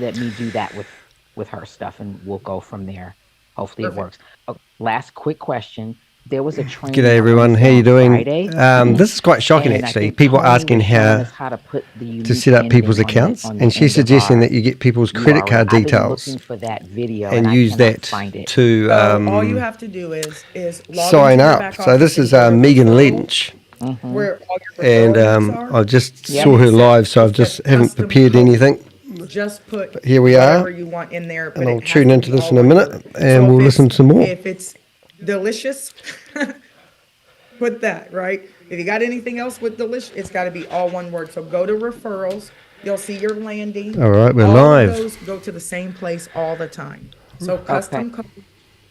let me do that with her stuff, and we'll go from there. Hopefully it Perfect. works. Last quick question. There was a training G'day I want to everyone, how say you on doing? Friday, This is quite shocking and I actually. think People Tony asking was showing how us how to put the to unique set up people's ending on accounts, the and she's end of suggesting our that you get people's credit URL. card I've been details looking for that video, and and I use cannot that find it. to So all you have to do is log into sign your up. back So office this and is go to Megan referrals, Lynch, Mm-hmm. where all your and referral links are. I just Yep. saw her live, so I've It says just haven't custom prepared code. anything. Just put But here we are, whatever you want in there, and but I'll it has tune to into be this all in a one minute, word. and So we'll listen some more. if it's delicious, put that, right? If you got anything else with delicious, it's got to be all one word. So go to referrals. You'll see your landing. All right, we're All live. of those go to the same place all the time. So Okay. custom code,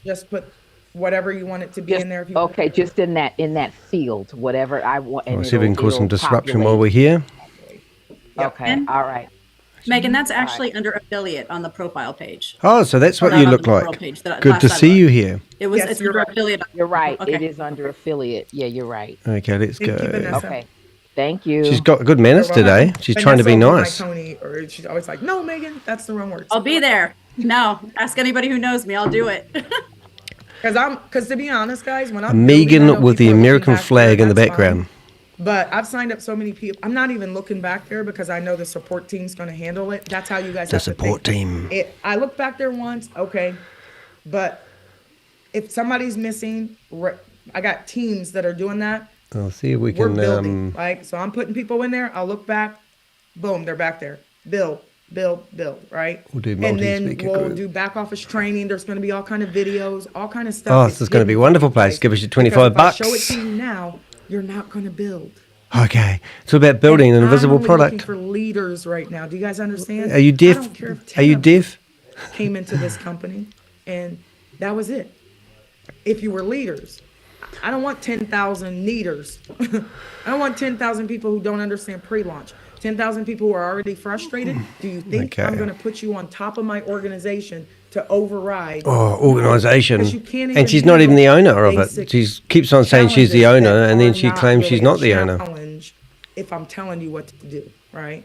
just put whatever you want it to be Just in there. If you okay. Just in that field, whatever I want, I'll and see if we can cause some it'll disruption while populate. we're here. Yep. Okay. And All right. Megan, that's All right. actually under affiliate on the profile page, Oh, so that's what not you on the look referral like. page. That Good last to I see looked, you here. it's Yes, you're under right. affiliate. You're right. It Okay. is under affiliate. Yeah, you're right. Okay, let's Thank you, go. Vanessa. Okay. Thank She's you. got good You're manners today. welcome. She's trying to be Vanessa will my nice. Tony, or she's always like, "No, Megan, that's the wrong words." I'll be there. No, ask anybody who knows me. I'll do it. Because to be honest, guys, when I'm building, I know Megan with the people are looking American back flag there, in the that's background. fine. But I've signed up so many people. I'm not even looking back there because I know the support team's going to handle it. That's how you guys The have to support think. team. I look back there once, okay, but if somebody's missing, I got teams that are doing that. I'll see if we We're can. building, right? So I'm putting people in there. I'll look back, boom, they're back there. Build, right? We'll do And then multi-speaker we'll group. do back office training. There's going to be all kind of videos, all kind of stuff. Oh, It's this is going to be a hidden wonderful from you place. guys. Give us your Because 25 if I bucks. show it to you now, you're not going to build. Okay, it's all about building an And invisible I'm only looking product. for leaders right now. Do you guys understand? Are you I deaf? don't care if Are you 10 of them deaf? came into this company and that was it. If you were leaders, I don't want 10,000 needers. I don't want 10,000 people who don't understand pre-launch. 10,000 people who are already frustrated. Do you think I'm Okay. going to put you on top of my organization to override? Oh, organisation. 'Cause you can't And even she's not even the handle owner of it. basic She keeps on saying she's the challenges owner, that and then are she not claims she's really not a the owner. challenge if I'm telling you what to do, right?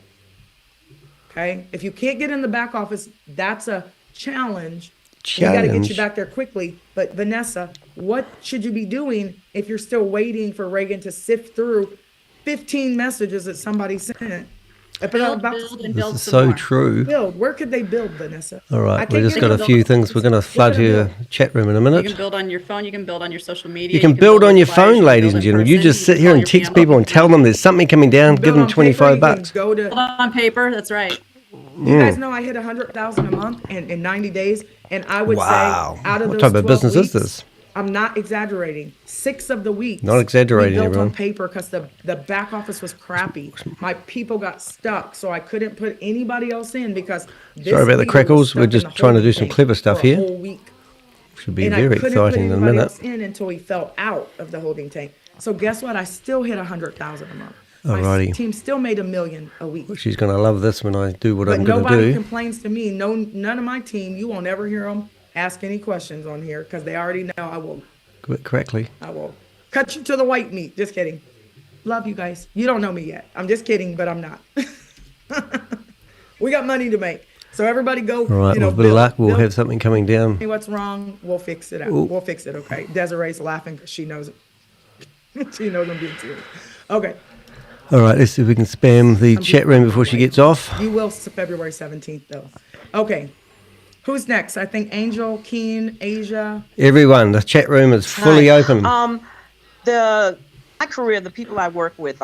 Okay. If you can't get in the back office, that's a challenge. We got to get Challenge. you back there quickly. But Vanessa, what should you be doing if you're still waiting for Reagan to sift through 15 messages that somebody sent? Build, About build, and This build is some so more. true. build. Where could they build, Vanessa? All I right, can't we just get got in a the few office. things. We're going to flood gonna her build? chat room in a You minute. can build on your phone. You can build on your social media. You can build on with your flyers, phone, you can ladies build and in gentlemen. You person, just can sit here call and your text family. people and tell them there's something coming down. Give Build them on paper, 25 you can bucks. Go to Build on paper. That's right. You guys know I hit 100,000 a month in 90 days, and I would Wow. say out of What those type of 12 business is weeks, this? I'm not exaggerating. 6 of the weeks, Not exaggerating, we built everyone. on paper because the back office was crappy. My people got stuck, so I couldn't put anybody else in because this Sorry about the leader was crackles. We're stuck in just the trying to holding do some tank clever stuff for a here. whole week. Should be And I very couldn't put exciting in a anybody minute. else in until he fell out of the holding tank. So guess what? I still hit 100,000 a month. My Alrighty. team still made $1 million a week. She's going to love this when I do what But I'm going to nobody do. complains to me. No, none of my team. You won't ever hear them ask any questions on here because they already know I will. Quit correctly. I will cut you to the white meat. Just kidding. Love you guys. You don't know me yet. I'm just kidding, but I'm not. We got money to make. So everybody go. All right, you know, with a bit of build- luck, we'll build have something coming down. me what's wrong. We'll fix it out. Ooh. We'll fix it. Okay. Desiree's laughing because she knows it. She knows I'm being serious. Okay. All right, let's see if we can spam the chat room before she gets off. You will February 17th though. Okay. Who's next? I think Angel, Keen, Asia. Everyone, the chat room is fully Hi. open. My career, the people I work with,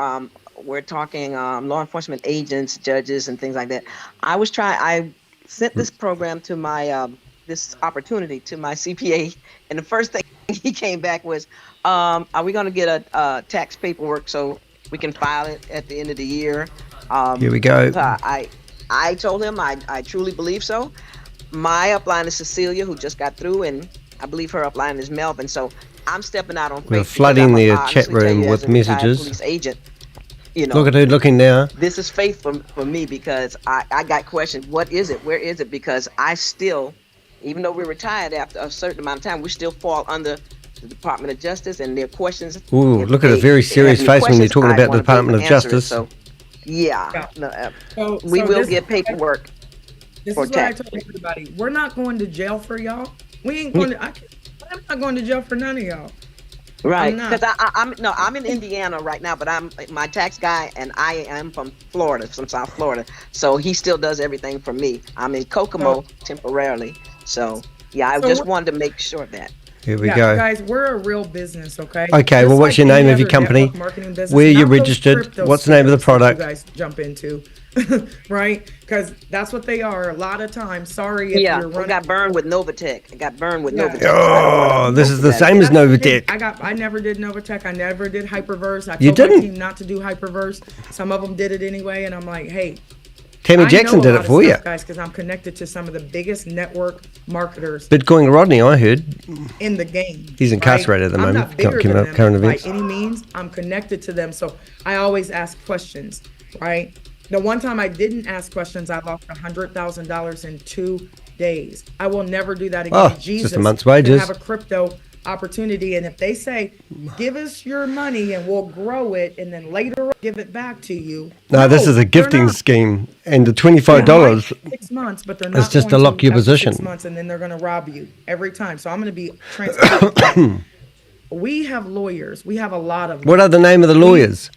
we're talking law enforcement agents, judges, and things like that. I sent this program to my this opportunity to my CPA, and the first thing he came back was, "Are we going to get a tax paperwork so we can file it at the end of the year?" Here we go. So I told him I truly believe so. My upline is Cecilia, who just got through, and I believe her upline is Melvin. So I'm stepping out on faith. We're because flooding I'm the honestly chat tell room you, with as a retired messages. Police agent, you know, Look at her looking now. this is faith for me because I got questions. What is it? Where is it? Because I still, even though we're retired after a certain amount of time, we still fall under the Department of Justice and their questions. Ooh, If look at a they very have serious any face when you're questions, talking I about the wanna be able Department to of answer it. Justice. So, yeah, Yeah. no, So we will this- get paperwork. This for is what I tax. told everybody. We're not going to jail for y'all. We ain't going to. I'm not going to jail for none of y'all. I'm Right, not. because I'm in Indiana right now, but I'm my tax guy, and I am from Florida, from South Florida. So he still does everything for me. I'm in So, Kokomo temporarily, so yeah, I so just wanted to make sure of that. Here we yeah, go. guys, we're a real business, okay? Okay, well, Just what's like your any name of your other company? network marketing business, Where you're not those registered? crypto What's the name of the scams that product? you guys jump into, right? Because that's what they are. A lot of times. Sorry if Yeah, you're I running. got burned with Novatech. I got burned with Yeah. Novatech, so I don't want Oh, to this go is for the that same as again. Novatech. I never did Novatech. I never did Hyperverse. I You told my didn't? team not to do Hyperverse. Some of them did it anyway, and I'm like, hey, Tammy I Jackson know a did lot it of for you. stuff, guys, because I'm connected to some of the biggest network marketers Bitcoin Rodney, I heard. in the game. He's incarcerated at the I'm moment. not Can't bigger keep than up current them by events. any means. I'm connected to them, so I always ask questions, right? The one time I didn't ask questions, I lost $100,000 in 2 days. I will never do that again. Oh, Jesus just a month's can wages. have a crypto opportunity, and if they say, "Give us your money and we'll grow it, and then later give it back to you," No, this is a they're gifting not. scheme, and the They $25 might 6 months, but they're is not just going to lock to your after 6 position. months, and then they're going to rob you every time. So I'm going to be transparent with that. We have lawyers. We have a lot of them. What are the name of the lawyers?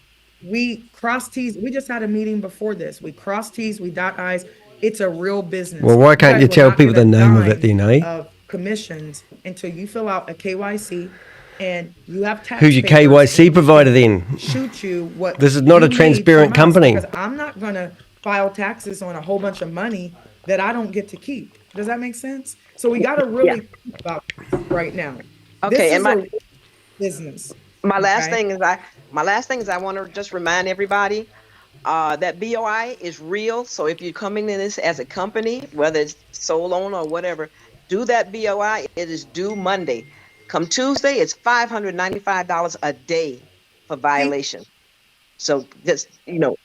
We cross T's. We just had a meeting before this. We cross T's, we dot I's. It's a real business. Well, why can't guys you will tell not people get a the name of it dime then, eh? Of commissions until you fill out a KYC and you have tax Who's your papers, KYC and we provider can then? shoot you what This is not you a made transparent from us, company. because I'm not going to file taxes on a whole bunch of money that I don't get to keep. Does that make sense? So we got to Yeah. really think about this right now. Okay, This and is a business. my last Okay. thing is I want to just remind everybody that BOI is real. So if you're coming in this as a company, whether it's sole owner or whatever, do that BOI. It is due Monday. Come Tuesday, it's $595 a day for violation. So just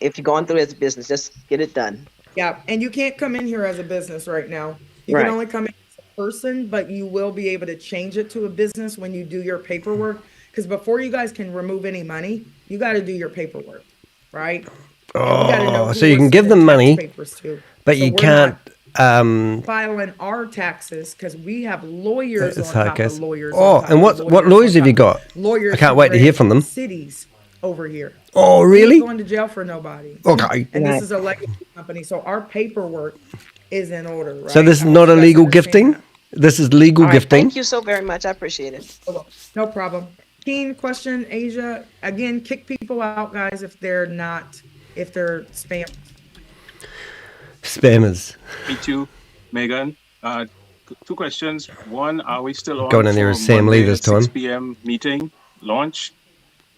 if you're going through it as a business, just get it done. Yeah, and you can't come in here as a business right now. You can Right. only come in as a person, but you will be able to change it to a business when you do your paperwork. Because before you guys can remove any money, you got to do your paperwork, right? And we got to know Oh, who so you we're can give sending them tax money, papers to. but So you we're can't. not filing our taxes because we have lawyers It's on top hocus. of lawyers. Oh, on top and of what lawyers on have you top of got? Lawyers. I can't who wait to hear create from them. Cities over here. Oh, We ain't really? going to jail for nobody. Okay. And this Right. is a legacy company, so our paperwork is in order, right? So this is I want not you guys to illegal understand gifting? that. This is legal All right. gifting? Thank you so very much. I appreciate it. No problem. Keen question, Asia. Again, kick people out, guys, if they're spam. Spammers. Me too, Megan. Two questions. One, are we still on Going in there for as Sam Lee Monday this at 6 time. p.m. meeting launch?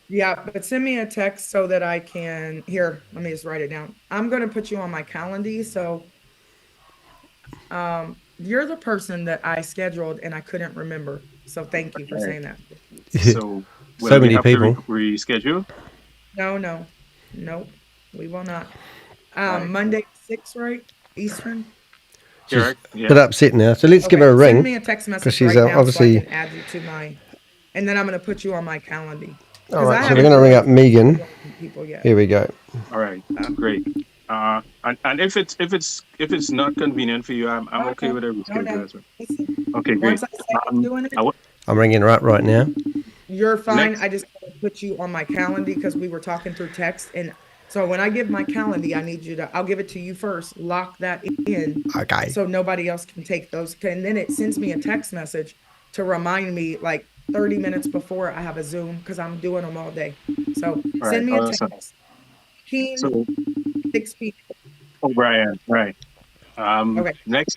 Yeah, but send me a text so that I can, here, let me just write it down. I'm going to put you on my calendar. So you're the person that I scheduled and I couldn't remember. So thank you for saying that. So will So we many have people. to reschedule? No, nope, we will not. Right. Monday, 6, right? Eastern? She's Correct. a Yeah. bit upset now. So let's give her a Send ring. me a text 'cause message she's right now obviously. so I can add you to my, and then I'm going to put you on my calendar. All right, so haven't we're going to ring up really Megan. people yet. Here we go. All right. Great. And if it's not convenient for you, I'm okay with a reschedule as well. Listen, Okay. Great. once I say I'm doing it, I'm ringing her up right now. you're fine. Next. I just want to put you on my calendar because we were talking through text. And so when I give my calendar, I need you to, I'll give it to you first, lock that in. Okay. So nobody else can take those. And then it sends me a text message to remind me like 30 minutes before I have a Zoom because I'm doing them all day. So Right. send me a Awesome. text. Keen, So, 6 p.m. Brian, right. Okay.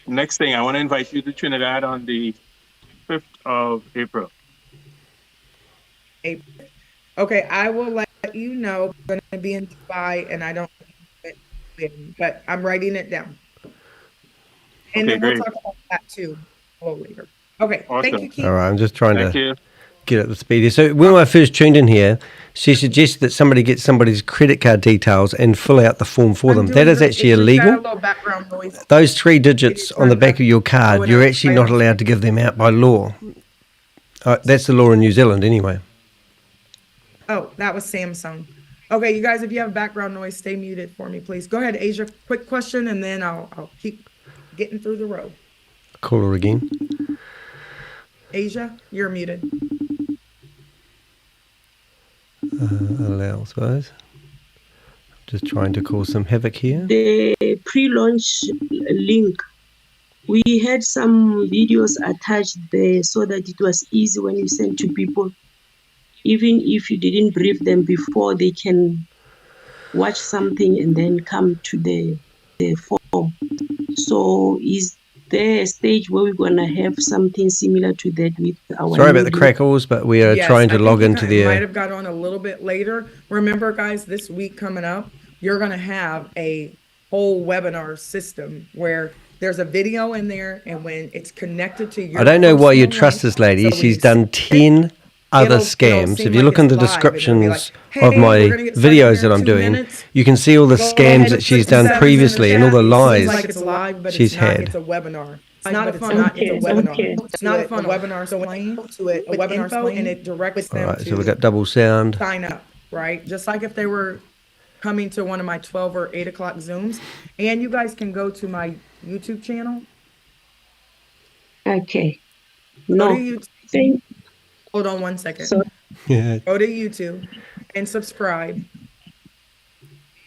Next thing, I want to invite you to Trinidad on the 5th of April. April. Okay, I will let you know. I'm going to be in Dubai and I don't, but I'm writing it down. And Okay, then we'll great. talk about that too a little later. Okay, Awesome. thank you, Keith. All right, I'm just trying Thank to you. get at the speed here. So when I first tuned in here, she suggested that somebody gets somebody's credit card details and fill out the form for them. That is actually If you've got illegal. a little background noise. Those 3 digits on the back of your card, you're actually not allowed to give them out by law. That's the law in New Zealand anyway. Oh, that was Samsung. Okay, you guys, if you have background noise, stay muted for me, please. Go ahead, Asia. Quick question, and then I'll keep. getting through the row. Call her again. Asia, you're muted. Allow, I suppose. Just trying to cause some havoc here. The pre-launch link, we had some videos attached there so that it was easy when you send to people. Even if you didn't brief them before, they can watch something and then come to the form. So is there a stage where we're going to have something similar to that with our Sorry about the new- crackles, but we are Yes, trying to I think log you into might the... have got on a little bit later. Remember, guys, this week coming up, you're going to have a whole webinar system where there's a video in there, and when it's connected to your I don't know why you personal trust link, this lady. so when She's you done see it, 10 other it'll scams. seem If you like look in the it's live, and it'll be like, descriptions "Hey, of my we're gonna get started videos here that in I'm 2 doing, minutes. you can see all the Go ahead scams and that she's put done 7 in the previously and all chat. the It seems lies like it's live, but she's it's not. had. It's a webinar. It's not a fun. Okay, It's a webinar. okay. It's not a fun webinar. So when to it, a webinar info, and it directs All them right, to so we've got double sound. sign up, right? Just like if they were coming to one of my 12 or 8 o'clock Zooms. And you guys can go to my YouTube channel. Okay. Go No, to YouTube. thank Hold on one second. so Yeah. Go to YouTube and subscribe.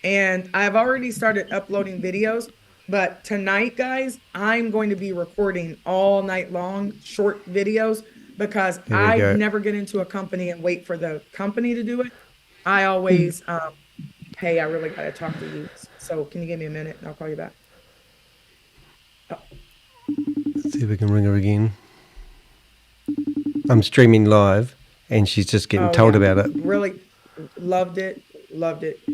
And I've already started uploading videos, but tonight, guys, I'm going to be recording all night long short videos because There we I go. never get into a company and wait for the company to do it. I always, hey, I really got to talk to you. So can you give me a minute and I'll call you back? Let's see if we can ring her again. I'm streaming live, and she's just getting Oh, told yeah. about it. Really loved it,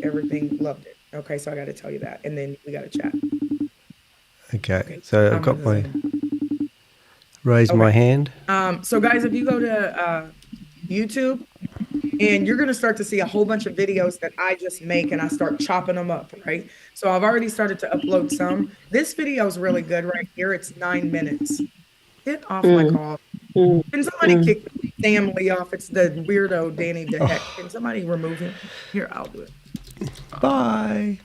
everything, loved it. Okay, so I got to tell you that, and then we got to chat. Okay, so I've I'm got in the my Zoom. raise my Okay. hand. So guys, if you go to YouTube, and you're going to start to see a whole bunch of videos that I just make and I start chopping them up, right? So I've already started to upload some. This video is really good right here. It's 9 minutes. Get off my call. Can somebody kick Sam Lee off? It's the weirdo Danny DeHeck. Can somebody remove him? Here, I'll do it. Bye.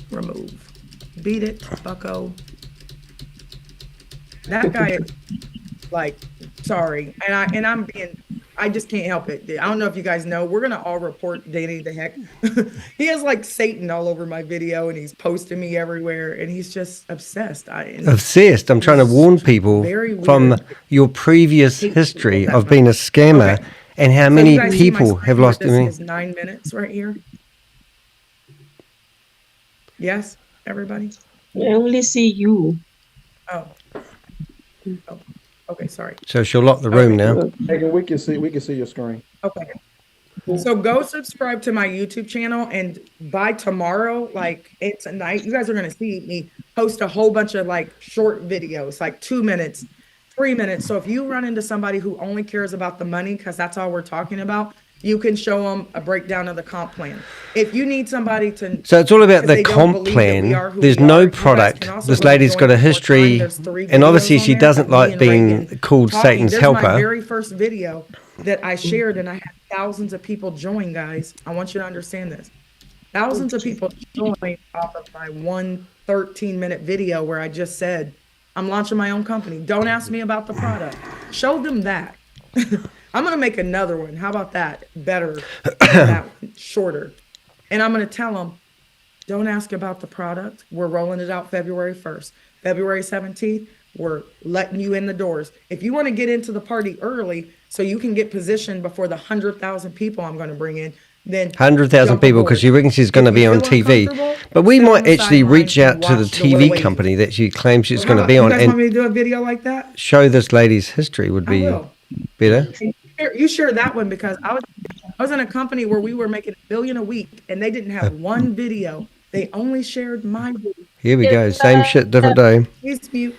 Remove. Beat it, bucko. That guy is like, sorry. And I'm being, I just can't help it. I don't know if you guys know, we're going to all report Danny the heck. He has like Satan all over my video and he's posting me everywhere and he's just obsessed. Obsessed. I'm trying to warn people Very from weird. your previous Hate history people that of being a scammer Okay. and how So many you guys see my people screen have where lost this their is 9 minutes right here. Yes, everybody? I only see you. Oh. Oh. Okay, sorry. So she'll lock the room now. Megan, we can see your screen. Okay. So go subscribe to my YouTube channel, and by tomorrow, like it's a night, you guys are gonna see me post a whole bunch of like short videos, like 2 minutes, 3 minutes. So if you run into somebody who only cares about the money, because that's all we're talking about, you can show them a breakdown of the comp plan. If you need somebody to, So it's all about because the they don't comp believe that plan. we are who There's we no are, you guys product. can also This go lady's join got a one more time. history, There's 3 and obviously videos she on there doesn't of me like and being Reagan called talking. Satan's There's helper. my very first video that I shared, and I had thousands of people join, guys. I want you to understand this. Thousands of people joined off of my 13-minute video where I just said, I'm launching my own company. Don't ask me about the product. Show them that. I'm going to make another one. How about that? Better, than that one, shorter. And I'm going to tell them, don't ask about the product. We're rolling it out February 1st. February 17th, we're letting you in the doors. If you want to get into the party early so you can get positioned before the 100,000 people I'm going to bring in, then 100,000 jump people aboard. because she reckons she's going to If be you on feel TV. uncomfortable, But we sit on might the actually sidelines reach out and to the watch the TV wave. company that she claims she's How going to about- be you on guys want and me to do a video like that? show this lady's history would I be will. better. You share that one because I was in a company where we were making $1 billion a week and they didn't have one video. They only shared my video. Here we go. Same shit, different day. Please mute.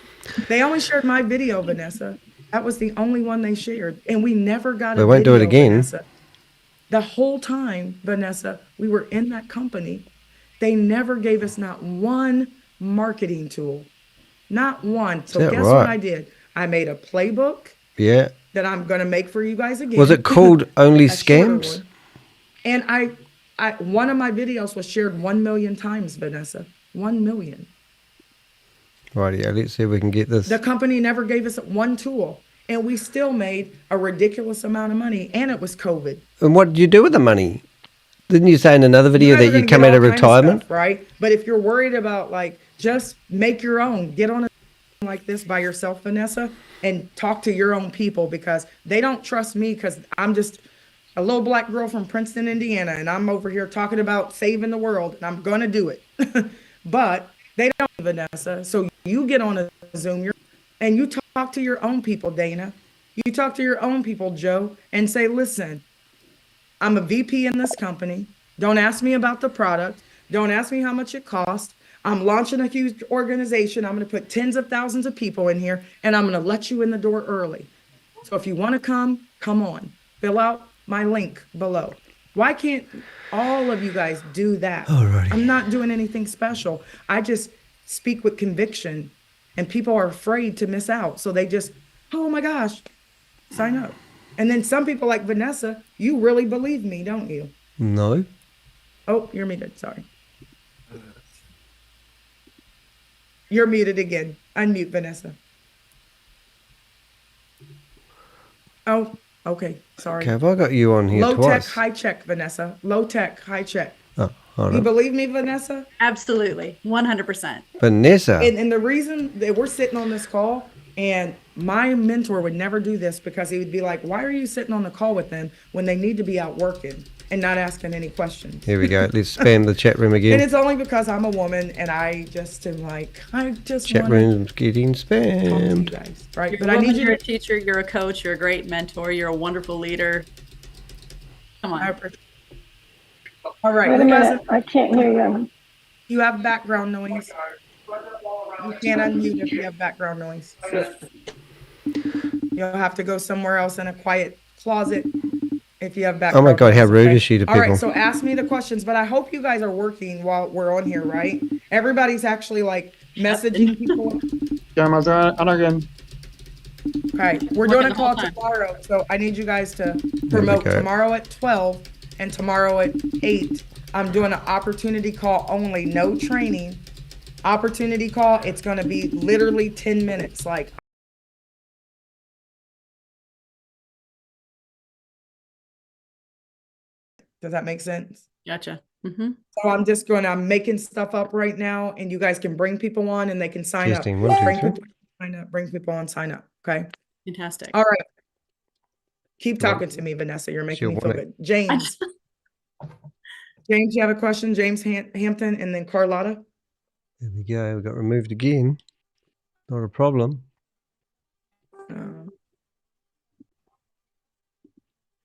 They only shared my video, Vanessa. That was the only one they shared. And we never got They a won't do video, it again. Vanessa. The whole time, Vanessa, we were in that company. They never gave us not one marketing tool. Not one. So Is that guess what right? I did? I made a playbook Yeah. that I'm going to make for you guys again. Was it called Only A shorter Scams? one. And I one of my videos was shared 1 million times, Vanessa. 1 million. Rightio, let's see if we can get this. The company never gave us one tool, and we still made a ridiculous amount of money, and it was COVID. And what did you do with the money? Didn't you say in another video guys are that you gonna come get out of all kinds retirement? stuff, right? But if you're worried about like, just make your own, get on a like this by yourself, Vanessa, and talk to your own people, because they don't trust me, because I'm just a little black girl from Princeton, Indiana, and I'm over here talking about saving the world, and I'm gonna do it. But they don't, Vanessa. So you get on a Zoom and you talk to your own people, Dana. You talk to your own people, Joe, and say, listen, I'm a VP in this company. Don't ask me about the product. Don't ask me how much it costs. I'm launching a huge organization. I'm going to put tens of thousands of people in here, and I'm going to let you in the door early. So if you want to come on. Fill out my link below. Why can't all of you guys do that? Alrighty. I'm not doing anything special. I just speak with conviction, and people are afraid to miss out. So they just, oh my gosh, sign up. And then some people like Vanessa, you really believe me, don't you? No. Oh, you're muted. Sorry. You're muted again. Unmute, Vanessa. Oh, okay. Sorry. Okay, have I got you on here Low twice? tech, high check, Vanessa. Low tech, high check. Oh, hold You on. believe me, Vanessa? Absolutely. 100%. Vanessa. And the reason that we're sitting on this call, and my mentor would never do this, because he would be like, why are you sitting on the call with them when they need to be out working and not asking any questions? Here we go. Let's spam the chat room And again. it's only because I'm a woman, and I just am like, I just Chat want to room's getting talk to you spammed. guys, right? You're But a I woman, need you you're a to. teacher, you're a coach, you're a great mentor, you're a wonderful leader. Come I on. appreciate- All right, Wait a who has minute, I can't hear you. you have background noise. You can't unmute if you have background noise. You'll have to go somewhere else in a quiet closet if you have Oh background my God, how noise, rude okay? is she to All right, people? so ask me the questions, but I hope you guys are working while we're on here, right? Everybody's actually like messaging people. Again. Okay, we're Working doing a the whole call time. tomorrow, so I need you guys to we promote go. tomorrow at 12 and tomorrow at 8. I'm doing an opportunity call only, no training. Opportunity call, it's gonna be literally 10 minutes, like. Does that make sense? Gotcha. So I'm making stuff up right now, and you guys can bring people on and they can sign up. Testing, 1, 2, Bring 3. people, sign up, bring people on, sign up, okay? Fantastic. All right. Keep You want- talking to me, Vanessa, you're making She'll me feel want it. good. James. James, you have a question? James Hampton, and then Carlotta. There we go. We got removed again. Not a problem.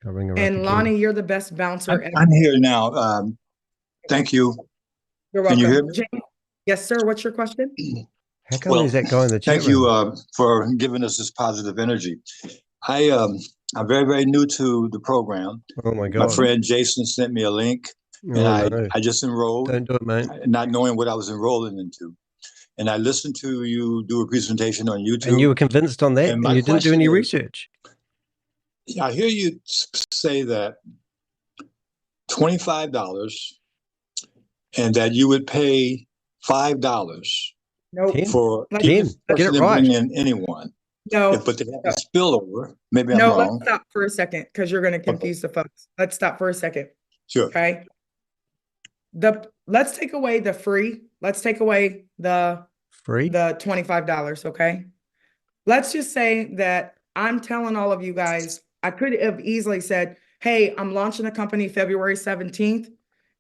I'll ring her up And again. Lonnie, you're the best bouncer ever. I'm here now. Thank you. You're Can welcome. you hear me? James, yes, sir. What's your question? How come Well, there's that guy in the chat Thank you room? for giving us this positive energy. I'm very, very new to the program. Oh my My God. friend Jason sent me a link, and Oh, no. I just enrolled, Don't do it, mate. not knowing what I was enrolling into. And I listened to you do a presentation on YouTube. And you were convinced on that, And and my you didn't do question any is- research. I hear you say that $25 and that you would pay $5 Nope. Ten. for Let's- Ten. each Get it person to right. bring in anyone. No, But they have a spillover. Maybe I'm no, let's wrong. stop for a second, because you're gonna confuse the folks. Let's stop for a second, Sure. okay? Let's take away the free. Let's take away the Free? $25, okay? Let's just say that I'm telling all of you guys, I could have easily said, hey, I'm launching a company February 17th,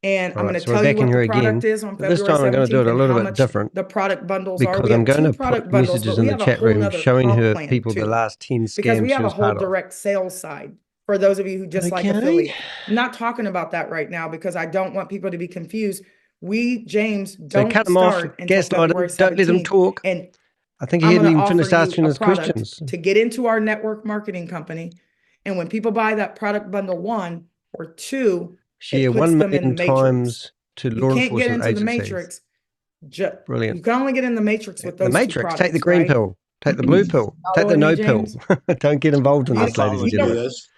and I'm Alright, gonna so we're tell you back in what here the product again, is on but this February time I'm gonna 17th do it a and little how bit much different, the product bundles are. because We I'm have going 2 to product put bundles, messages but in we the have a chat whole room nother showing comp her plan people the too, last 10 because we scams have she a was whole part of. direct sales side for those of you who just like Okay. affiliate. I'm not talking about that right now because I don't want people to be confused. We, James, So don't cut them off, start until February gaslighter, don't let them 17th. talk. And I think he I'm hadn't going to even offer finished you asking a his product questions. to get into our network marketing company. And when people buy that product bundle 1 or 2, Share it puts 1 them in the million matrix. times to You law can't get enforcement into the agencies. matrix. Brilliant. You can only get in the matrix with The those 2 Matrix, take the products, green right? pill, take the blue pill, take the Following me, no pill. James? Don't get involved in You- this, ladies and you don't- gentlemen. Yes.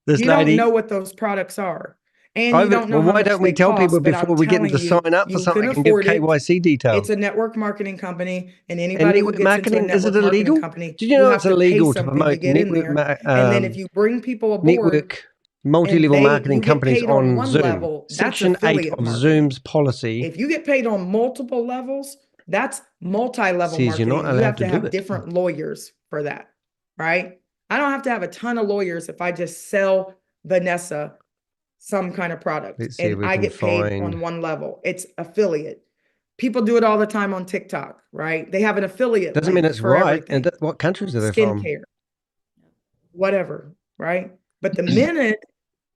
This You lady, don't know what those products are. and you don't know well, how why much don't we they tell cost, people but before I'm we get them telling to you, sign up for you can something and give afford it. KYC details? It's a network marketing company, and And anybody who network gets into a marketing, is it network marketing illegal? company, Did you you know have it's to pay illegal to something to promote get in there. And then if you bring people aboard network and multi-level marketing you get companies paid on on one Zoom? level, that's Section 8 affiliate of marketing. Zoom's policy If you get paid on multiple levels, that's multi-level says you're marketing. not You allowed have to to do have it. different lawyers for that, right? I don't have to have a ton of lawyers if I just sell Vanessa some kind of product Let's see if and we I can get paid find. on one level. It's affiliate. People do it all the time on TikTok, right? They have an affiliate Doesn't mean link it's for right. everything. And what countries are they from? Skincare, whatever, right? But the minute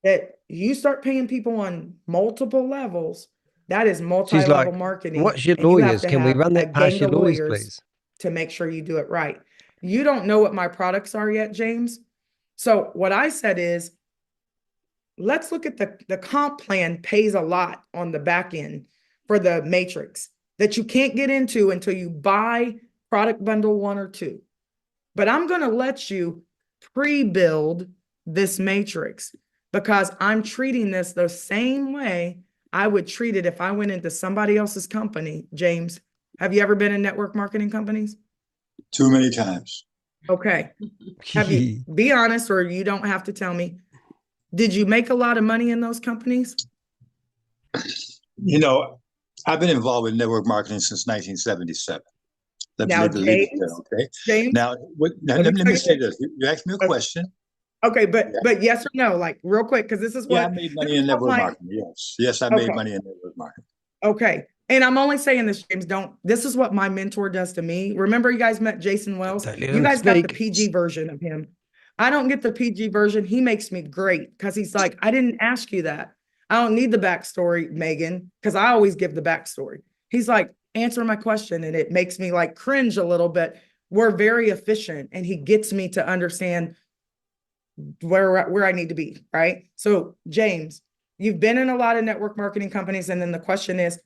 that you start paying people on multiple levels, that is She's multi-level like, marketing. what's your and you have lawyers? to Can we have run a that past gang your of lawyers, lawyers please? to make sure you do it right. You don't know what my products are yet, James. So what I said is, let's look at the comp plan pays a lot on the back end for the matrix that you can't get into until you buy product bundle 1 or 2. But I'm going to let you pre-build this matrix because I'm treating this the same way I would treat it if I went into somebody else's company. James, have you ever been in network marketing companies? Too many times. Okay. Have you, be honest, or you don't have to tell me. Did you make a lot of money in those companies? You know, I've been involved with network marketing since 1977. Let Now, me leave it there, James, okay? James, Now, let me say this. You asked me a question. Okay, but yes or no, like real quick, because this is what I made money in network marketing. Yes, I made money in network marketing. Okay. And I'm only saying this, James, this is what my mentor does to me. Remember you guys met Jason Wells? You guys got the PG version of him. I don't get the PG version. He makes me great because he's like, I didn't ask you that. I don't need the backstory, Megan, because I always give the backstory. He's like, answer my question. And it makes me like cringe a little bit. We're very efficient and he gets me to understand where I need to be, right? So James, you've been in a lot of network marketing companies. And then the question is,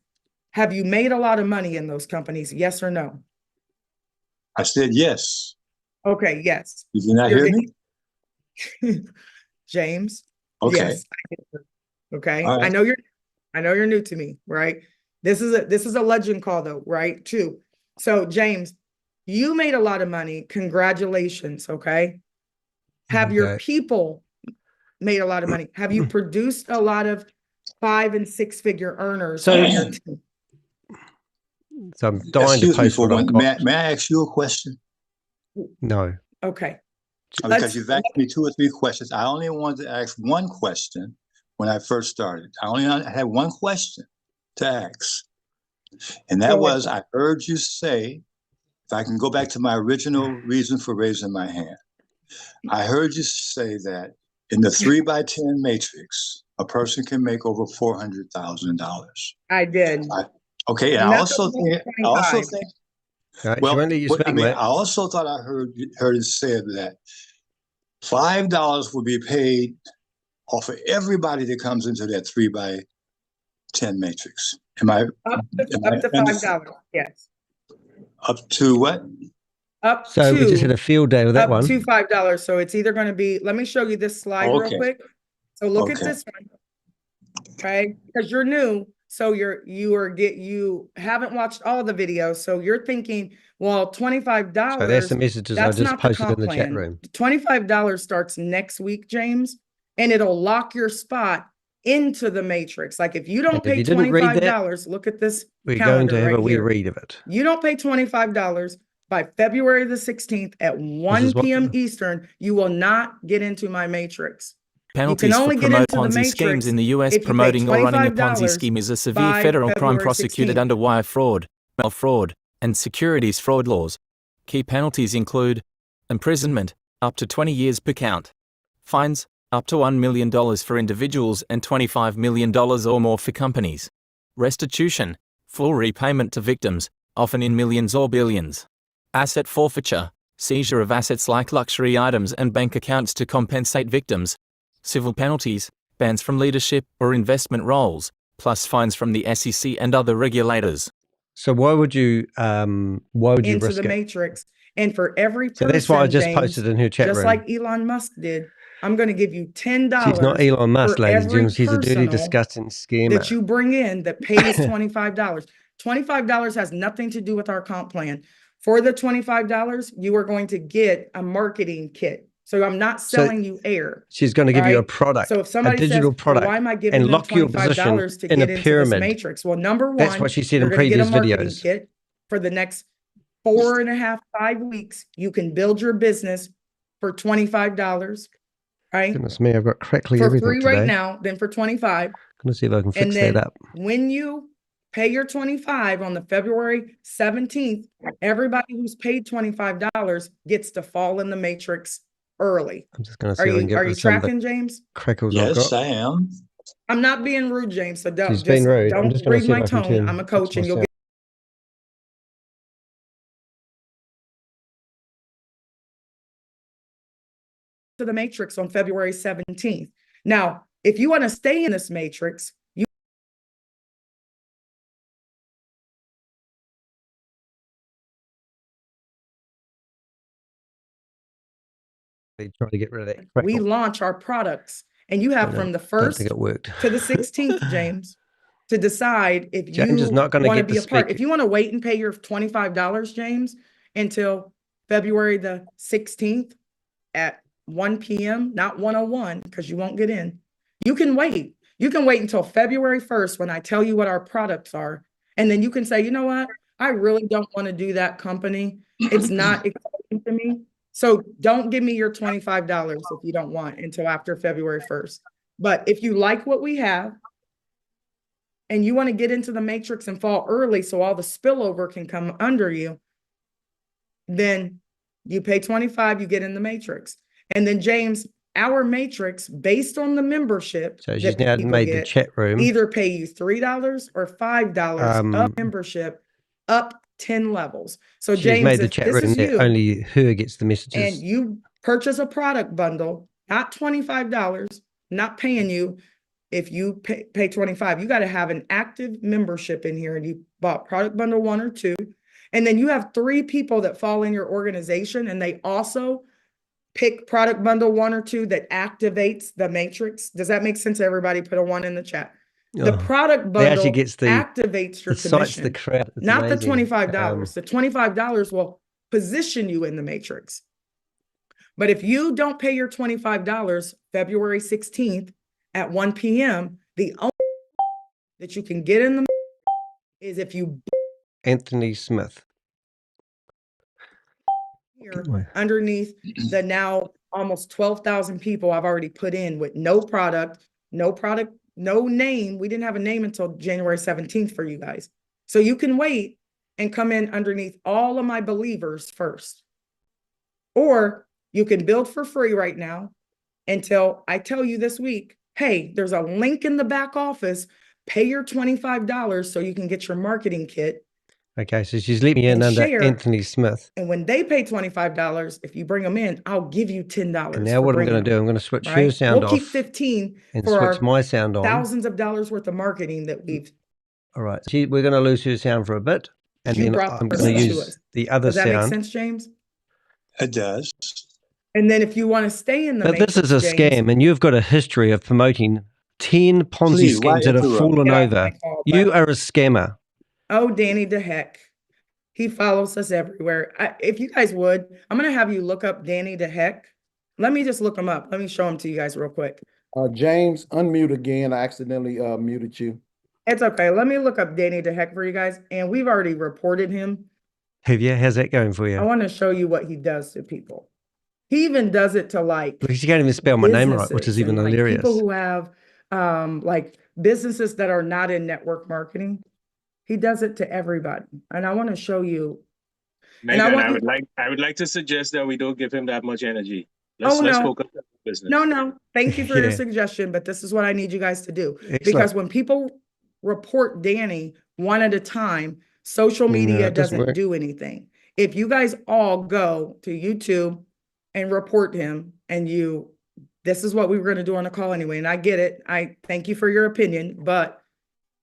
have you made a lot of money in those companies? Yes or no? I said yes. Okay, yes. Did you not hear me? James. Okay. Yes. Okay. Right. I know you're new to me, right? This is a legend call though, right? 2. So James, you made a lot of money. Congratulations. Okay. Have your people made a lot of money? Have you produced a lot of 5- and 6-figure earners on your team? So I'm dying to post what I've got. May I ask you a question? No. Okay. Because you've asked me 2 or 3 questions. I only wanted to ask one question when I first started. I only had one question to ask. And that was, I heard you say, if I can go back to my original reason for raising my hand, I heard you say that in the 3x10 matrix, a person can make over $400,000. I did. Okay, and I also think, well, I also thought I heard it said that $5 will be paid off of everybody that comes into that 3x10 matrix. Am I up to $5? Yes. Up to what? So we just had a field day with that one. Up to $5. So it's either going to be. Let me show you this slide real quick. So look at this one. Okay, because you're new. So you haven't watched all the videos. So you're thinking, well, $25. So there's the messages I just posted in the chat room. $25 starts next week, James, and it'll lock your spot into the matrix. Like if you don't pay $25, look at this. We're going to have a wee read of it. You don't pay $25 by February the 16th at 1 p.m. Eastern, you will not get into my matrix. Penalties for promote Ponzi schemes in the US. Promoting or running a Ponzi scheme is a severe federal crime prosecuted under wire fraud, mail fraud, and securities fraud laws. Key penalties include imprisonment, up to 20 years per count, fines, up to $1 million for individuals and $25 million or more for companies, restitution, full repayment to victims, often in millions or billions, asset forfeiture, seizure of assets like luxury items and bank accounts to compensate victims, civil penalties, bans from leadership or investment roles, plus fines from the SEC and other regulators. So why would you into the matrix? And for every person, so that's why I just posted in her chat room. Just like Elon Musk did, I'm going to give you $10 She's not Elon Musk, for ladies and every gentlemen. She's a dirty, personal disgusting schemer. that you bring in that pays $25. $25 has nothing to do with our comp plan. For the $25, you are going to get a marketing kit. So I'm not selling you air. She's going to give you a product, so if somebody a digital says, product, well, why am I giving and them lock your $25 position to in a get into pyramid. this matrix? Well, number one, That's what she said in you're going to get previous a marketing videos. kit for the next 4.5, 5 weeks. You can build your business for $25, right? Goodness me, I've got crackly For everything free today. right now, then for $25. I'm going to see if I can fix And then that up. when you pay your $25 on the February 17th, everybody who's paid $25 gets to fall in the matrix early. I'm just going to see if I can get Are rid you of some of tracking, the James? crackles I've Yes, got. I am. I'm not being rude, James. So She's been rude. I'm don't just going to read see if my I can tone. turn I'm a coach, and you'll sound. get to the matrix on February 17th. Now, if you want to stay in this matrix, you trying to get rid of that we crackle. launch our products, and you have from the Don't think 1st it worked. to the 16th, James, to decide if James you is not going to want to get be to a part. speak. If you want to wait and pay your $25, James, until February the 16th at 1 p.m., not 101, because you won't get in. You can wait. You can wait until February 1st when I tell you what our products are. And then you can say, you know what? I really don't want to do that company. It's not exciting to me. So don't give me your $25 if you don't want until after February 1st. But if you like what we have and you want to get into the matrix and fall early so all the spillover can come under you, then you pay 25, you get in the matrix. And then James, our matrix based on the membership. So she's now made the chat room. Either pay you $3 or $5 of membership up 10 levels. So she's James, made the if chat this room is that you, only her gets the messages. and you purchase a product bundle, not $25, not paying you. If you pay 25, you got to have an active membership in here, and you bought product bundle 1 or 2. And then you have 3 people that fall in your organization, and they also pick product bundle 1 or 2 that activates the matrix. Does that make sense? Everybody put a 1 in the chat. The product bundle activates your commission, the crowd. It's not amazing. the $25. The $25 will position you in the matrix. But if you don't pay your $25 February 16th at 1 p.m., the only that you can get in the is if you Anthony Smith. Here underneath the now almost 12,000 people I've already put in with no product, no name. We didn't have a name until January 17th for you guys. So you can wait and come in underneath all of my believers first. Or you can build for free right now until I tell you this week, hey, there's a link in the back office, pay your $25 so you can get your marketing kit. Okay, so she's leaving in under Anthony Smith. And when they pay $25, if you bring them in, I'll give you $10. And now what I'm going to do, I'm going to switch her sound off. We'll keep 15 and for switch my sound on. Thousands of dollars worth of marketing that we've. All right, we're going to lose her sound for a bit, and then I'm going to use the other sound. Does that make sense, James? It does. And then if you want to stay in the matrix, this is a scam, and you've got a history of promoting 10 Ponzi schemes that have fallen over. You are a scammer. Oh, Danny DeHeck. He follows us everywhere. If you guys would, I'm going to have you look up Danny DeHeck. Let me just look him up. Let me show him to you guys real quick. James, unmute again. I accidentally muted you. It's okay. Let me look up Danny DeHeck for you guys. And we've already reported him. Have you? How's that going for you? I want to show you what he does to people. He even does it to Because you can't even spell my name right, which is even hilarious. People who have businesses that are not in network marketing. He does it to everybody. And I want to show you. Megan, I would like to suggest that we don't give him that much energy. Let's focus on business. No. Thank you for your suggestion, but this is what I need you guys to do. Excellent. Because when people report Danny one at a time, social media doesn't do anything. If you guys all go to YouTube and report him, and this is what we were going to do on the call anyway, and I get it. I thank you for your opinion, but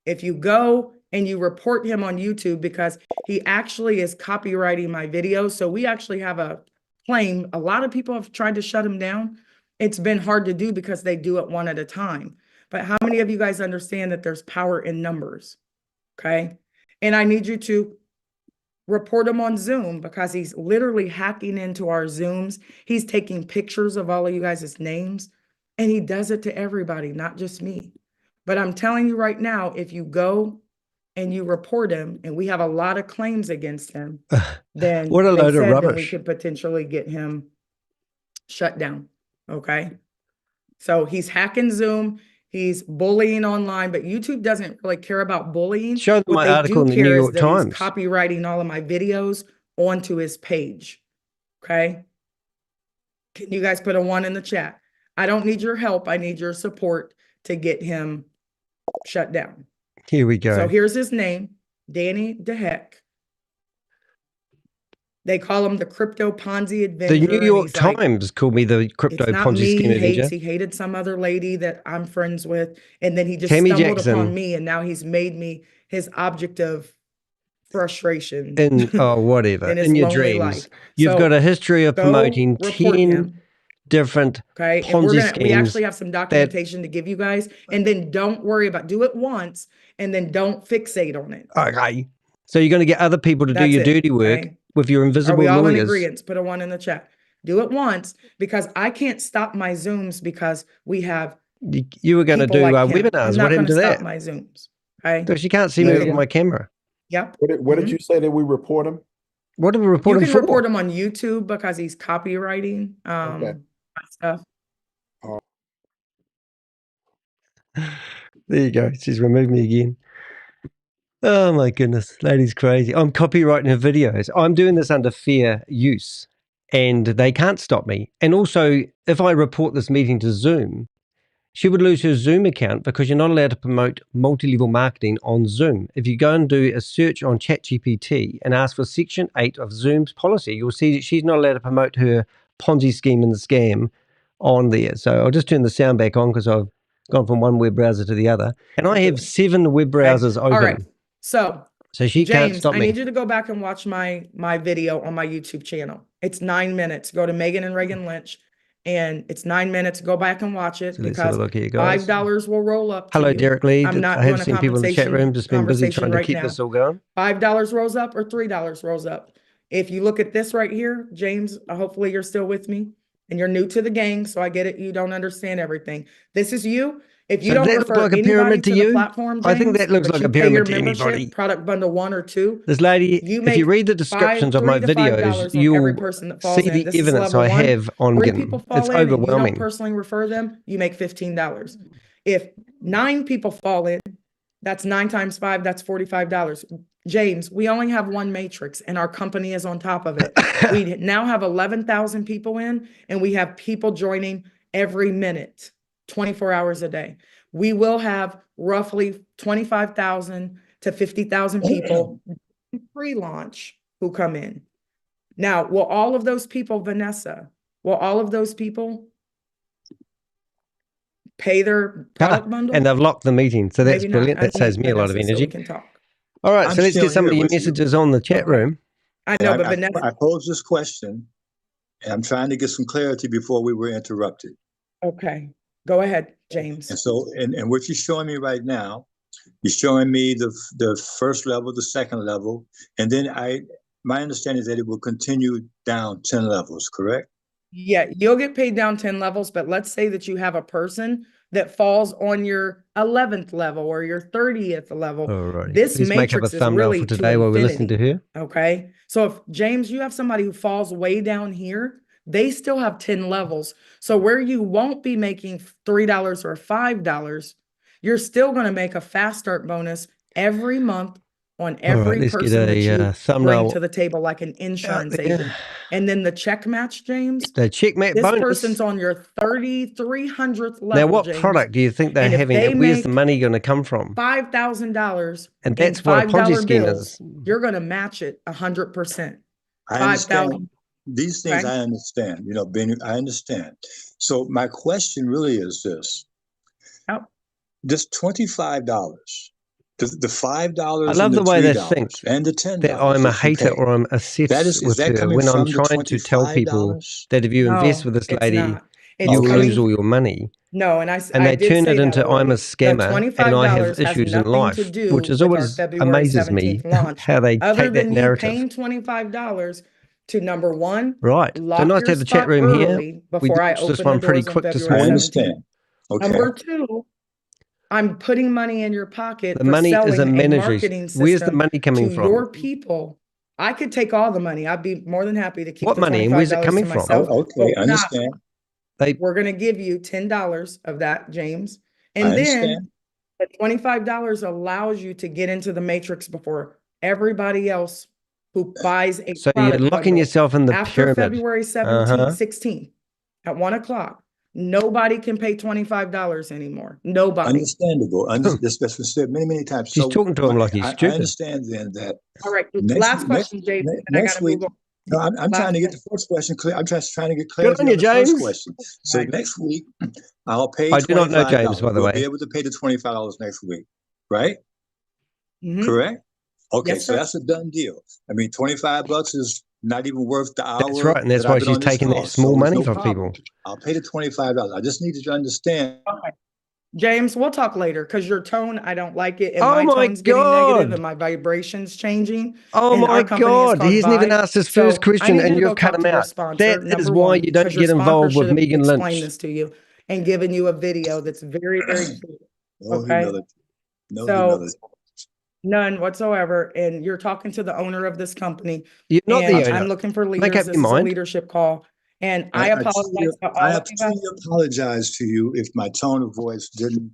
if you go and you report him on YouTube, because he actually is copywriting my videos. So we actually have a claim. A lot of people have tried to shut him down, It's been hard to do because they do it one at a time. But how many of you guys understand that there's power in numbers? Okay. And I need you to report him on Zoom because he's literally hacking into our Zooms. He's taking pictures of all of you guys' names, and he does it to everybody, not just me. But I'm telling you right now, if you go and you report him, and we have a lot of claims against him, then what a they load said of that we rubbish. could potentially get him shut down. Okay. So he's hacking Zoom. He's bullying online, but YouTube doesn't really care about bullying. Show them What my they article do in the New care is York that he's Times. copywriting all of my videos onto his page. Okay. Can you guys put a 1 in the chat? I don't need your help. I need your support to get him shut down. Here we go. So here's his name, Danny DeHeck. They call him the Crypto Ponzi Avenger. The New York like, Times called me the Crypto it's not Ponzi me Scheme he Avenger. hates. He hated some other lady that I'm friends with. And then he just Tammy stumbled Jackson. upon me, and now he's made me his object of frustration. In whatever. in his In your lonely dreams. life. You've So got a history of go promoting report 10 him. different Okay. Ponzi And we schemes. actually have some documentation to give you guys. And then don't worry about, do it once and then don't fixate on it. Okay. So you're going to get other people to do That's your it, dirty work okay? with your Are invisible we all in lawyers. agreement? Put a 1 in the chat. Do it once, because I can't stop my Zooms because we have You were going to people do like him. webinars. I'm What not going happened to to stop that? my Zooms. Okay. Because you can't see me with my camera. Yep. What did you say that we report him? What did we report You him can for? report him on YouTube because he's copywriting Okay. stuff. There you go. She's removed me again. Oh my goodness. Lady's crazy. I'm copywriting her videos. I'm doing this under fair use and they can't stop me. And also, if I report this meeting to Zoom, she would lose her Zoom account because you're not allowed to promote multi-level marketing on Zoom. If you go and do a search on ChatGPT and ask for Section 8 of Zoom's policy, you'll see that she's not allowed to promote her Ponzi scheme and scam on there. So I'll just turn the sound back on because I've gone from one web browser to the other. And I have 7 web browsers open. All right. So she can't James, stop me. I need you to go back and watch my video on my YouTube channel. It's 9 minutes. Go to Megan and Megan Lynch, and it's 9 minutes. Go back and watch it, So let's have because a look here, guys. $5 will roll up. To Hello, you. Derek Lee. I'm not I doing have a seen people in the chat room just been busy trying to right keep now. this all going. $5 rolls up or $3 rolls up. If you look at this right here, James, hopefully you're still with me and you're new to the gang, so I get it. You don't understand everything. This is you. If you don't refer like a anybody pyramid to to the you? platform, James, I think that looks but like you a pay pyramid your to membership, anybody. product bundle 1 or 2. This lady, You if make you read the descriptions of my $3 to $5 videos, on you'll every person that falls see in. the This is evidence level I 1. have on 3 Gim. people fall It's in and you overwhelming. don't personally refer them, you make $15. If 9 people fall in, that's 9 times 5, that's $45. James, we only have 1 matrix and our company is on top of it. We now have 11,000 people in, and we have people joining every minute, 24 hours a day. We will have roughly 25,000 to 50,000 people pre-launch who come in. Now, will all of those people, Vanessa, will all of those people pay their product bundle? And they've locked the meeting, so that's Maybe not. brilliant. That saves me a lot of Vanessa, so we energy. can talk. All right, I'm so let's still get some of here your with you. messages on the chat room. I know, but Vanessa. I posed this question, and I'm trying to get some clarity before we were interrupted. Okay, go ahead, James. And so, and what you're showing me right now, you're showing me the first level, the second level, and then my understanding is that it will continue down 10 levels, correct? Yeah, you'll get paid down 10 levels, but let's say that you have a person that falls on your 11th level or your 30th level. Alrighty. This Please make up a matrix is thumbnail really for to today while we're listening to infinity. her. Okay, so if James, you have somebody who falls way down here, they still have 10 levels. So where you won't be making $3 or $5, you're still going to make a fast start bonus every month on every let's person get that a you thumbnail bring to the table, like an insurance there. agent. And then the check match, James, The checkmate this bonus. person's on your 3,300th level. Now, what James. product do you think they're And if having? they Where's the make money going to come from? $5,000 And that's what a Ponzi scheme is. You're going to match it 100%. I understand 5,000. these things. Okay. I understand. Ben, I understand. So my question really is this: this $25, the $5, I love and the way they $3, think and the $10 that I'm a that you hater pay. or I'm obsessed Is with that her coming when I'm from the trying to tell people $25? that if you invest No, with this it's lady, not. you will lose all your money. No, and and they did turn say it that into already. I'm a scammer and I have $25 has issues in nothing life, to do which is with our always February amazes me 17th launch. how they Other take that than you narrative. paying $25 to number one, Right. So lock nice your to have the chat spot room here. early We before I launched this open the one pretty doors on quick this February I morning. 17th. understand. Okay. Number two, I'm putting money in your pocket The for money is selling a a mandatory. marketing Where's the system money coming to from? your people. I could take all the money. I'd be more than happy to keep What the money and $25 where's it coming to from? myself. Oh, but okay, we're not. understand. We're going to give you $10 of that, James. I And understand. then the $25 allows you to get into the matrix before everybody else who buys a So you're product locking bundle yourself in the after pyramid. February 17th, 16th at 1:00. Nobody can pay $25 anymore. Nobody. Understandable. This has been said many, many times. She's talking to him like he's I stupid. understand then that All right. Last question, James. And then I got to week. move on. No, I'm trying to get the first question clear. I'm just trying to get clarity on on you, the first James. question. So next week, I'll pay I do not know $25. James, by the We'll way. be able to pay the $25 next week, right? Mhm. Correct? Okay, Yes, so sir. that's a done deal. I mean, $25 is not even worth the hour. That's right, and that's that why I've been she's on this taking call, that small so there's money no from problem. people. I'll pay the $25. I just need you to understand. Okay. James, we'll talk later because your tone, I don't like it. And Oh my my tone's getting negative God. and my vibration's changing. Oh and my our company is God. called He hasn't even Vibe. asked his So first I question need you and to you've go cut talk him to your out. sponsor, That is number why one, you don't because your get sponsor involved should with have Megan explained Lynch. this to you and given you a video that's very, very clear. No Okay. humility. No So humility. none whatsoever. And you're talking to the owner of this company. You're not the And owner. I'm looking for Make leaders. up This your is a mind. leadership call. And I apologize to all I of you guys. truly apologize to you if my tone of voice didn't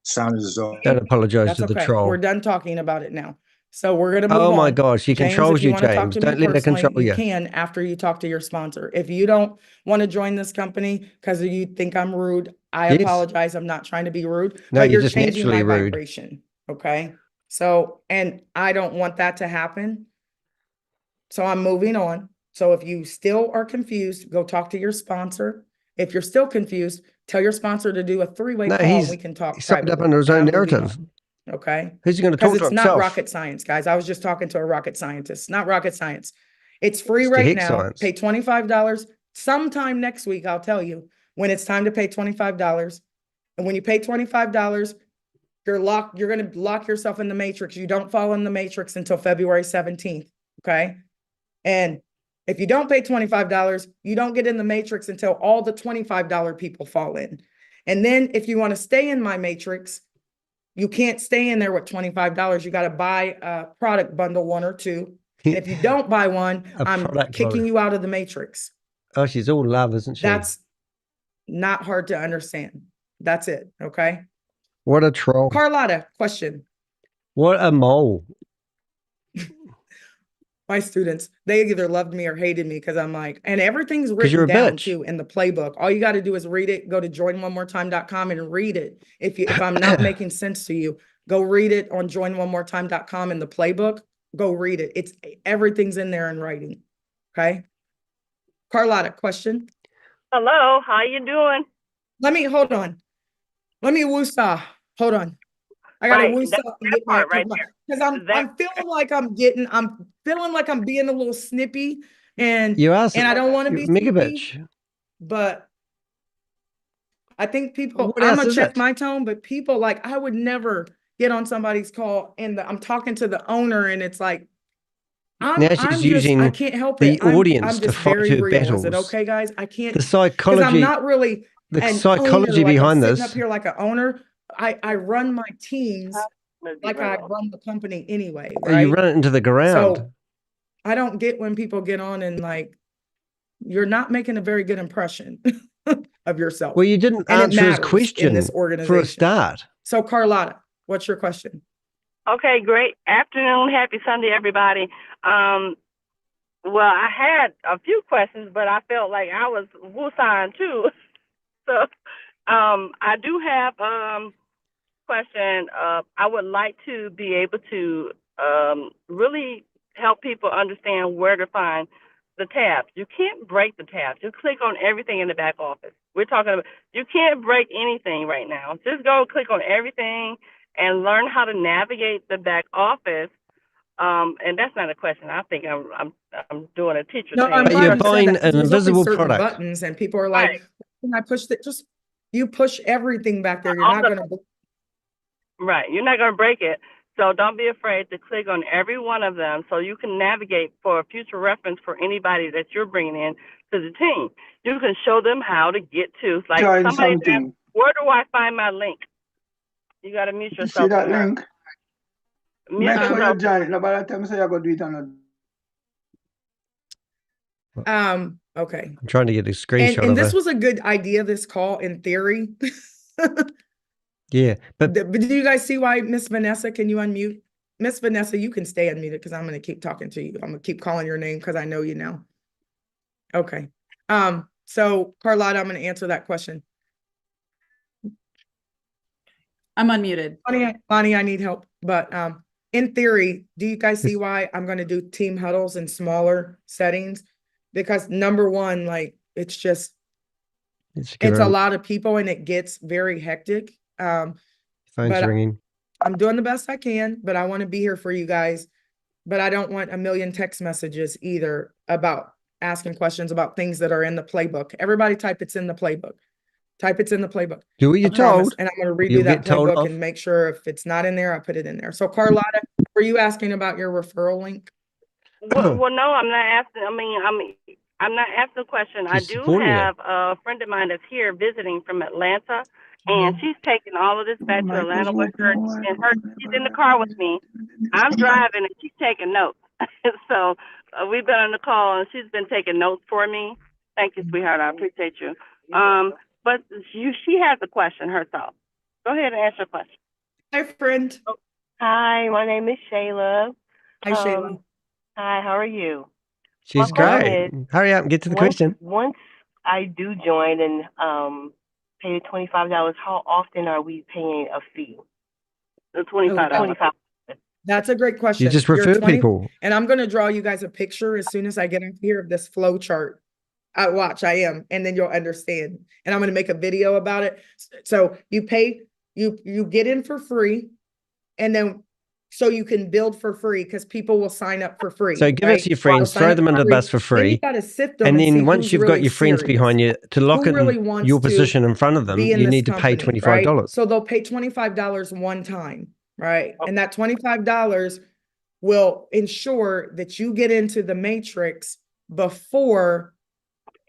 sound as though. Don't apologize That's to the okay. troll. We're done talking about it now. So we're going to move on. Oh my gosh, she James, controls if you you, want to talk James. to me Don't let her personally, control you you. can after you talk to your sponsor. If you don't want to join this company because you think I'm rude, I Yes. apologize. I'm not trying to be rude, No, but you're you're just changing my naturally rude. vibration. Okay. So, and I don't want that to happen. So I'm moving on. So if you still are confused, go talk to your sponsor. If you're still confused, tell your sponsor to do a three-way No, call he's and we can talk signed up privately. under his And own I'm moving narrative. on. Okay. Who's he going to Because talk to it's not himself? rocket science, guys. I was just talking to a rocket scientist, not rocket science. It's free It's the right hex now. science. Pay $25. Sometime next week, I'll tell you when it's time to pay $25. And when you pay $25, you're going to lock yourself in the matrix. You don't fall in the matrix until February 17th. Okay. And if you don't pay $25, you don't get in the matrix until all the $25 people fall in. And then if you want to stay in my matrix, you can't stay in there with $25. You got to buy a product bundle, one or two. And if you don't buy one, I'm kicking you out of the matrix. Oh, she's all love, isn't she? That's not hard to understand. That's it. Okay. What a troll. Carlotta, question. What a mole. My students, they either loved me or hated me because I'm like, and everything's you're written a down bitch. too in the playbook. All you got to do is read it. Go to joinonemoretime.com and read it. If I'm not making sense to you, go read it on joinonemoretime.com in the playbook. Go read it. Everything's in there in writing. Okay. Carlotta, question. Hello, how you doing? Hold on. Let me woosah. Hold on. I gotta woosah and get my because I'm feeling like I'm being a little snippy and I don't want to be mega snippy, bitch. but I think people What I'm else gonna is check it? my tone, but people like I would never get on somebody's call and I'm talking to the owner and it's like Now she's using I can't help the it. audience I'm to just fight very her real. battles. Is it okay, guys? I can't The because psychology, I'm not really the an psychology owner, like behind I'm sitting this. up here like an owner. I run my teams like I run the company anyway, right? You run it into the ground. So I don't get when people get on and like, you're not making a very good impression of yourself. Well, you didn't and answer his in question this organization. for a start. So Carlotta, what's your question? Okay, great afternoon. Happy Sunday, everybody. Well, I had a few questions, but I felt like I was woosahing too. So I do have question. I would like to be able to really help people understand where to find the tabs. You can't break the tabs. You click on everything in the back office. We're talking about, you can't break anything right now. Just go click on everything and learn how to navigate the back office. And that's not a question. I think I'm doing a teacher thing. I'm But you're glad you said buying that, 'cause an there's only invisible certain product. buttons and people are like, And I pushed it. Just you push everything back there. You're All not the- going to. Right. You're not going to break it. So don't be afraid to click on every one of them so you can navigate for future reference for anybody that you're bringing in to the team. You can show them how to get to, like Join somebody asked, something. where do I find my link? You got to mute You yourself. see that Amira. link? Mute Make sure yourself. you join it. Nobody tell me say you're going to do it or not. Okay. I'm trying to get a screenshot and of this it. was a good idea, this call in theory. Yeah, but do you guys see why Miss Vanessa, can you unmute? Miss Vanessa, you can stay unmuted because I'm going to keep talking to you. I'm going to keep calling your name because I know you now. Okay. So Carlotta, I'm going to answer that question. I'm unmuted. Lonnie, I need help. But in theory, do you guys see why I'm going to do team huddles in smaller settings? Because number one, like it's a lot of people and it gets very hectic. Phone's but ringing. I'm doing the best I can, but I want to be here for you guys. But I don't want a million text messages either about asking questions about things that are in the playbook. Everybody type it's in the playbook. Type it's in the playbook. Do what you're told. And I'm going to redo You'll that get told playbook off. and make sure if it's not in there, I put it in there. So Carlotta, were you asking about your referral link? Well, no, I'm not asking. I'm not asking a question. I do have a friend of mine that's here visiting from Atlanta, and she's taking all of this back to Atlanta with her. And she's in the car with me. I'm driving, and she's taking notes. So we've been on the call, and she's been taking notes for me. Thank you, sweetheart. I appreciate you. But she has a question herself. Go ahead and ask your question. Hi, friend. Hi, my name is Shayla. Hi, Shayla. Hi, how are you? She's great. Hurry up and get to the question. Once I do join and pay the $25, how often are we paying a fee? The $25. That's a great question. You just refer people. And I'm going to draw you guys a picture as soon as I get up here of this flow chart. I am, and then you'll understand. And I'm going to make a video about it. So you pay, you get in for free, and then so you can build for free because people will sign up for free. So give us your friends, throw them under the bus for free. Then you got to sift them and then see once you've got your friends behind you to lock in your position in front of them, you need to pay $25. Right? So they'll pay $25 one time, right? And that $25 will ensure that you get into the matrix before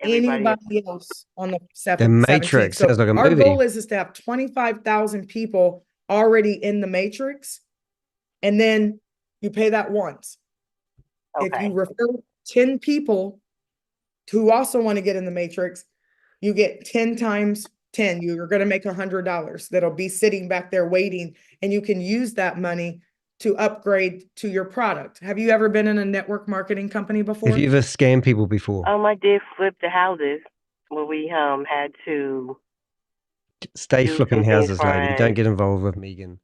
anybody else on the 7th. The matrix sounds like a our movie. goal is to have 25,000 people already in the matrix, and then you pay that once. If you refer 10 people who also want to get in the matrix, you get 10 times 10. You're going to make $100 that'll be sitting back there waiting, and you can use that money to upgrade to your product. Have you ever been in a network marketing company before? Have you ever scammed people before? I did flip the houses where we had to Stay flipping houses, lady. Don't get involved with Megan.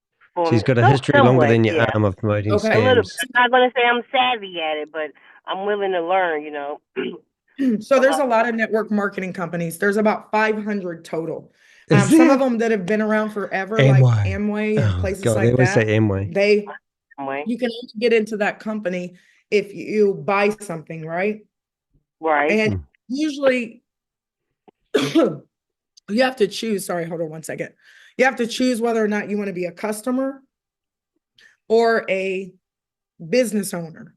She's got a history longer than your arm of promoting scams. I'm not going to say I'm savvy at it, but I'm willing to learn, So there's a lot of network marketing companies. There's about 500 total. Some of them that have been around forever, like Amway and places like they always that. say Amway. You can only get into that company if you buy something, right? Right. And usually you have to choose. Sorry, hold on one second. You have to choose whether or not you want to be a customer or a business owner.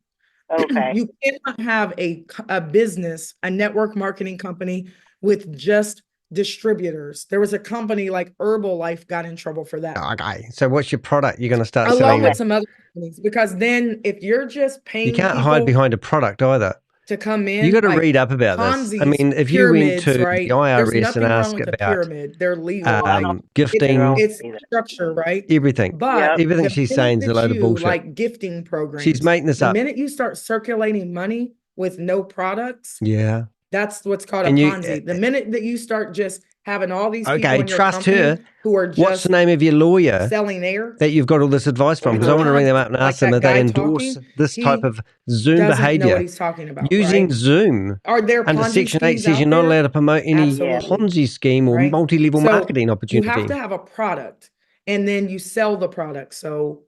Okay. You cannot have a business, a network marketing company with just distributors. There was a company like Herbalife got in trouble for that. Okay. So what's your product you're going to start Along selling? with some other companies, because then if you're just paying You can't hide behind a product either. To come in, You got to like read up about this. I mean, if you went to the IRS and asked about pyramid, they're legal. gifting, it's structure, right? everything, But everything she's saying is a load of bullshit. Like gifting programs. She's making this up. The minute you start circulating money with no products, yeah, that's what's called a Ponzi. The minute that you start just having all these people in your trust company her. who are just what's the name of your lawyer selling air that you've got all this advice from? Because I want to ring them up and ask them if they endorse this type of Zoom behavior. Know what he's talking about, using Zoom. Are there under Ponzi Section 8 schemes says out you're not there? allowed to promote any Absolutely. Ponzi scheme or multi-level So marketing opportunity. You have to have a product, and then you sell the product. So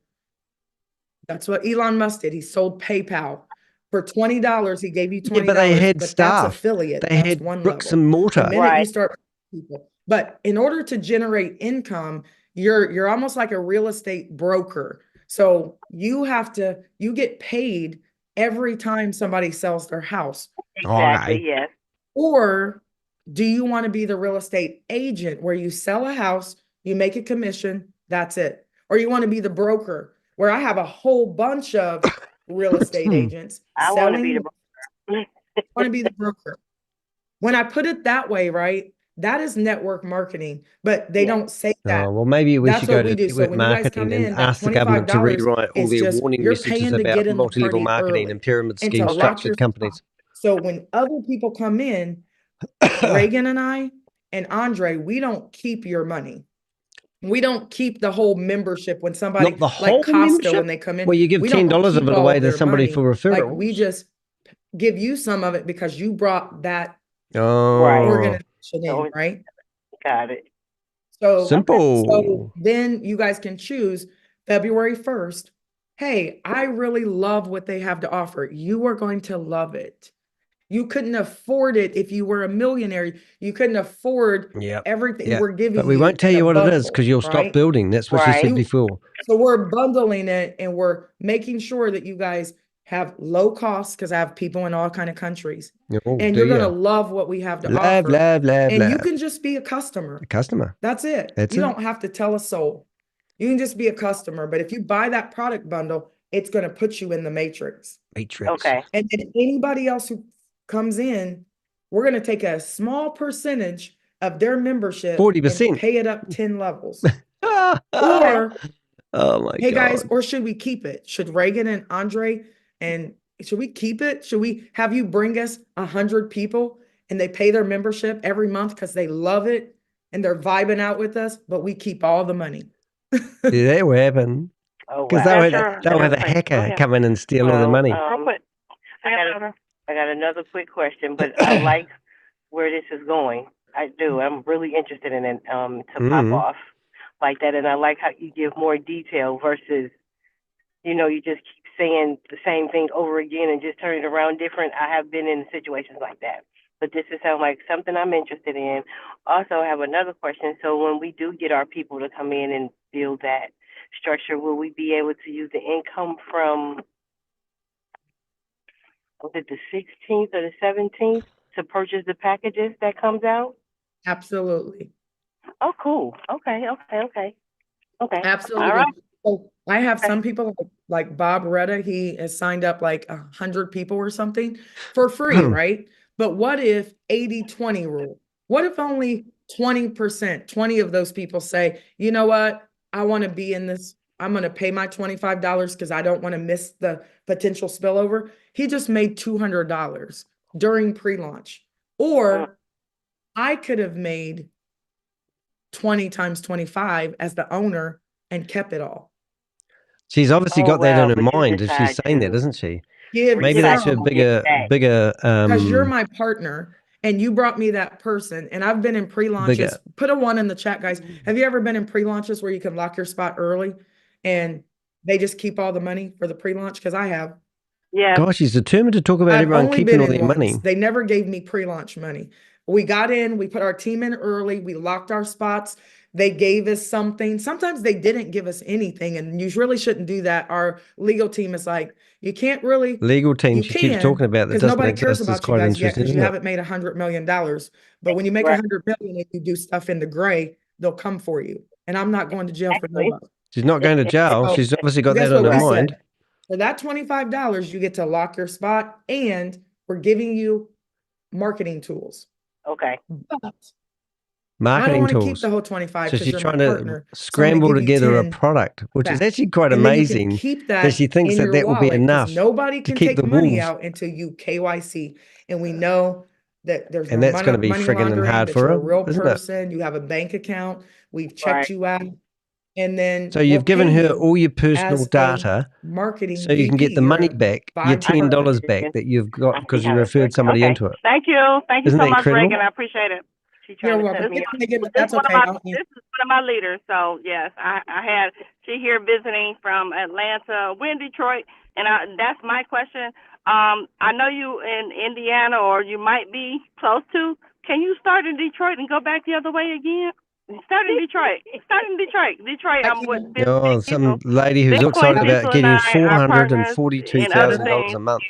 that's what Elon Musk did. He sold PayPal. For $20, he gave you $20. Yeah, but they had but staff. That's affiliate. They had one bricks level. and mortar. The minute you start people. But in order to generate income, you're almost like a real estate broker. So you get paid every time somebody sells their house. Exactly. Okay. Yes. Or do you want to be the real estate agent where you sell a house, you make a commission, that's it? Or you want to be the broker where I have a whole bunch of real estate agents I want to be the broker. want to be the broker. When I put it that way, right? That is network marketing, but they don't say that. Oh, well, maybe we That's should what go we to do. So network when you guys come marketing and in, that ask the government to $25 rewrite all is their just warning you're messages paying to about get in the multi-level party marketing early and pyramid and to schemes, lock your structured companies. So when other people come in, Reagan and I and Andre, we don't keep your money. We don't keep the whole membership when somebody Not the like whole Costco membership? when they come in. Well, you give we don't $10 of keep it all away of to their somebody money. for Like referrals. we just give you some of it because you brought that Oh, organization in, right? Got it. So simple. then you guys can choose February 1st. Hey, I really love what they have to offer. You are going to love it. You couldn't afford it if you were a millionaire. You couldn't afford everything we're giving you. But we won't tell you what it is because you'll stop right? building. That's what she said before. So we're bundling it and we're making sure that you guys have low costs because I have people in all kind of countries. Oh, And do you're going ya? to love what we have to Love, offer. love, love, And you love. can just be a customer. A customer. That's it. That's you it. don't have to tell a soul. You can just be a customer. But if you buy that product bundle, it's going to put you in the matrix. Matrix. Okay. And then anybody else who comes in, we're going to take a small percentage of their membership 40%. and pay it up 10 levels. Or, oh my hey God. guys, or should we keep it? Should Reagan and Andre, and should we keep it? Should we have you bring us 100 people and they pay their membership every month because they love it and they're vibing out with us, but we keep all the money? See, that will happen. Oh, Because wow. they'll have a hacker come in and steal all the money. I got another quick question, but I like where this is going. I do. I'm really interested in it to pop off like that, and I like how you give more detail versus, you just keep saying the same thing over again and just turn it around different. I have been in situations like that, but this is sound like something I'm interested in. Also, I have another question. So when we do get our people to come in and build that structure, will we be able to use the income from, was it the 16th or the 17th to purchase the packages that comes out? Absolutely. Oh, cool. Okay. Absolutely. All right. So I have some people like Bob Retta, he has signed up like 100 people or something for free, right? But what if 80-20 rule? What if only 20%, 20 of those people say, you know what? I want to be in this. I'm going to pay my $25 because I don't want to miss the potential spillover. He just made $200 during pre-launch. Or I could have made 20 times 25 as the owner and kept it all. She's obviously got that in her mind if she's saying that, isn't she? Maybe that's her bigger because you're my partner and you brought me that person and I've been in pre-launches. Put a 1 in the chat, guys. Have you ever been in pre-launches where you can lock your spot early and they just keep all the money for the pre-launch? Because I have. Yeah. Gosh, she's determined to talk about everyone keeping all their money. They never gave me pre-launch money. We got in, we put our team in early, we locked our spots. They gave us something. Sometimes they didn't give us anything, and you really shouldn't do that. Our legal team is like, you can't really. Legal team she keeps talking about that doesn't nobody cares exist is about you quite guys yet interesting, because you isn't it? haven't made $100 million. But when you make $100 million and you do stuff in the gray, they'll come for you. And I'm not going to jail for nobody. She's not going to jail. So, she's obviously got guess that on what her we mind. said? For that $25, you get to lock your spot, and we're giving you marketing tools. Okay. But Marketing I don't want tools. to keep the whole 25 So because she's you're trying my to partner. scramble together a 10 product, which is back. actually quite And then you can amazing keep that she thinks in that your that will be wallet, 'cause enough nobody to can keep take the money wolves. out until you KYC. And we know that there's And no that's going to be money friggin' laundering, hard that for you're a her, real isn't it? person, you have a bank account, we've checked you out. And then So you've given her all your personal as a data marketing so you can get VP the money or back, your vibe $10 partner. back that you've got because you referred somebody into it. Thank you. Thank you Isn't so that much, incredible? Reagan. I appreciate it. You're To welcome. set me up. That's okay. This is one of my leaders. So yes, I had she here visiting from Atlanta. We're in Detroit, and that's my question. I know you in Indiana, or you might be close to. Can you start in Detroit and go back the other way again? Start in Detroit. Start in Detroit. Detroit, I'm with 15 Oh, some people. lady who's Bitcoin excited about people and getting I are partners in other $442,000 things. a month.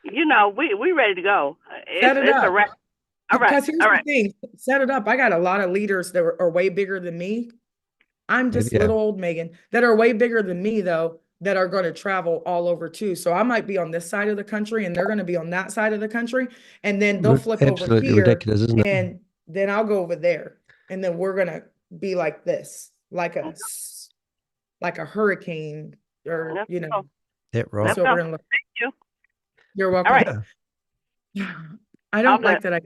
You know, we ready to go. Set it It's a up. wrap. All right. Because here's All the right. thing. Set it up. I got a lot of leaders that are way bigger than me. I'm just little old Megan that are way bigger than me, though, that are going to travel all over too. So I might be on this side of the country and they're going to be on that side of the country. And then they'll flip over here. Ridiculous, isn't it? And then I'll go over there. And then we're going to be like this, like a hurricane or, you know. That's right. So we're going to look. Thank you. You're welcome. All right. I don't like that I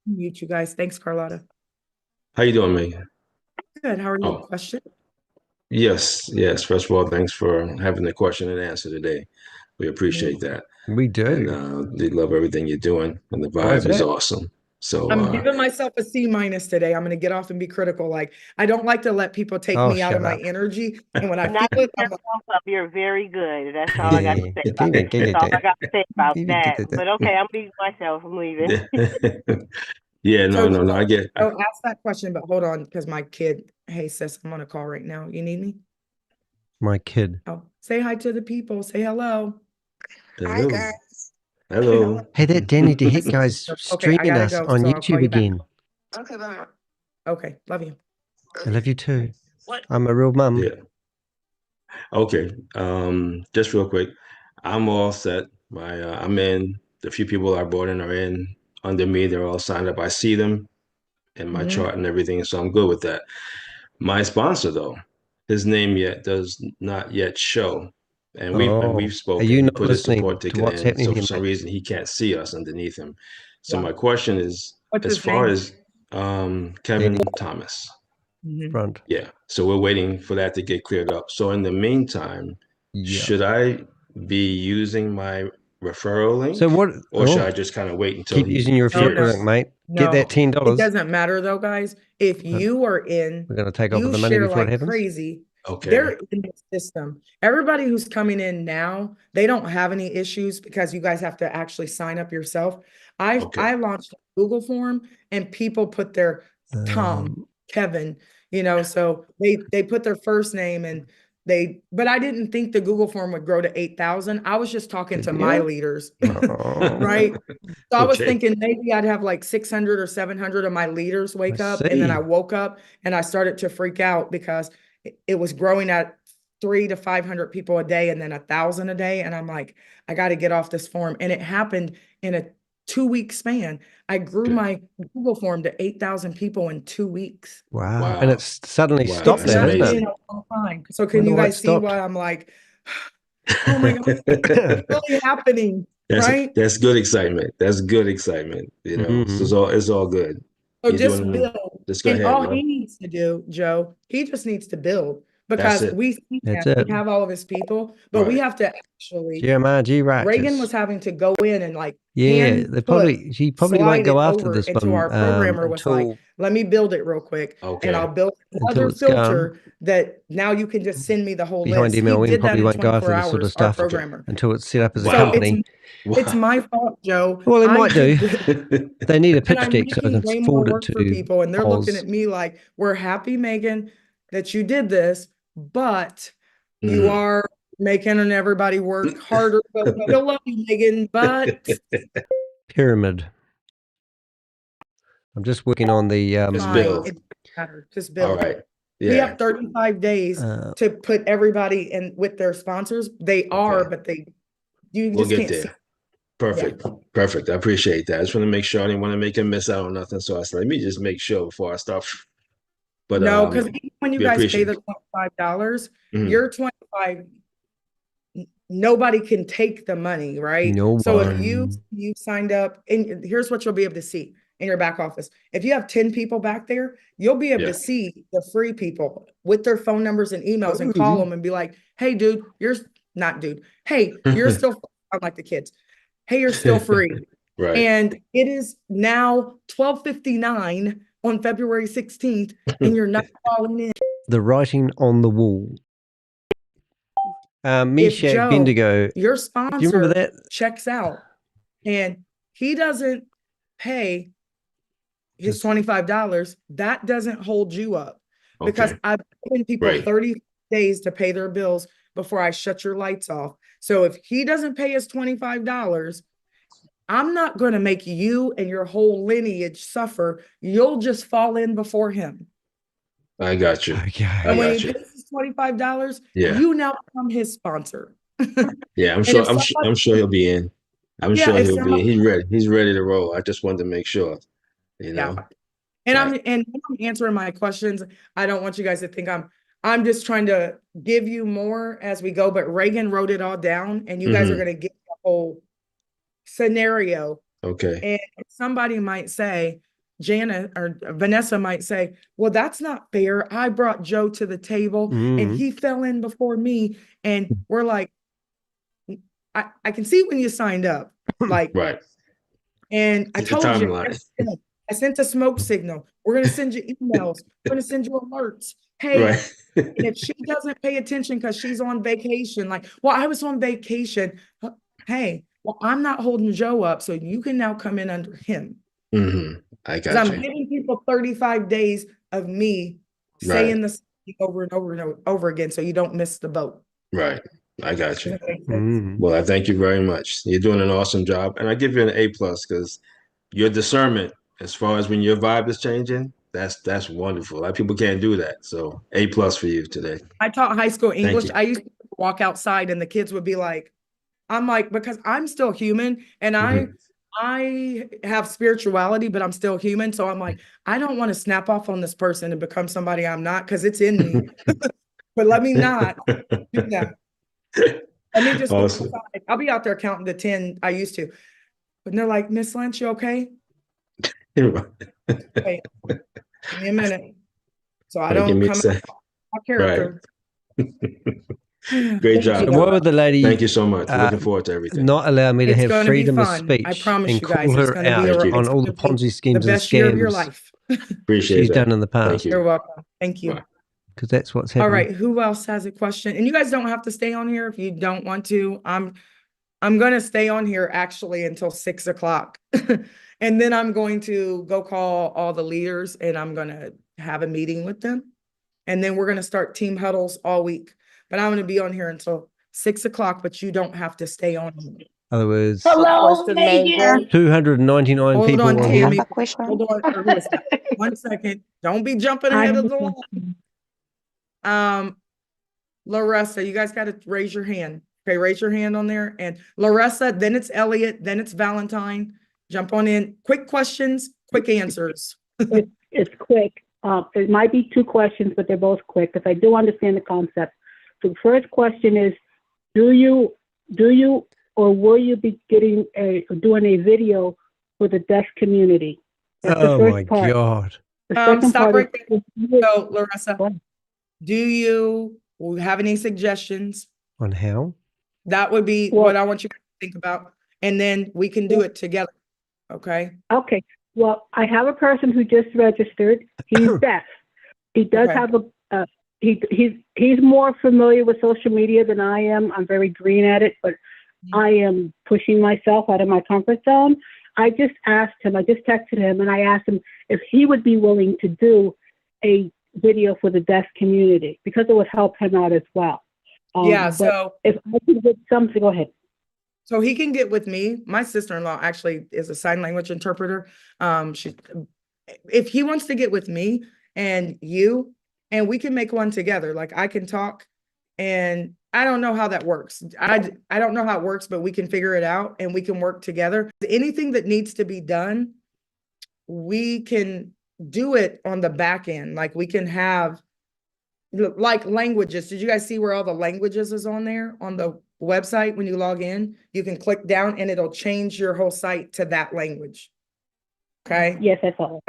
mute you guys. Thanks, Carlotta. How you doing, Megan? Good. How are you? Question? Yes. First of all, thanks for having the question and answer today. We appreciate that. We do. And we love everything you're doing, and the vibe is awesome. So I'm giving myself a C- today. I'm going to get off and be critical. Like, I don't like to let people take me out of my energy. And when I feel it, I'm like, you're very good. That's all I got to say about that. That's all I got to say about that. But okay, I'm leaving myself. I'm leaving. Yeah, no, I get. Oh, ask that question, but hold on, because my kid. Hey, sis, I'm on a call right now. You need me? My kid. Oh, say hi to the people. Say hello. Hi, guys. Hello. Hey, that Danny DeHick guy's streaming us on YouTube again. Okay, bye. Okay, love you. I love you too. I'm a real mum. Yeah. Okay. Just real quick, I'm all set. I'm in. The few people I brought in are in under me. They're all signed up. I see them in my chart and everything, so I'm good with that. My sponsor, though, his name does not yet show, and we've spoken. Are you not put his listening support to ticket what's in, happening so here, for some mate? reason he can't see us underneath him. So my question is, What's as his far name? as Kevin Thomas, Front. yeah. So we're waiting for that to get cleared up. So in the meantime, should I be using my referral link? So what? Or should I just kind of wait until keep he using your appears? referral link, mate? Get that $10. It doesn't matter though, guys. If you are in, We're going to take over you the money share before it like happens. crazy. Okay. They're in the system. Everybody who's coming in now, they don't have any issues because you guys have to actually sign up yourself. I launched a Google form and people put their Tom, Kevin, you know, so they put their first name and but I didn't think the Google form would grow to 8,000. I was just talking to my leaders, right? So I was thinking maybe I'd have like 600 or 700 of my leaders wake up. And then I woke up and I started to freak out because it was growing at 300 to 500 people a day and then 1,000 a day. And I'm like, I got to get off this form. And it happened in a 2-week span. I grew my Google form to 8,000 people in 2 weeks. Wow. And it's suddenly stopped It's there, not hasn't been it? a long time. So can you guys see why I'm like, oh my God, it's really happening, right? That's good excitement. That's good excitement. You know, so it's all good. So just build. Just go And ahead, all bro. he needs to do, Joe, he just needs to build That's because it. we see That's that it. we have all of his people, but we Right. have to actually. Jeremiah G. Righteous. Reagan was having to go in and like Yeah, she probably won't slide go it after over this into one our programmer was like, until let me build it real quick. And I'll build Until another it's gone. filter that now you can just send me the whole behind list. He MLN did that probably in won't go 24 after this sort of hours, our stuff programmer. until it's set up as a So company. it's my fault, Joe. Well, it I might do. did this. They need a And pitch I'm deck so I making can way more forward it work to for people, and they're looking Oz. at me like, we're happy, Megan, that you did this, but you are making everybody work harder. But we still love you, Megan, but Pyramid. I'm just working on the fine. It doesn't matter. Just build. All right. We Yeah. have 35 days to put everybody in with their sponsors. They are, but you We'll just get can't there. see. Perfect. Perfect. I appreciate that. I just want to make sure I didn't want to make him miss out on nothing. So I said, let me just make sure before I start. But No, because when you we guys pay appreciate the $25, Mhm. your 25, nobody can take the money, right? No So one. if you signed up, and here's what you'll be able to see in your back office. If you have 10 people back there, you'll be able to see the free people with their phone numbers and emails and call them and be like, hey, dude, hey, you're still, I'm like the kids. Hey, you're still free. Right. And it is now 12:59 on February 16th, and you're not calling in. The writing on the wall. If Misha Joe, Bendigo. your Do you remember sponsor that? checks out and he doesn't pay his $25, that doesn't hold you up because Okay. I've given people 30 days to pay their bills before I shut your lights off. So if he doesn't pay his $25, I'm not going to make you and your whole lineage suffer. You'll just fall in before him. I got you. Okay. And when he pays his $25, you now become his sponsor. Yeah, I'm sure. I'm sure he'll be in. I'm sure he'll be in. He's ready. He's ready to roll. I just wanted to make sure. You know. Yeah. And I'm answering my questions. I don't want you guys to think I'm just trying to give you more as we go. But Reagan wrote it all down, and you guys are going to get the whole scenario. Okay. And somebody might say, Janet or Vanessa might say, well, that's not fair. I brought Joe to the table and he fell in before me. And we're like, I can see when you signed up. Like, and I told you, I sent a smoke signal. We're going to send you emails. We're going to send you alerts. Hey, and if she doesn't pay attention because she's on vacation, like, well, I was on vacation. Hey, well, I'm not holding Joe up. So you can now come in under him. I got you. I'm giving people 35 days of me saying this over and over and over again so you don't miss the boat. Right. I got you. Well, I thank you very much. You're doing an awesome job. And I give you an A+ because your discernment, as far as when your vibe is changing, that's wonderful. A lot of people can't do that. So A+ for you today. I taught high school English. I used to walk outside and the kids would be like, I'm like, because I'm still human and I have spirituality, but I'm still human. So I'm like, I don't want to snap off on this person and become somebody I'm not because it's in me. But let me not do that. Let me just awesome. I'll be out there counting to 10. I used to. But they're like, Miss Lynch, you okay? Hey, give me a minute. So I don't come out my character. Great job. So what would the lady? Thank you so much. Looking forward to everything. Not allow me to have freedom of speech. I promise and you guys, call her out on all the Ponzi schemes the best year of your and life. Appreciate she's done in the past. You're welcome. Thank you. Because that's what's happening. All right. Who else has a question? And you guys don't have to stay on here if you don't want to. I'm going to stay on here actually until 6 o'clock. And then I'm going to go call all the leaders and I'm going to have a meeting with them. And then we're going to start team huddles all week. But I'm going to be on here until 6 o'clock, but you don't have to stay on here. Other words, Hello, Megan. 299 Hold people. on, Tammy. Hold on. 1 second. Don't be jumping ahead of the line. Larissa, you guys got to raise your hand. Okay, raise your hand on there. And Larissa, then it's Elliot, then it's Valentine. Jump on in. Quick questions, quick answers. It's quick. It might be 2 questions, but they're both quick because I do understand the concept. So the first question is, do you or will you be doing a video for the deaf community? That's the first part. God. The second Stop part right is, there. So, Larissa, do you have any suggestions? On how? That would be what I want you to think about. And then we can do it together. Okay. Okay. Well, I have a person who just registered. He's deaf. He does have he's more familiar with social media than I am. I'm very green at it, but I am pushing myself out of my comfort zone. I just texted him and I asked him if he would be willing to do a video for the deaf community because it would help him out as well. So if I could get something, go ahead. So he can get with me. My sister-in-law actually is a sign language interpreter. If he wants to get with me and you, and we can make one together, like I can talk, and I don't know how that works. I don't know how it works, but we can figure it out and we can work together. Anything that needs to be done, we can do it on the back end. Like we can have like languages. Did you guys see where all the languages is on there on the website? When you log in, you can click down and it'll change your whole site to that language. Okay. Yes, that's all.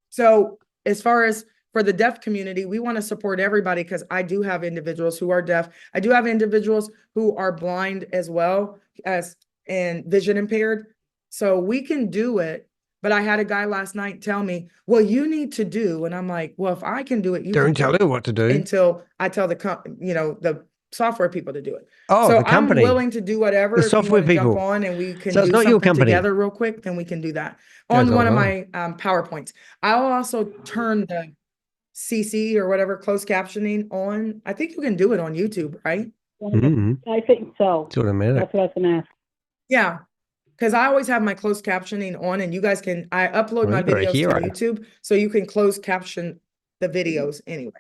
So as far as for the deaf community, we want to support everybody because I do have individuals who are deaf. I do have individuals who are blind as well as and vision impaired. So we can do it. But I had a guy last night tell me, well, you need to do. And I'm like, well, if I can do it, you don't can tell her what to do until I tell the software people to do it. Oh, so the company. I'm willing to do whatever. The If software you want to people. jump on and we can So it's do not your something company. together real quick, then we can do that Goes on one of on. my PowerPoints. I'll also turn the CC or whatever closed captioning on. I think you can do it on YouTube, right? I think so. It's automatic. That's what I was going to ask. Yeah, because I always have my closed captioning on, and you guys can. I upload my you're a videos hero. to YouTube, so you can closed caption the videos anyway.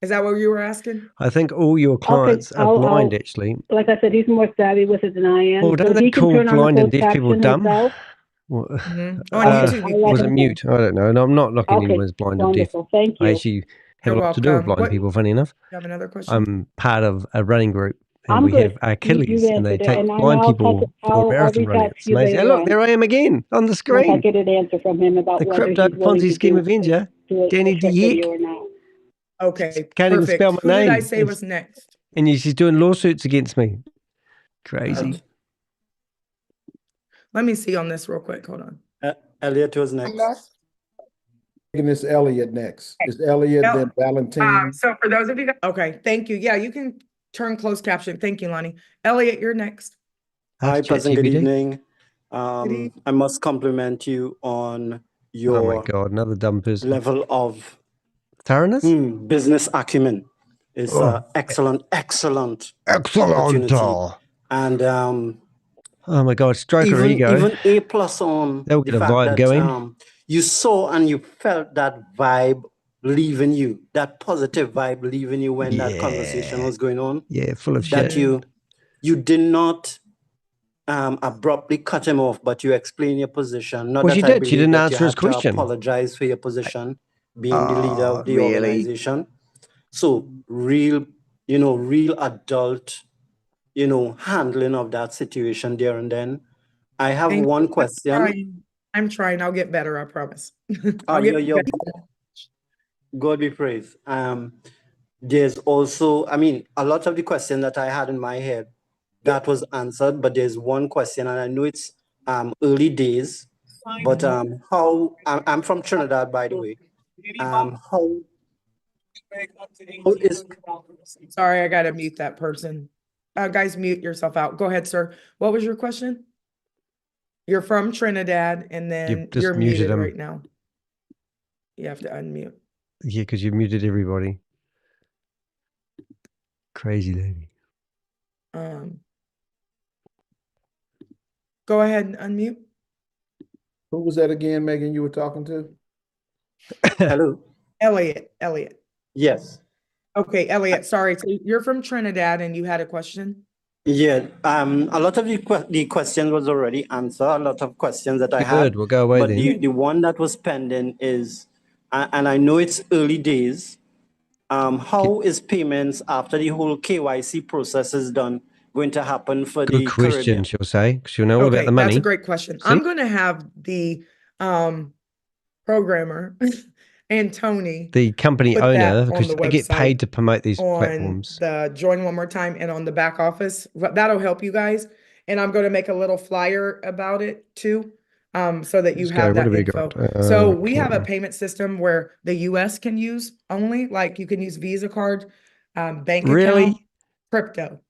Is that what you were asking? I think all your clients are blind, actually. Like I said, he's more savvy with it than I am. Well, don't so they he can call turn on blind the and closed deaf people caption dumb? himself. Well, On YouTube, you was it can. mute? I don't know. No, I'm not knocking anyone who's blind or deaf. Wonderful. Thank you. I actually have You're a lot to do with welcome. blind people, funny enough. You have another question? I'm part of a running group, and I'm we good. have Achilles, and they answered it, take and blind I'll people touch it- for I'll marathon reach running. out It's to you amazing. later And look, on. there I am again on the Once I screen. get an answer from him about The whether Crypto he's willing Ponzi to Scheme do Avenger, it Danny a short video Dieck. or not. Okay, Can't even perfect. spell my Who did I name. say was next? And she's doing lawsuits against me. Crazy. Let me see on this real quick. Hold on. Elliot was next. And it's Elliot next. It's Elliot, then Valentine. So for those of you guys, okay, thank you. Yeah, you can turn closed caption. Thank you, Lonnie. Elliot, you're next. Hi, pleasant good evening. evening. I must compliment you on Oh your my God, another dumb person. level of Tyrannus? business acumen. It's excellent opportunity. And Oh my God, stroke her ego. even A plus on They'll the get a fact vibe that going. you saw and you felt that vibe leaving you, that positive vibe leaving you when that conversation was going on. Yeah, full of That shit. you did not abruptly cut him off, but you explain your position. Not Well, that she I did. She believe didn't that answer you his had to question. apologize for your position, being the leader of the really? organization. So real adult, handling of that situation there and then. I have Thank one you. question. I'm trying. I'll get better. I promise. You're God be praised. There's also, a lot of the question that I had in my head that was answered, but there's one question, and I know it's early days, but how I'm from Trinidad, by the way. How is Sorry, I gotta mute that person. Guys, mute yourself out. Go ahead, sir. What was your question? You're from Trinidad, and then just you're muted muted him. right now. You have to unmute. Yeah, because you muted everybody. Crazy lady. Go ahead and unmute. Who was that again, Megan, you were talking to? Hello. Elliot. Yes. Okay, Elliot, sorry. So you're from Trinidad and you had a question? Yeah. A lot of the questions was already answered. A lot of questions that I had. Good, we'll go away but then. the one that was pending is, and I know it's early days. How is payments after the whole KYC process is done going to happen for Good the question, Caribbean? she'll say, because she'll know all about the money. That's a great question. See? I'm going to have the programmer and Tony, the company put owner, that because on the they get paid to promote these on platforms. the join one more time and on the back office. That'll help you guys. And I'm going to make a little flyer about it too, so that you Let's go. have What that have we info. got? So we have a Okay. payment system where the US can use only, like you can use Visa card, bank Really? account, crypto.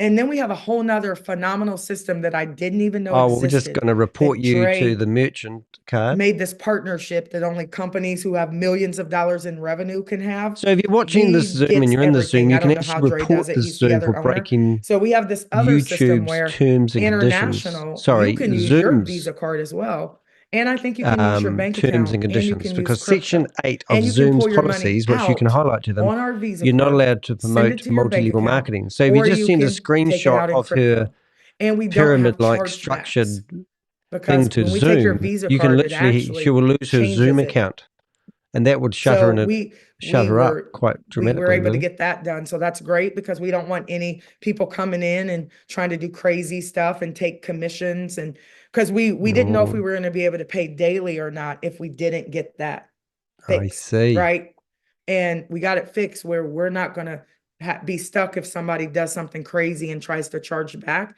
And then we have a whole nother phenomenal system that I didn't even know Oh, well, existed. we're just going to report that you Dre to the merchant card. made this partnership that only companies who have millions of dollars in revenue can have. So if you're watching this Zoom and gets you're in the Zoom, everything. you I can don't know how actually Dre report does it. this He's the Zoom other for owner. breaking So we have this other system YouTube's where terms and conditions. international, Sorry, you can use your Zoom's Visa card as well. And I think you can use your bank terms account and and you conditions, can use because crypto. Section 8 of And you can Zoom's pull your money policies, which you can out highlight to them, on our Visa you're not card, allowed to send it promote to your bank multi-level account, marketing. So if you or just you send a can take it out screenshot in of her crypto. And we don't have pyramid-like chargebacks structured thing because to when we take your Zoom, Visa you can card, it literally, she actually will lose her Zoom changes it. account, and that would shut her So in we up were quite we were dramatically. able to Really. get that done. So that's great because we don't want any people coming in and trying to do crazy stuff and take commissions. And because we didn't know if we were going to be able to pay daily or not if we didn't get that I fixed. see. Right. And we got it fixed where we're not going to be stuck if somebody does something crazy and tries to charge back.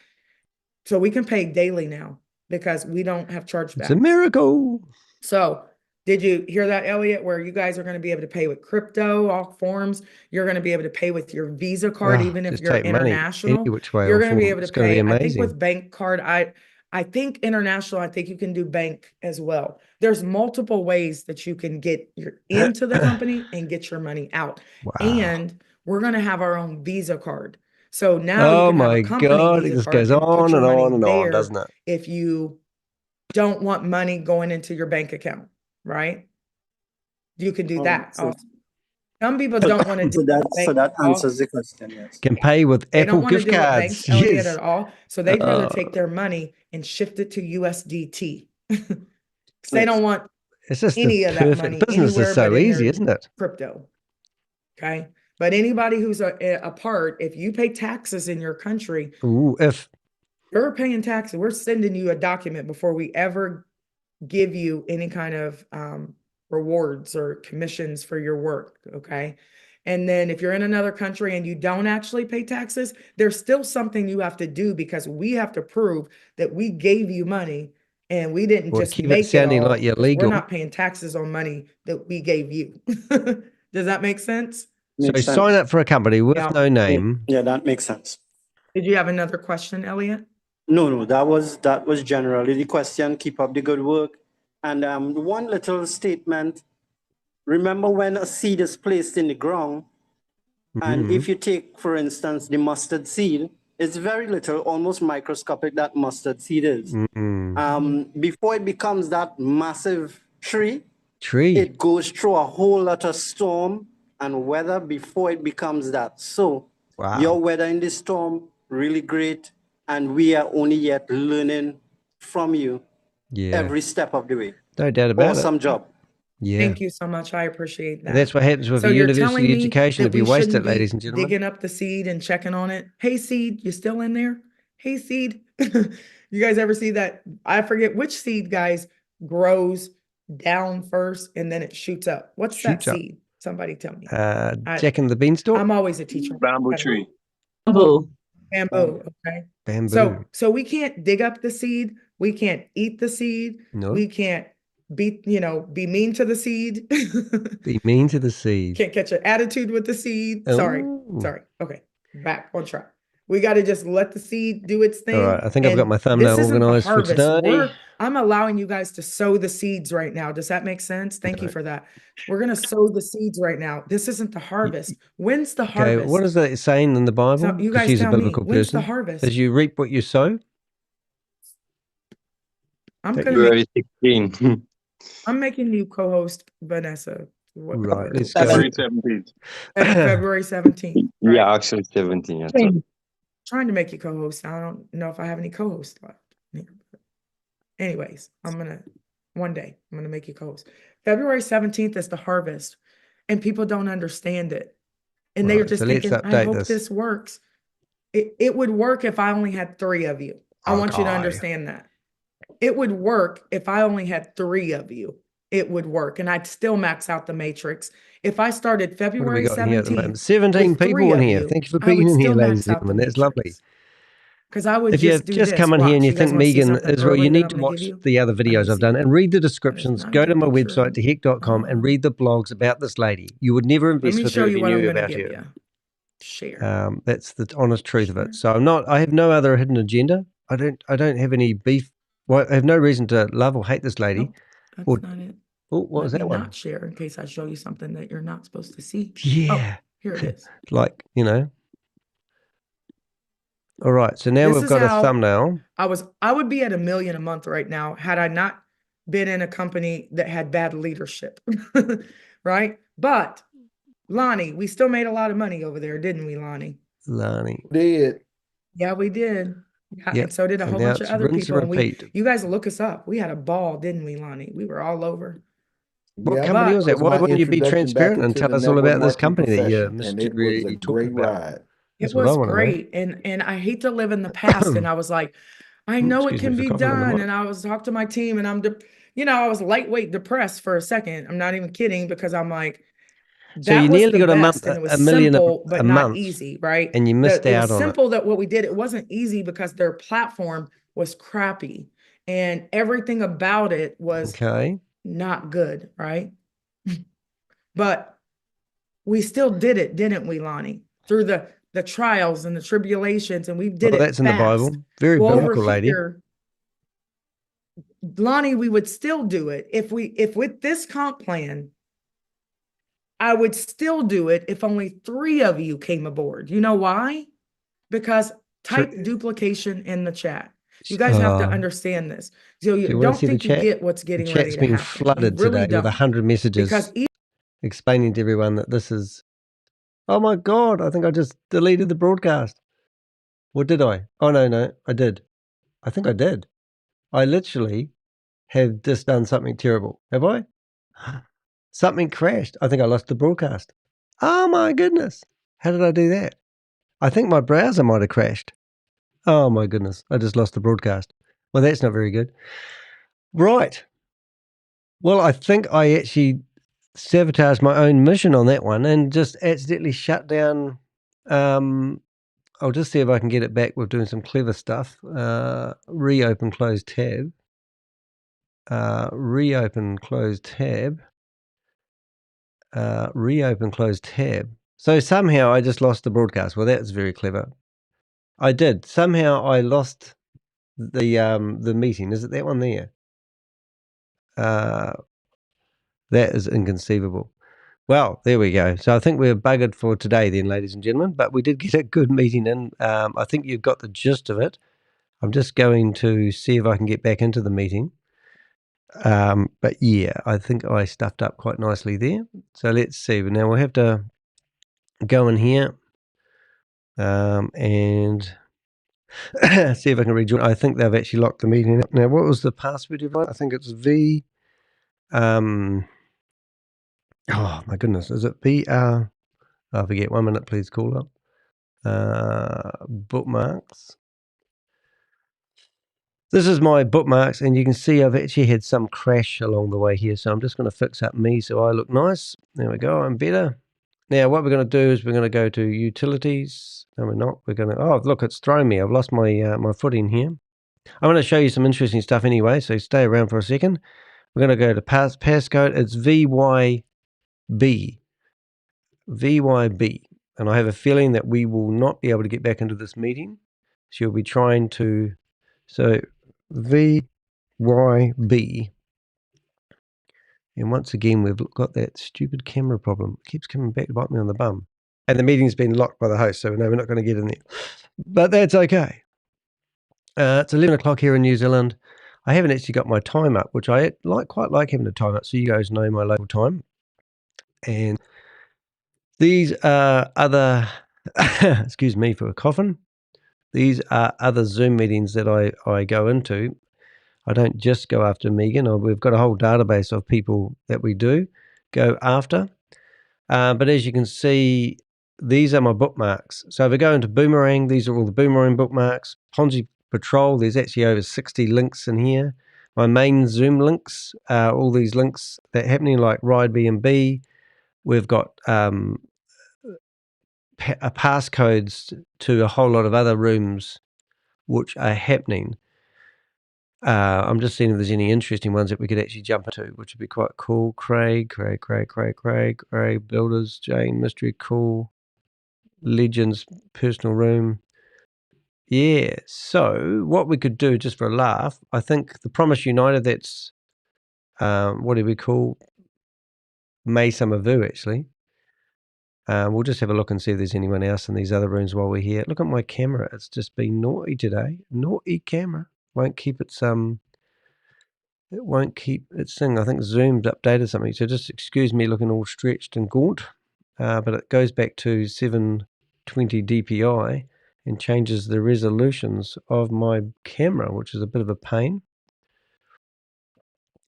So we can pay daily now because we don't have chargebacks. It's a miracle. So Did you hear that, Elliot? Where you guys are going to be able to pay with crypto, all forms. You're going to be able to pay with your Visa card, even if just you're take money international. any which way You're or going to be form. able to It's going to be pay. I think amazing. with bank card, I think international, I think you can do bank as well. There's multiple ways that you can get into the company and get your money out. Wow. And we're going to have our own Visa card. So now Oh you can have my a company God, Visa this card goes and put on your and money on and on, there doesn't it? if you don't want money going into your bank account, right? You can do that. Some people don't want to do So that answers the question, yes. Can pay with They Apple don't want to gift do it cards. banks, Elliot, Yes. at all. So they'd rather take their money and shift it to USDT. They don't want it's just any of that perfect money business anywhere is so but in easy, their isn't it? crypto. Okay. But anybody who's a part, if you pay taxes in your country, Ooh, if you're paying taxes, we're sending you a document before we ever give you any kind of rewards or commissions for your work. Okay. And then if you're in another country and you don't actually pay taxes, there's still something you have to do because we have to prove that we gave you money and we didn't just keep it make it sounding all. like you're 'Cause we're legal. not paying taxes on money that we gave you. Does that make sense? So sign up for a company with no name. Yeah, that makes sense. Did you have another question, Elliot? No, that was generally the question. Keep up the good work. And one little statement. Remember when a seed is placed in the ground, and if you take, for instance, the mustard seed, it's very little, almost microscopic, that mustard seed is. Before it becomes that massive tree, it goes through a whole lot of storm and weather before it becomes that. So your weather in the storm, really great. And we are only yet learning from you every step of the way. No doubt about it. Awesome job. Yeah. Thank you so much. I appreciate that. And that's what happens with So a you're telling university me education that if you we waste it, shouldn't be ladies and gentlemen. digging up the seed and checking on it. Hey, seed, you still in there? Hey, seed. You guys ever see that? I forget which seed, guys, grows down first and then it shoots up. What's that Shoots up. seed? Somebody tell me. Jack and the Beanstalk? I'm always a teacher. Bamboo tree. Bamboo. Okay. Bamboo. So we can't dig up the seed. We can't eat the seed. No. We can't be mean to the seed. Be mean to the seed. Can't catch an attitude with the seed. Oh. Sorry. Okay. Back on track. We got to just let the seed do its thing. All right. I think I've got my thumbnail this isn't the organized for harvest. today. I'm allowing you guys to sow the seeds right now. Does that make sense? Thank you for that. We're going to sow the seeds right now. This isn't the harvest. When's the harvest? Okay, what is that saying in the Bible? So you guys she's a tell me, biblical when's person. the harvest? As you reap what you sow. I'm February 16. I'm making you co-host, Vanessa. Right, let's go. February 17th. February 17th. Right? Yeah, actually 17. Yeah. Trying to make you co-host. I don't know if I have any co-hosts left. Anyways, one day, I'm going to make you co-host. February 17th is the harvest, and people don't understand it. And they're just thinking, I hope this works. It would work if I only had 3 of you. I want you to understand that. It would work if I only had 3 of you. It would work, and I'd still max out the matrix. If I started February 17th, 17 people in here. Thank you for being in here, ladies and gentlemen. That's lovely. Because I would if you've just come in here and you think Megan Israel, you need to watch the other videos I've done and read the descriptions. Go to my website, theheck.com, and read the blogs about this lady. You would never invest with her if you knew about her. Share. That's the honest truth of it. So I have no other hidden agenda. I don't have any beef. Well, I have no reason to love or hate this lady. That's not it. Oh, what was that one? Not share in case I show you something that you're not supposed to see. Yeah. Oh, here it is. Like, All right, so now we've got a thumbnail. I would be at $1 million a month right now had I not been in a company that had bad leadership, right? But Lonnie, we still made a lot of money over there, didn't we, Lonnie? Lonnie did. Yeah, we did. Yeah, yep. And so did a whole bunch of other people. And you guys look us up. We had a ball, didn't we, Lonnie? We were all over. What company was that? Why wouldn't you be transparent and tell us all about this company that you mysteriously talked about? It was great. And I hate to live in the past. And I was like, I know it can be done. And I was talking to my team and I was lightweight depressed for a second. I'm not even kidding because I'm like, so you nearly got a million but a not month, easy, right? And you missed out on it. Simple that what we did, it wasn't easy because their platform was crappy and everything about it was not good, right? But we still did it, didn't we, Lonnie? Through the trials and the tribulations, and we did it that's in the fast. Bible. Very biblical, lady. Here, Lonnie, we would still do it if with this comp plan, I would still do it if only 3 of you came aboard. You know why? Because type duplication in the chat. You guys have to understand this. So you don't think you get what's getting ready to happen. The chat's been flooded today with 100 messages explaining to everyone that this is, oh my God, I think I just deleted the broadcast. What did I? Oh, no, I did. I think I did. I literally have just done something terrible. Have I? Something crashed. I think I lost the broadcast. Oh my goodness. How did I do that? I think my browser might have crashed. Oh my goodness. I just lost the broadcast. Well, that's not very good. Right. Well, I think I actually sabotaged my own mission on that one and just accidentally shut down. I'll just see if I can get it back with doing some clever stuff. Reopen, close tab. Reopen, close tab. Reopen, close tab. So somehow I just lost the broadcast. Well, that's very clever. I did. Somehow I lost the meeting. Is it that one there? That is inconceivable. Well, there we go. So I think we're buggered for today then, ladies and gentlemen, but we did get a good meeting in. I think you've got the gist of it. I'm just going to see if I can get back into the meeting. But yeah, I think I stuffed up quite nicely there. So let's see. Now we'll have to go in here and see if I can rejoin. I think they've actually locked the meeting up. Now, what was the password, everyone? I think it's V. Oh my goodness, is it BR? I forget. 1 minute, please. Call up. Bookmarks. This is my bookmarks, and you can see I've actually had some crash along the way here. So I'm just going to fix up me so I look nice. There we go. I'm better. Now, what we're going to do is we're going to go to utilities. No, we're not. We're going to. Oh, look, it's thrown me. I've lost my my footing here. I'm going to show you some interesting stuff anyway. So stay around for a second. We're going to go to passcode. It's VYB. VYB. And I have a feeling that we will not be able to get back into this meeting. She'll be trying to. So VYB. And once again, we've got that stupid camera problem. It keeps coming back to bite me on the bum. And the meeting's been locked by the host, so no, we're not going to get in there. But that's okay. It's 11 o'clock here in New Zealand. I haven't actually got my time up, which I quite like having a time up, so you guys know my local time. And these are other, excuse me for a coughing, these are other Zoom meetings that I go into. I don't just go after Megan. We've got a whole database of people that we do go after. But as you can see, these are my bookmarks. So if I go into Boomerang, these are all the Boomerang bookmarks. Ponzi Patrol, there's actually over 60 links in here. My main Zoom links, all these links that are happening like Ride B&B. We've got passcodes to a whole lot of other rooms which are happening. I'm just seeing if there's any interesting ones that we could actually jump into, which would be quite cool. Craig, Builders, Jane, Mystery, cool. Legends, personal room. Yeah, so what we could do just for a laugh, I think the Promise United, that's, what do we call? May Summer Vu, actually. We'll just have a look and see if there's anyone else in these other rooms while we're here. Look at my camera. It's just been naughty today. Naughty camera. Won't keep its it won't keep its thing. I think Zoom's updated something. So just excuse me looking all stretched and gaunt. But it goes back to 720 DPI and changes the resolutions of my camera, which is a bit of a pain.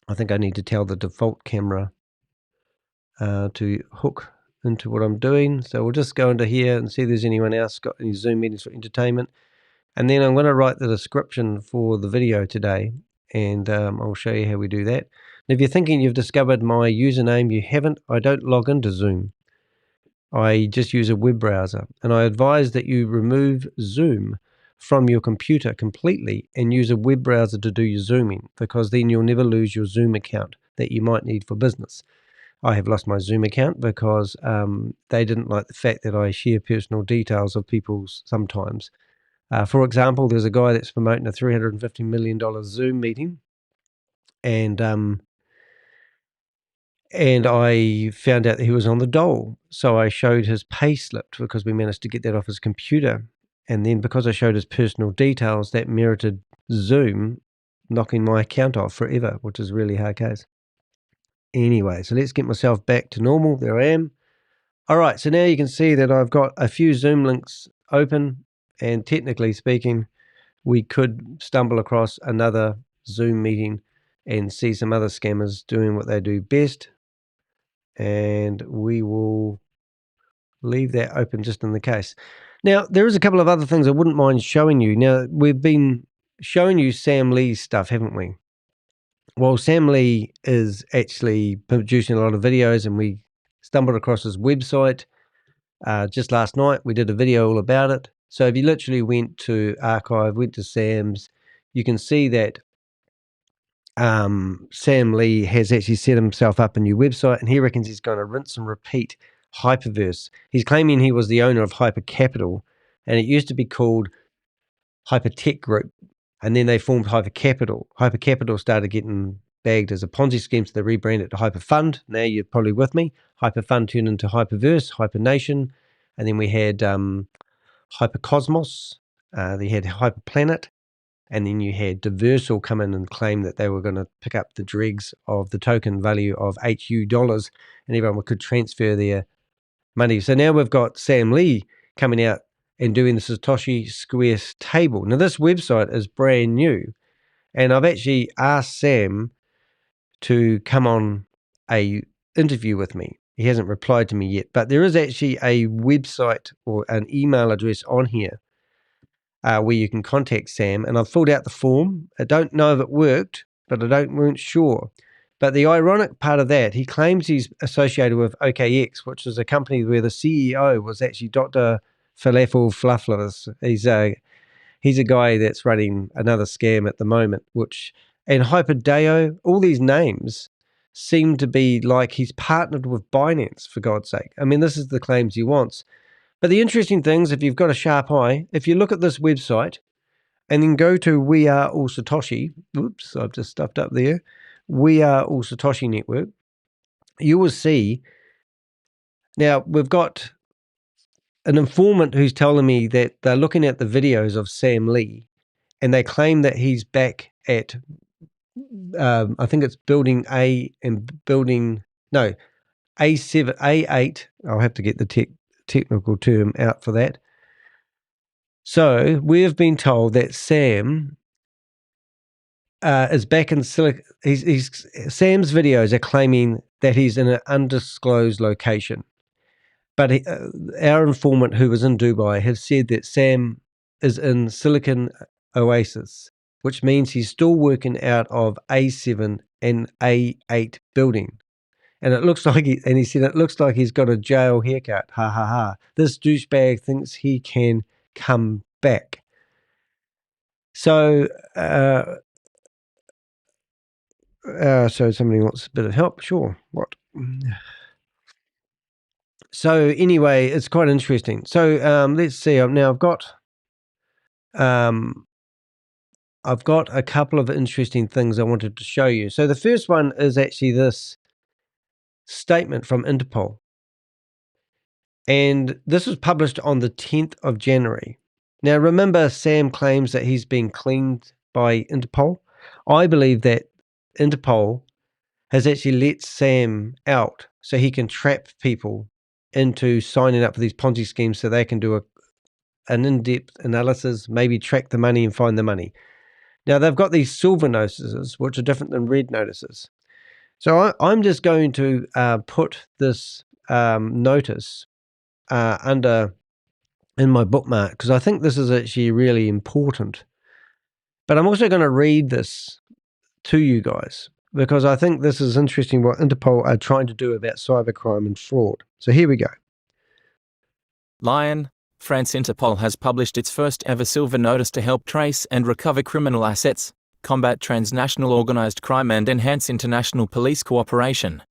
I think I need to tell the default camera to hook into what I'm doing. So we'll just go into here and see if there's anyone else got any Zoom meetings for entertainment. And then I'm going to write the description for the video today, and I'll show you how we do that. And if you're thinking you've discovered my username, you haven't. I don't log into Zoom. I just use a web browser, and I advise that you remove Zoom from your computer completely and use a web browser to do your Zooming, because then you'll never lose your Zoom account. that you might need for business. I have lost my Zoom account because they didn't like the fact that I share personal details of people sometimes. For example, there's a guy that's promoting a $350 million Zoom meeting, and I found out that he was on the dole. So I showed his pay slip because we managed to get that off his computer. And then because I showed his personal details, that merited Zoom knocking my account off forever, which is a really hard case. Anyway, so let's get myself back to normal. There I am. All right, so now you can see that I've got a few Zoom links open, and technically speaking, we could stumble across another Zoom meeting and see some other scammers doing what they do best. And we will leave that open just in the case. Now, there is a couple of other things I wouldn't mind showing you. Now, we've been showing you Sam Lee's stuff, haven't we? Well, Sam Lee is actually producing a lot of videos, and we stumbled across his website just last night. We did a video all about it. So if you literally went to archive, went to Sam's, you can see that Sam Lee has actually set himself up a new website, and he reckons he's going to rinse and repeat Hyperverse. He's claiming he was the owner of Hyper Capital, and it used to be called Hypertech Group, and then they formed Hyper Capital. Hyper Capital started getting bagged as a Ponzi scheme, so they rebranded to Hyper Fund. Now you're probably with me. Hyper Fund turned into Hyperverse, Hyper Nation, and then we had Hyper Cosmos. They had Hyper Planet. And then you had Diversal come in and claim that they were going to pick up the dregs of the token value of HU dollars, and everyone could transfer their money. So now we've got Sam Lee coming out and doing the Satoshi Square table. Now this website is brand new, and I've actually asked Sam to come on a interview with me. He hasn't replied to me yet, but there is actually a website or an email address on here where you can contact Sam, and I've filled out the form. I don't know if it worked, but I weren't sure. But the ironic part of that, he claims he's associated with OKX, which is a company where the CEO was actually Dr. Falafel Flufflers. He's a guy that's running another scam at the moment, and Hyperdeo, all these names seem to be like he's partnered with Binance, for God's sake. I mean, this is the claims he wants. But the interesting thing is, if you've got a sharp eye, if you look at this website and then go to We Are All Satoshi, oops, I've just stuffed up there, We Are All Satoshi Network, you will see, now we've got an informant who's telling me that they're looking at the videos of Sam Lee, and they claim that he's back at, I think it's building A and building, no, A7, A8, I'll have to get the technical term out for that. So we've been told that Sam is back in Silicon. Sam's videos are claiming that he's in an undisclosed location, but our informant who was in Dubai has said that Sam is in Silicon Oasis, which means he's still working out of A7 and A8 building. And it looks like he said it looks like he's got a jail haircut. Ha ha ha. This douchebag thinks he can come back. So, so somebody wants a bit of help. Sure. What? So anyway, it's quite interesting. So let's see. I've got a couple of interesting things I wanted to show you. So the first one is actually this statement from Interpol. And this was published on the 10th of January. Now, remember, Sam claims that he's been cleaned by Interpol. I believe that Interpol has actually let Sam out so he can trap people into signing up for these Ponzi schemes so they can do an in-depth analysis, maybe track the money and find the money. Now, they've got these silver notices, which are different than red notices. So I'm just going to put this notice in my bookmark, because I think this is actually really important. But I'm also going to read this to you guys, because I think this is interesting what Interpol are trying to do about cybercrime and fraud. So here we go. Lyon, France. Interpol has published its first ever silver notice to help trace and recover criminal assets, combat transnational organized crime and enhance international police cooperation.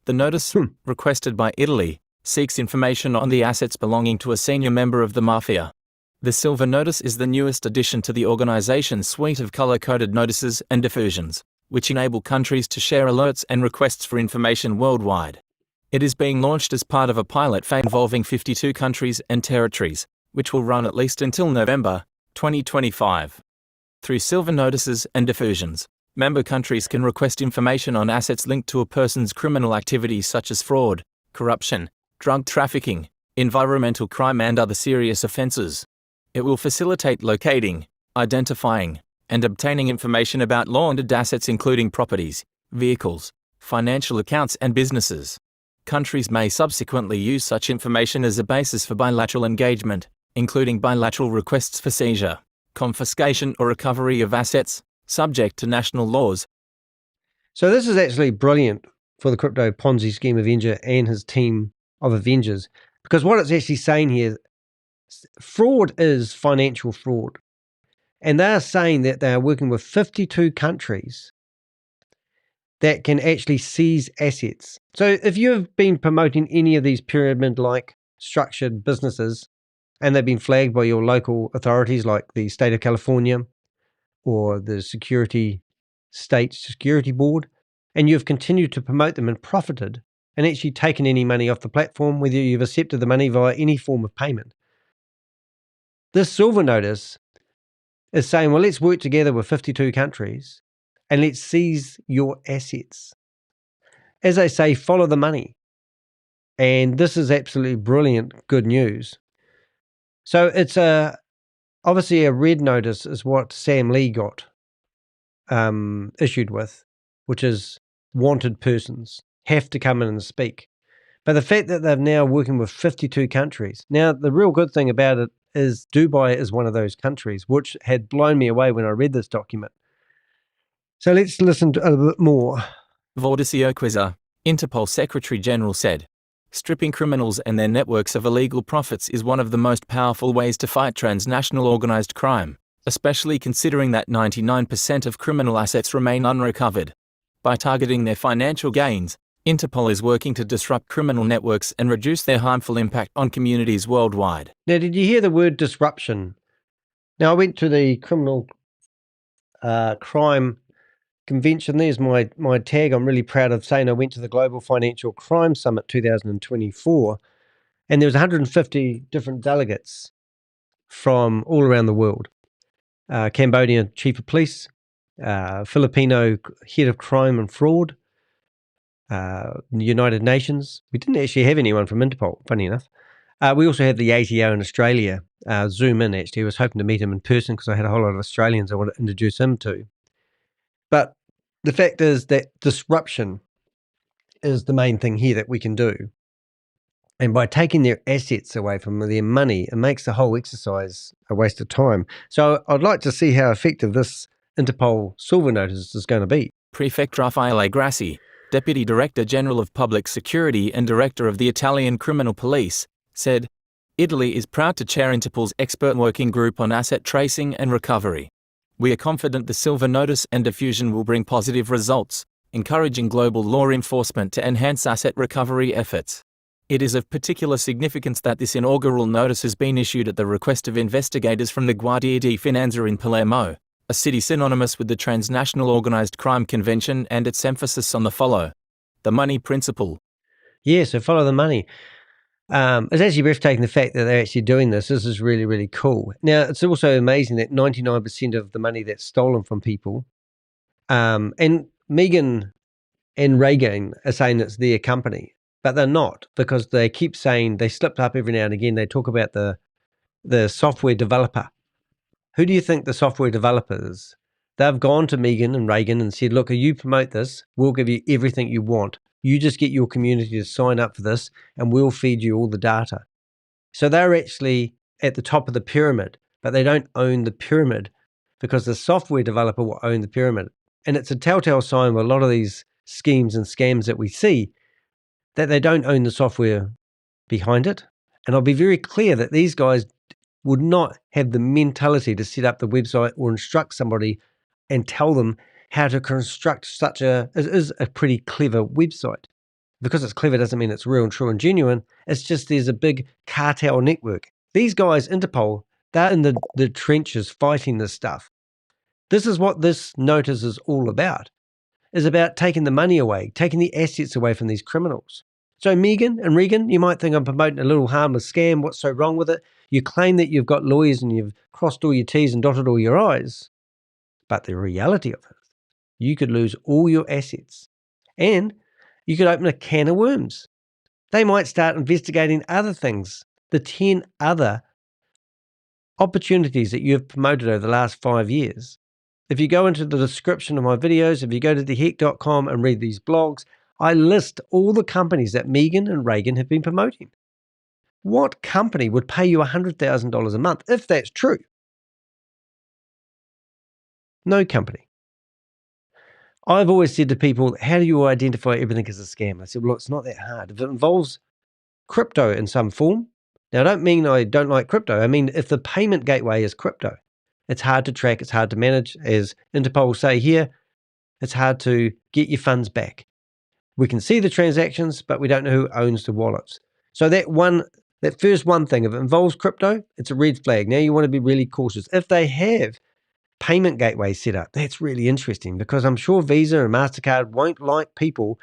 The notice, requested by Italy, seeks information on the assets belonging to a senior member of the mafia. The Silver Notice is the newest addition to the organization's suite of color-coded notices and diffusions, which enable countries to share alerts and requests for information worldwide. It is being launched as part of a pilot phase involving 52 countries and territories, which will run at least until November 2025. Through Silver Notices and diffusions, member countries can request information on assets linked to a person's criminal activities such as fraud, corruption, drug trafficking, environmental crime and other serious offenses. It will facilitate locating, identifying, and obtaining information about laundered assets including properties, vehicles, financial accounts and businesses. Countries may subsequently use such information as a basis for bilateral engagement, including bilateral requests for seizure, confiscation or recovery of assets, subject to national laws. So this is actually brilliant for the Crypto Ponzi Scheme Avenger and his team of Avengers, because what it's actually saying here, fraud is financial fraud. And they are saying that they are working with 52 countries that can actually seize assets. So if you've been promoting any of these pyramid-like structured businesses and they've been flagged by your local authorities like the state of California or the State Security Board, and you've continued to promote them and profited and actually taken any money off the platform, whether you've accepted the money via any form of payment, this Silver Notice is saying, well, let's work together with 52 countries and let's seize your assets. As they say, follow the money. And this is absolutely brilliant, good news. So it's obviously a red notice is what Sam Lee got issued with, which is wanted persons have to come in and speak. But the fact that they're now working with 52 countries. Now, the real good thing about it is Dubai is one of those countries, which had blown me away when I read this document. So let's listen to a little bit more. Vordicio Quizza, Interpol Secretary General said, stripping criminals and their networks of illegal profits is one of the most powerful ways to fight transnational organized crime, especially considering that 99% of criminal assets remain unrecovered. By targeting their financial gains, Interpol is working to disrupt criminal networks and reduce their harmful impact on communities worldwide. Now, did you hear the word disruption? Now, I went to the criminal crime convention. There's my tag. I'm really proud of saying I went to the Global Financial Crime Summit 2024, and there was 150 different delegates from all around the world. Cambodian Chief of Police, Filipino Head of Crime and Fraud, United Nations. We didn't actually have anyone from Interpol, funny enough. We also had the ATO in Australia zoom in, actually. I was hoping to meet him in person because I had a whole lot of Australians I wanted to introduce him to. But the fact is that disruption is the main thing here that we can do. And by taking their assets away from their money, it makes the whole exercise a waste of time. So I'd like to see how effective this Interpol Silver Notice is going to be. Prefect Raffaele Grassi, Deputy Director General of Public Security and Director of the Italian Criminal Police, said, Italy is proud to chair Interpol's expert working group on asset tracing and recovery. We are confident the Silver Notice and diffusion will bring positive results, encouraging global law enforcement to enhance asset recovery efforts. It is of particular significance that this inaugural notice has been issued at the request of investigators from the Guardia di Finanza in Palermo, a city synonymous with the Transnational Organized Crime Convention and its emphasis on the follow the money principle. Yeah, so follow the money. It's actually breathtaking the fact that they're actually doing this. This is really, really cool. Now, it's also amazing that 99% of the money that's stolen from people, and Megan and Reagan are saying it's their company, but they're not, because they keep saying, they slipped up every now and again. They talk about the software developer. Who do you think the software developer is? They've gone to Megan and Reagan and said, look, if you promote this, we'll give you everything you want. You just get your community to sign up for this and we'll feed you all the data. So they're actually at the top of the pyramid, but they don't own the pyramid because the software developer will own the pyramid. And it's a telltale sign with a lot of these schemes and scams that we see that they don't own the software behind it. And I'll be very clear that these guys would not have the mentality to set up the website or instruct somebody and tell them how to construct it is a pretty clever website. Because it's clever doesn't mean it's real and true and genuine. It's just there's a big cartel network. These guys, Interpol, they're in the trenches fighting this stuff. This is what this notice is all about. Is about taking the money away, taking the assets away from these criminals. So Megan and Regan, you might think I'm promoting a little harmless scam. What's so wrong with it? You claim that you've got lawyers and you've crossed all your T's and dotted all your I's. But the reality of it, you could lose all your assets. And you could open a can of worms. They might start investigating other things, the 10 other opportunities that you have promoted over the last 5 years. If you go into the description of my videos, if you go to theheck.com and read these blogs, I list all the companies that Megan and Regan have been promoting. What company would pay you $100,000 a month if that's true? No company. I've always said to people, how do you identify everything as a scam? I said, well, it's not that hard. If it involves crypto in some form, now I don't mean I don't like crypto. I mean, if the payment gateway is crypto, it's hard to track, it's hard to manage. As Interpol say here, it's hard to get your funds back. We can see the transactions, but we don't know who owns the wallets. So that first one thing, if it involves crypto, it's a red flag. Now you want to be really cautious. If they have payment gateway set up, that's really interesting because I'm sure Visa and MasterCard won't like people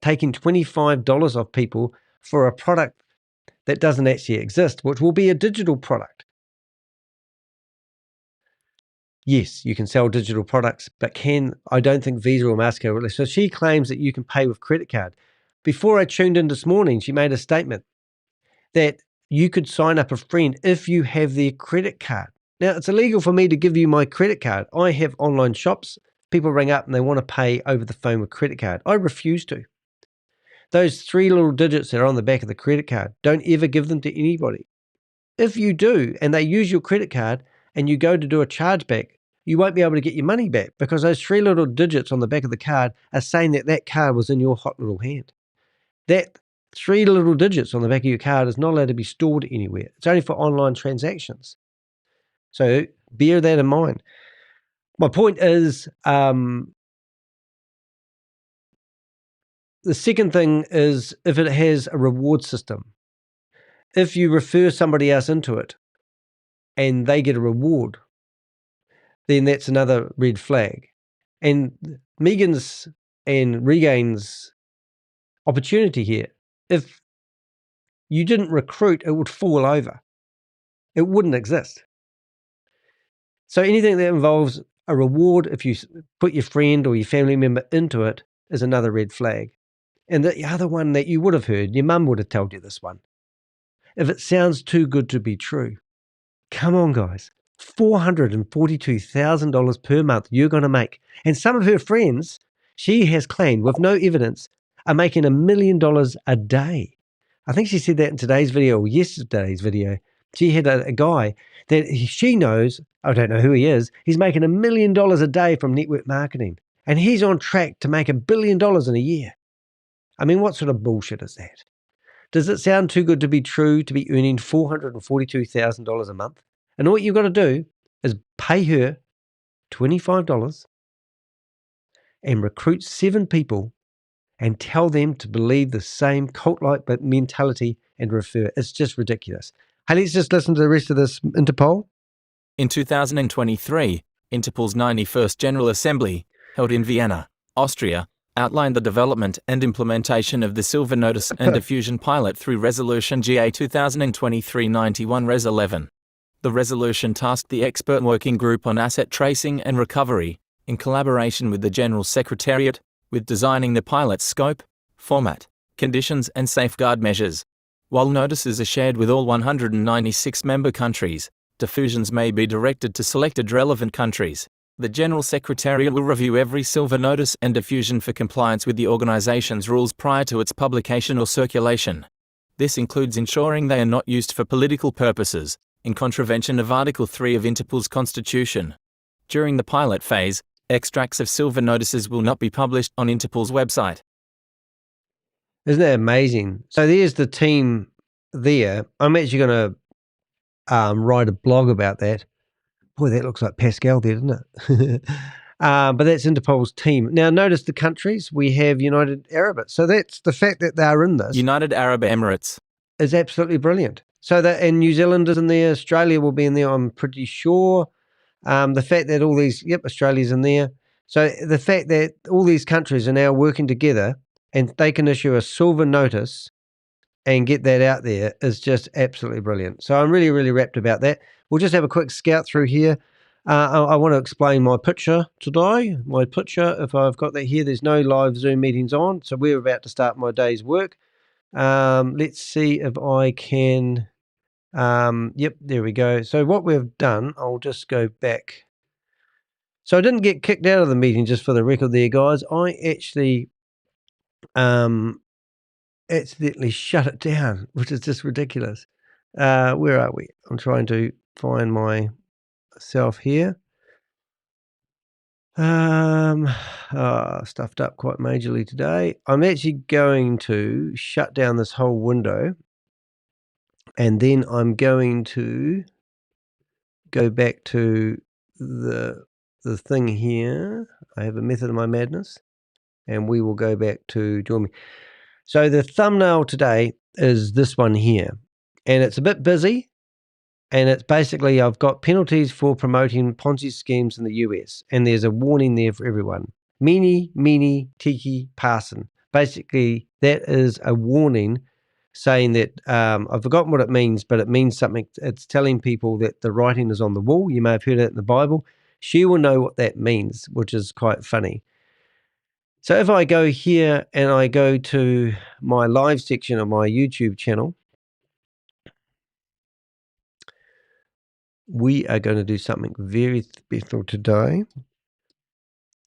taking $25 off people for a product that doesn't actually exist, which will be a digital product. Yes, you can sell digital products, but I don't think Visa or MasterCard will. So she claims that you can pay with credit card. Before I tuned in this morning, she made a statement that you could sign up a friend if you have their credit card. Now, it's illegal for me to give you my credit card. I have online shops. People ring up and they want to pay over the phone with credit card. I refuse to. Those 3 little digits that are on the back of the credit card, don't ever give them to anybody. If you do and they use your credit card and you go to do a chargeback, you won't be able to get your money back because those 3 little digits on the back of the card are saying that that card was in your hot little hand. That 3 little digits on the back of your card is not allowed to be stored anywhere. It's only for online transactions. So bear that in mind. My point is, the second thing is if it has a reward system. If you refer somebody else into it and they get a reward, then that's another red flag. And Megan's and Regain's opportunity here, if you didn't recruit, it would fall over. It wouldn't exist. So anything that involves a reward, if you put your friend or your family member into it, is another red flag. And the other one that you would have heard, your mum would have told you this one. If it sounds too good to be true, come on, guys. $442,000 per month you're going to make. And some of her friends, she has claimed with no evidence, are making $1 million a day. I think she said that in today's video or yesterday's video. She had a guy that she knows, I don't know who he is, he's making $1 million a day from network marketing. And he's on track to make $1 billion in a year. I mean, what sort of bullshit is that? Does it sound too good to be true to be earning $442,000 a month? And all you've got to do is pay her $25 and recruit 7 people and tell them to believe the same cult-like mentality and refer. It's just ridiculous. Hey, let's just listen to the rest of this Interpol. In 2023, Interpol's 91st General Assembly, held in Vienna, Austria, outlined the development and implementation of the Silver Notice and Diffusion pilot through Resolution GA 2023-91 Res 11. The resolution tasked the expert working group on asset tracing and recovery, in collaboration with the General Secretariat, with designing the pilot's scope, format, conditions and safeguard measures. While notices are shared with all 196 member countries, diffusions may be directed to selected relevant countries. The General Secretariat will review every Silver Notice and diffusion for compliance with the organization's rules prior to its publication or circulation. This includes ensuring they are not used for political purposes, in contravention of Article 3 of Interpol's Constitution. During the pilot phase, extracts of Silver Notices will not be published on Interpol's website. Isn't that amazing? So there's the team there. I'm actually going to write a blog about that. Boy, that looks like Pascal there, doesn't it? But that's Interpol's team. Now, notice the countries. We have United Arab. So that's the fact that they're in this. United Arab Emirates. Is absolutely brilliant. So that, and New Zealand is in there. Australia will be in there, I'm pretty sure. The fact that all these, Australia's in there. So the fact that all these countries are now working together and they can issue a silver notice and get that out there is just absolutely brilliant. So I'm really, really rapt about that. We'll just have a quick scout through here. I want to explain my picture today. My picture, if I've got that here, there's no live Zoom meetings on. So we're about to start my day's work. Let's see if I can. Yep, there we go. So what we've done, I'll just go back. So I didn't get kicked out of the meeting, just for the record there, guys. I actually accidentally shut it down, which is just ridiculous. Where are we? I'm trying to find myself here. Stuffed up quite majorly today. I'm actually going to shut down this whole window, and then I'm going to go back to the thing here. I have a method of my madness, and we will go back to join me. So the thumbnail today is this one here, and it's a bit busy, and it's basically I've got penalties for promoting Ponzi schemes in the US, and there's a warning there for everyone. Mene, tiki, parson. Basically, that is a warning saying that I've forgotten what it means, but it means something. It's telling people that the writing is on the wall. You may have heard it in the Bible. She will know what that means, which is quite funny. So if I go here and I go to my live section of my YouTube channel, we are going to do something very special today.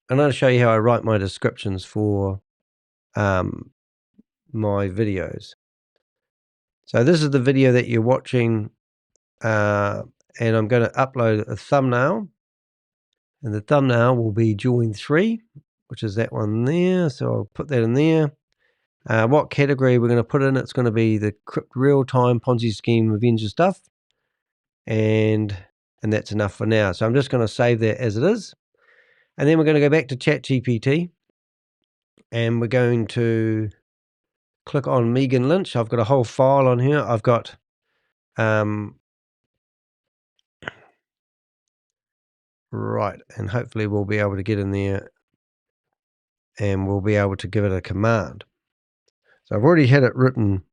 I'm going to show you how I write my descriptions for my videos. So this is the video that you're watching, and I'm going to upload a thumbnail, and the thumbnail will be join 3, which is that one there. So I'll put that in there. What category we're going to put in, it's going to be the real-time Ponzi Scheme Avenger stuff. And that's enough for now. So I'm just going to save that as it is. And then we're going to go back to ChatGPT. And we're going to click on Megan Lynch. I've got a whole file on here. I've got right. And hopefully we'll be able to get in there and we'll be able to give it a command. So I've already had it written.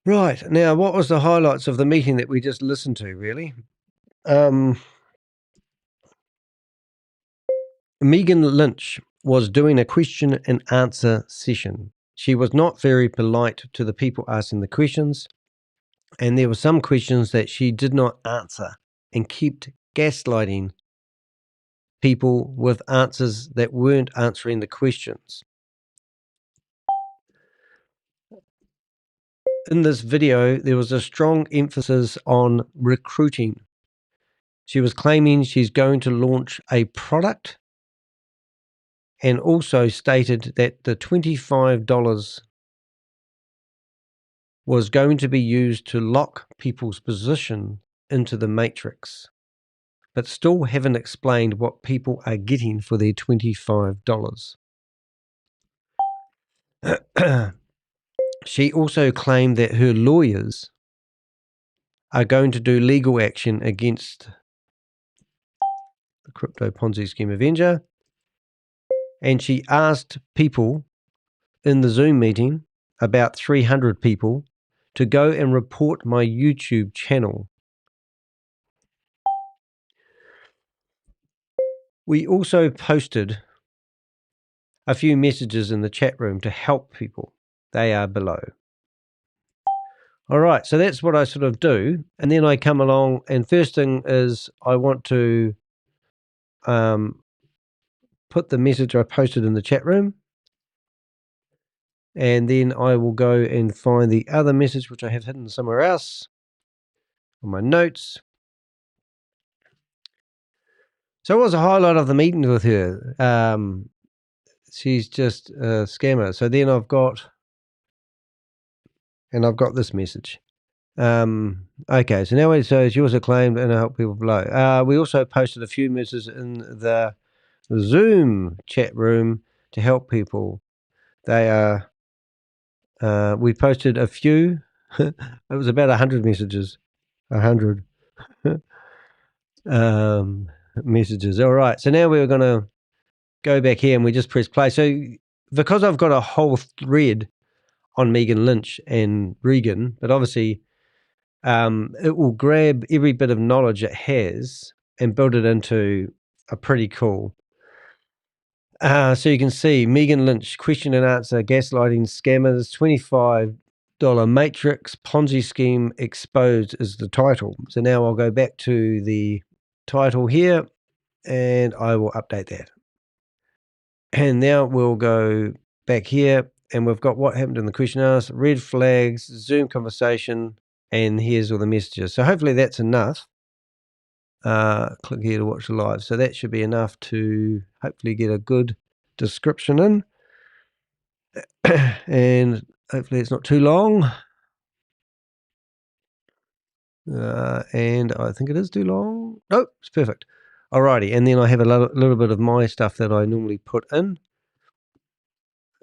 Right. Now, what was the highlights of the meeting that we just listened to, really? Megan Lynch was doing a question and answer session. She was not very polite to the people asking the questions, and there were some questions that she did not answer and kept gaslighting people with answers that weren't answering the questions. In this video, there was a strong emphasis on recruiting. She was claiming she's going to launch a product, and also stated that the $25 was going to be used to lock people's position into the matrix, but still haven't explained what people are getting for their $25. She also claimed that her lawyers are going to do legal action against the Crypto Ponzi Scheme Avenger. And she asked people in the Zoom meeting, about 300 people, to go and report my YouTube channel. We also posted a few messages in the chat room to help people. They are below. All right, so that's what I sort of do. And then I come along, and first thing is I want to put the message I posted in the chat room. And then I will go and find the other message, which I have hidden somewhere else on my notes. So what was the highlight of the meeting with her? She's just a scammer. So then I've got this message. Okay, so now it says yours are claimed and I help people below. We also posted a few messages in the Zoom chat room to help people. They are, we posted a few. It was about 100 messages. 100 messages. All right, so now we're going to go back here and we just press play. So because I've got a whole thread on Megan Lynch and Regan, but obviously it will grab every bit of knowledge it has and build it into a pretty cool. So you can see Megan Lynch, question and answer, gaslighting scammers, $25 matrix, Ponzi scheme exposed is the title. So now I'll go back to the title here and I will update that. And now we'll go back here and we've got what happened in the question asked, red flags, Zoom conversation, and here's all the messages. So hopefully that's enough. Click here to watch the live. So that should be enough to hopefully get a good description in. And hopefully it's not too long. And I think it is too long. Nope, it's perfect. Alrighty, and then I have a little bit of my stuff that I normally put in.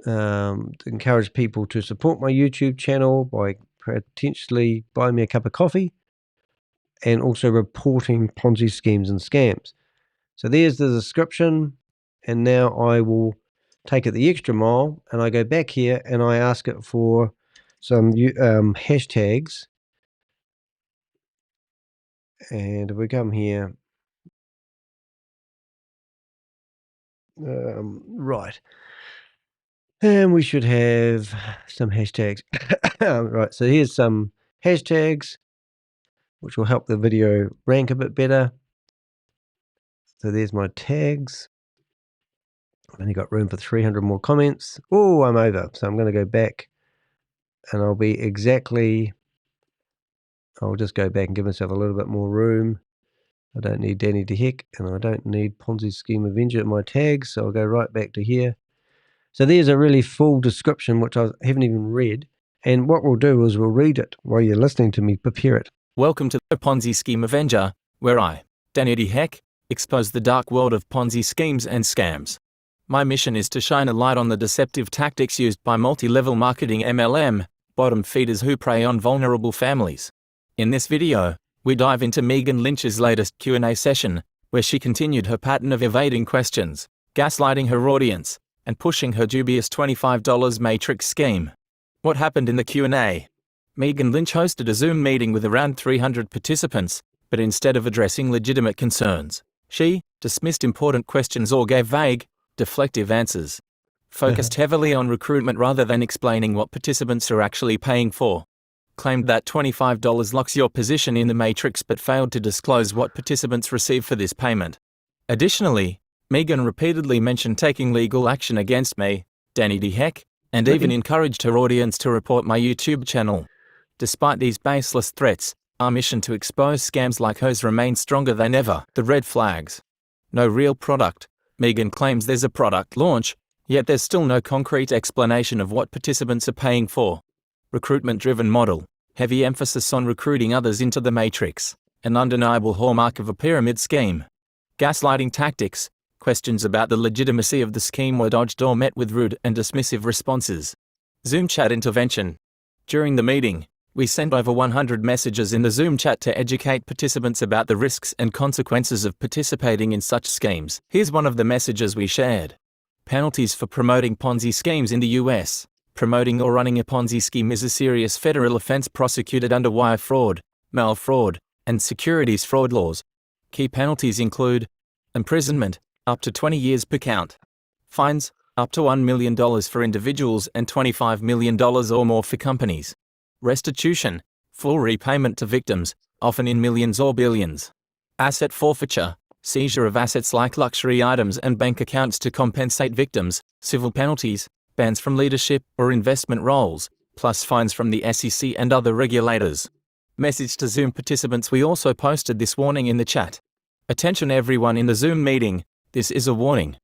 To encourage people to support my YouTube channel by potentially buying me a cup of coffee and also reporting Ponzi schemes and scams. So there's the description, and now I will take it the extra mile and I go back here and I ask it for some hashtags. And if we come here, right. And we should have some hashtags. Right, so here's some hashtags, which will help the video rank a bit better. So there's my tags. I've only got room for 300 more comments. Oh, I'm over. So I'm going to go back and I'll be exactly, I'll just go back and give myself a little bit more room. I don't need Danny de Heck and I don't need Ponzi Scheme Avenger in my tags. So I'll go right back to here. So there's a really full description, which I haven't even read. And what we'll do is we'll read it while you're listening to me prepare it. Welcome to the Ponzi Scheme Avenger, where I, Danny de Heck, expose the dark world of Ponzi schemes and scams. My mission is to shine a light on the deceptive tactics used by multi-level marketing MLM, bottom feeders who prey on vulnerable families. In this video, we dive into Megan Lynch's latest Q&A session, where she continued her pattern of evading questions, gaslighting her audience, and pushing her dubious $25 matrix scheme. What happened in the Q&A? Megan Lynch hosted a Zoom meeting with around 300 participants, but instead of addressing legitimate concerns, she dismissed important questions or gave vague, deflective answers. Focused heavily on recruitment rather than explaining what participants are actually paying for. Claimed that $25 locks your position in the matrix but failed to disclose what participants receive for this payment. Additionally, Megan repeatedly mentioned taking legal action against me, Danny de Heck, and even encouraged her audience to report my YouTube channel. Despite these baseless threats, our mission to expose scams like hers remains stronger than ever. The red flags. No real product. Megan claims there's a product launch, yet there's still no concrete explanation of what participants are paying for. Recruitment-driven model. Heavy emphasis on recruiting others into the matrix. An undeniable hallmark of a pyramid scheme. Gaslighting tactics. Questions about the legitimacy of the scheme were dodged or met with rude and dismissive responses. Zoom chat intervention. During the meeting, we sent over 100 messages in the Zoom chat to educate participants about the risks and consequences of participating in such schemes. Here's one of the messages we shared. Penalties for promoting Ponzi schemes in the US. Promoting or running a Ponzi scheme is a serious federal offense prosecuted under wire fraud, mail fraud, and securities fraud laws. Key penalties include imprisonment, up to 20 years per count. Fines, up to $1 million for individuals and $25 million or more for companies. Restitution, full repayment to victims, often in millions or billions. Asset forfeiture, seizure of assets like luxury items and bank accounts to compensate victims. Civil penalties, bans from leadership or investment roles, plus fines from the SEC and other regulators. Message to Zoom participants: we also posted this warning in the chat. Attention everyone in the Zoom meeting. This is a warning.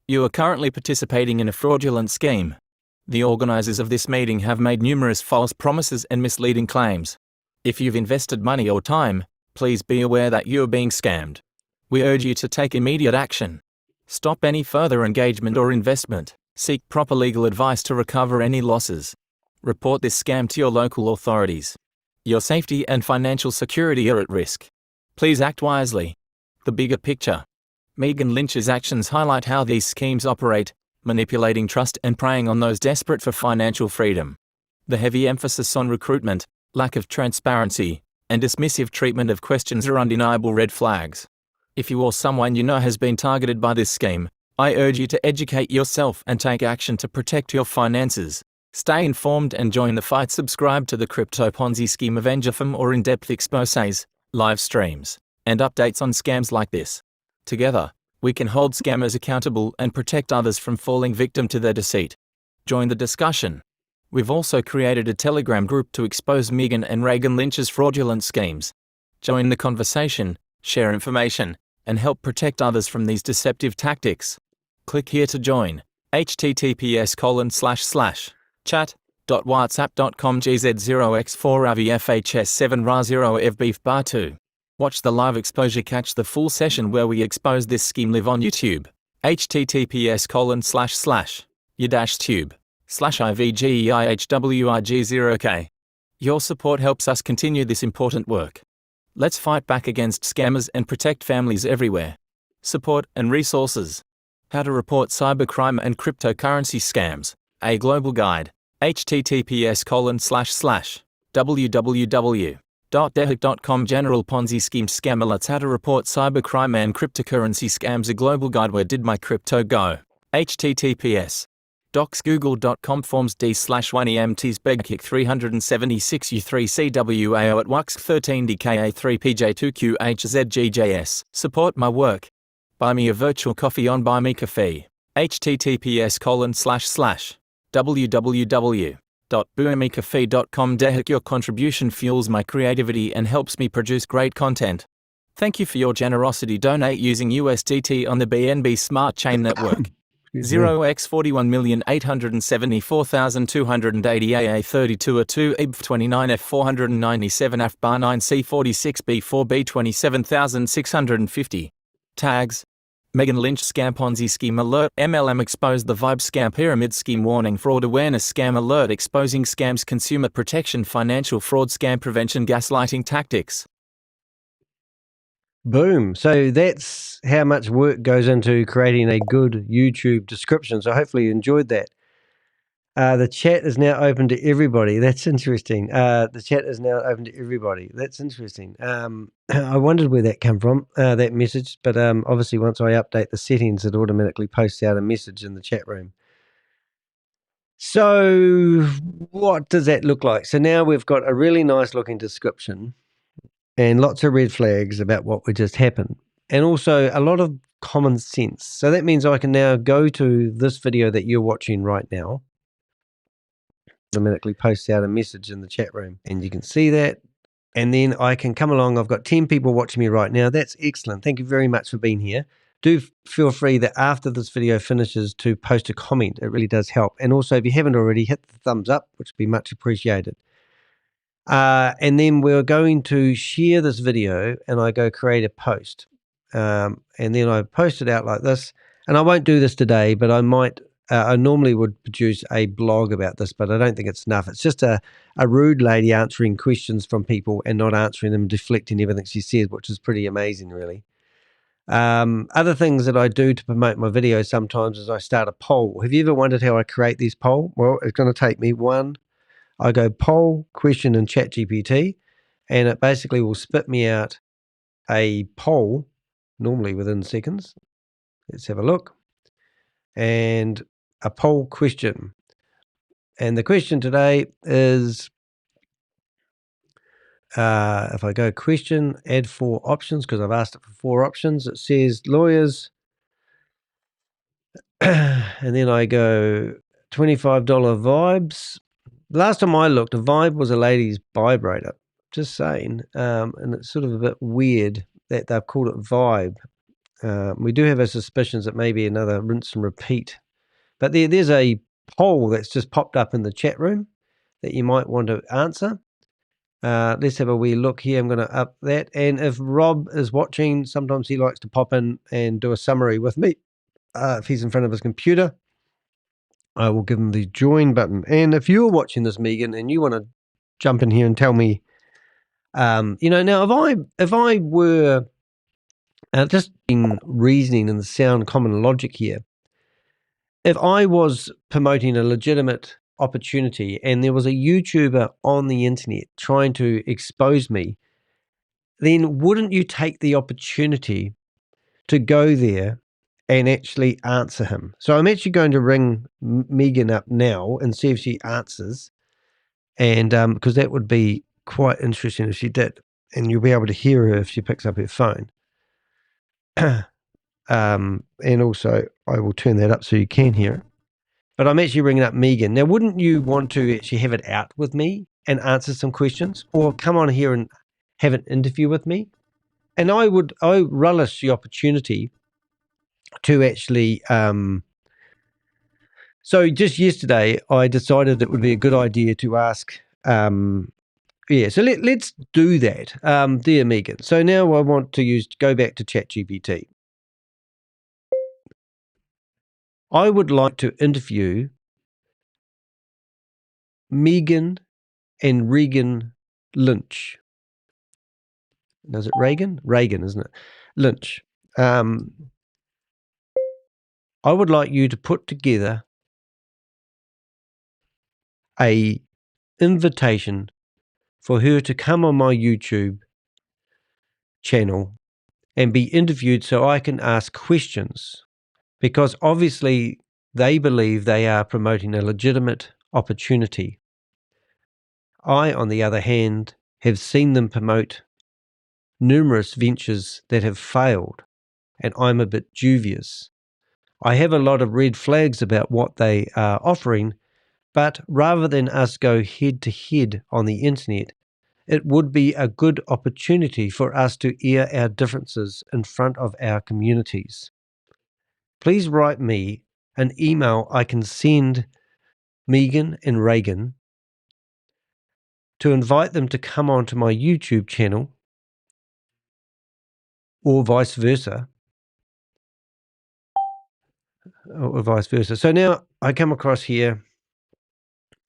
You are currently participating in a fraudulent scheme. The organizers of this meeting have made numerous false promises and misleading claims. If you've invested money or time, please be aware that you are being scammed. We urge you to take immediate action. Stop any further engagement or investment. Seek proper legal advice to recover any losses. Report this scam to your local authorities. Your safety and financial security are at risk. Please act wisely. The bigger picture. Megan Lynch's actions highlight how these schemes operate, manipulating trust and preying on those desperate for financial freedom. The heavy emphasis on recruitment, lack of transparency, and dismissive treatment of questions are undeniable red flags. If you or someone you know has been targeted by this scheme, I urge you to educate yourself and take action to protect your finances. Stay informed and join the fight. Subscribe to the Crypto Ponzi Scheme Avenger for more in-depth exposés, live streams, and updates on scams like this. Together, we can hold scammers accountable and protect others from falling victim to their deceit. Join the discussion. We've also created a Telegram group to expose Megan and Megan Lynch's fraudulent schemes. Join the conversation, share information, and help protect others from these deceptive tactics. Click here to join. https://chat.whatsapp.com gz0x4ravfhs7ra0fbeef 2. Watch the live exposure. Catch the full session where we expose this scheme live on YouTube. https://you-tube/ivgeihwrg0k. Your support helps us continue this important work. Let's fight back against scammers and protect families everywhere. Support and resources. How to report cybercrime and cryptocurrency scams. A global guide. https://www.dehack.com General Ponzi Scheme Scam Alerts. How to report cybercrime and cryptocurrency scams. A global guide. Where did my crypto go? https docsgoogle.com forms d/1emts begkick 376 u3cwao at wux 13 dka3 pj2qhzgjs. Support my work. Buy me a virtual coffee on Buy Me Coffee. https://www.buymecoffee.com Dehack. Your contribution fuels my creativity and helps me produce great content. Thank you for your generosity. Donate using USDT on the BNB Smart Chain Network. 0x41,874,280 AA32A2 IB29F497 AF bar 9C46B4 B27650. Tags. Megan Lynch Scam Ponzi Scheme Alert. MLM exposed the Vibe Scam Pyramid Scheme Warning. Fraud Awareness Scam Alert. Exposing scams. Consumer Protection. Financial Fraud Scam Prevention. Gaslighting Tactics. Boom. So that's how much work goes into creating a good YouTube description. So hopefully you enjoyed that. The chat is now open to everybody. That's interesting. The chat is now open to everybody. That's interesting. I wondered where that came from, that message. But obviously once I update the settings, it automatically posts out a message in the chat room. So what does that look like? So now we've got a really nice looking description and lots of red flags about what would just happen. And also a lot of common sense. So that means I can now go to this video that you're watching right now. Automatically posts out a message in the chat room and you can see that. And then I can come along. I've got 10 people watching me right now. That's excellent. Thank you very much for being here. Do feel free that after this video finishes to post a comment. It really does help. And also if you haven't already, hit the thumbs up, which would be much appreciated. And then we're going to share this video and I go create a post. And then I post it out like this. And I won't do this today, but I might, I normally would produce a blog about this, but I don't think it's enough. It's just a rude lady answering questions from people and not answering them, deflecting everything she says, which is pretty amazing, really. Other things that I do to promote my videos sometimes is I start a poll. Have you ever wondered how I create these polls? Well, it's going to take me I go poll, question in ChatGPT, and it basically will spit me out a poll, normally within seconds. Let's have a look. And a poll question. And the question today is, if I go question, add 4 options, because I've asked it for 4 options, it says lawyers, and then I go $25 vibes. Last time I looked, a vibe was a lady's vibrator. Just saying. And it's sort of a bit weird that they've called it vibe. We do have our suspicions that maybe another rinse and repeat. But there's a poll that's just popped up in the chat room that you might want to answer. Let's have a wee look here. I'm going to up that. And if Rob is watching, sometimes he likes to pop in and do a summary with me. If he's in front of his computer, I will give him the join button. And if you're watching this, Megan, and you want to jump in here and tell me, now if I were just in reasoning and the sound common logic here, if I was promoting a legitimate opportunity and there was a YouTuber on the internet trying to expose me, then wouldn't you take the opportunity to go there and actually answer him? So I'm actually going to ring Megan up now and see if she answers, and because that would be quite interesting if she did, and you'll be able to hear her if she picks up her phone. And also I will turn that up so you can hear it. But I'm actually ringing up Megan. Now, wouldn't you want to actually have it out with me and answer some questions, or come on here and have an interview with me? And I relish the opportunity to actually. So just yesterday, I decided it would be a good idea to ask. So let's do that, dear Megan. So now I want to go back to ChatGPT. I would like to interview Megan and Regan Lynch. Is it Reagan? Reagan, isn't it? Lynch. I would like you to put together a invitation for her to come on my YouTube channel and be interviewed so I can ask questions, because obviously they believe they are promoting a legitimate opportunity. I, on the other hand, have seen them promote numerous ventures that have failed, and I'm a bit dubious. I have a lot of red flags about what they are offering, but rather than us go head to head on the internet, it would be a good opportunity for us to air our differences in front of our communities. Please write me an email I can send Megan and Reagan to invite them to come onto my YouTube channel, or vice versa. So now I come across here.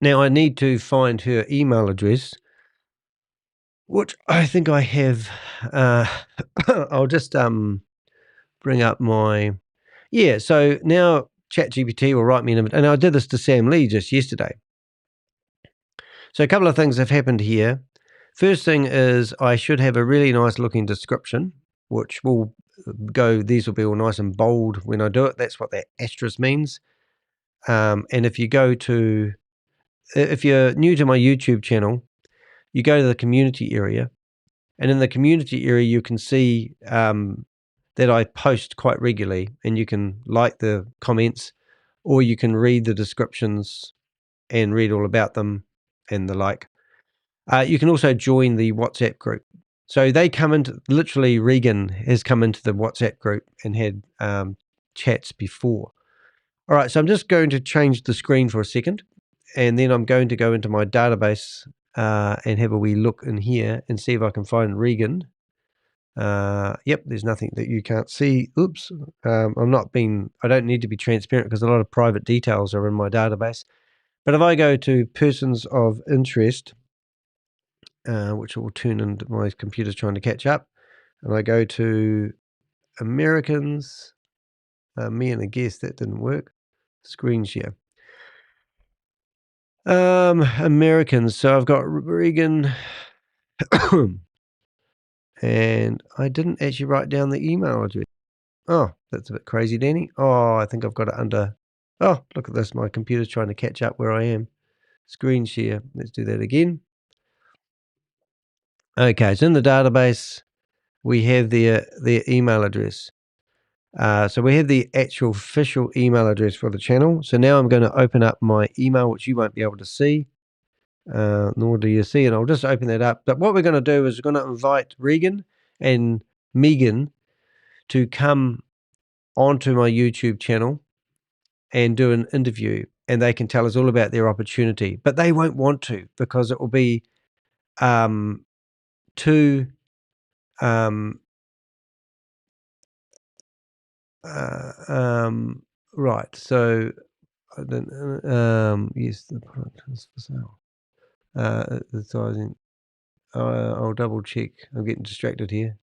Now I need to find her email address, which I think I have. I'll just bring up my. Yeah, so now ChatGPT will write me and I did this to Sam Lee just yesterday. So a couple of things have happened here. First thing is I should have a really nice looking description, which will go, these will be all nice and bold when I do it. That's what that asterisk means. And if you're new to my YouTube channel, you go to the community area, and in the community area, you can see that I post quite regularly, and you can like the comments, or you can read the descriptions and read all about them and the like. You can also join the WhatsApp group. So they come into, literally Regan has come into the WhatsApp group and had chats before. All right, so I'm just going to change the screen for a second, and then I'm going to go into my database and have a wee look in here and see if I can find Regan. Yep, there's nothing that you can't see. Oops, I don't need to be transparent because a lot of private details are in my database. But if I go to persons of interest, which will turn into my computer's trying to catch up, and I go to Americans, me and a guest, that didn't work. Screen share. Americans. So I've got Regan, and I didn't actually write down the email address. Oh, that's a bit crazy, Danny. Oh, I think I've got it under. Oh, look at this. My computer's trying to catch up where I am. Screen share. Let's do that again. Okay, so in the database, we have their email address. So we have the actual official email address for the channel. So now I'm going to open up my email, which you won't be able to see, nor do you see it. I'll just open that up. But what we're going to do is we're going to invite Regan and Megan to come onto my YouTube channel and do an interview, and they can tell us all about their opportunity. But they won't want to, because it will be to right. So yes, the product is for sale. The sizing. I'll double check. I'm getting distracted here.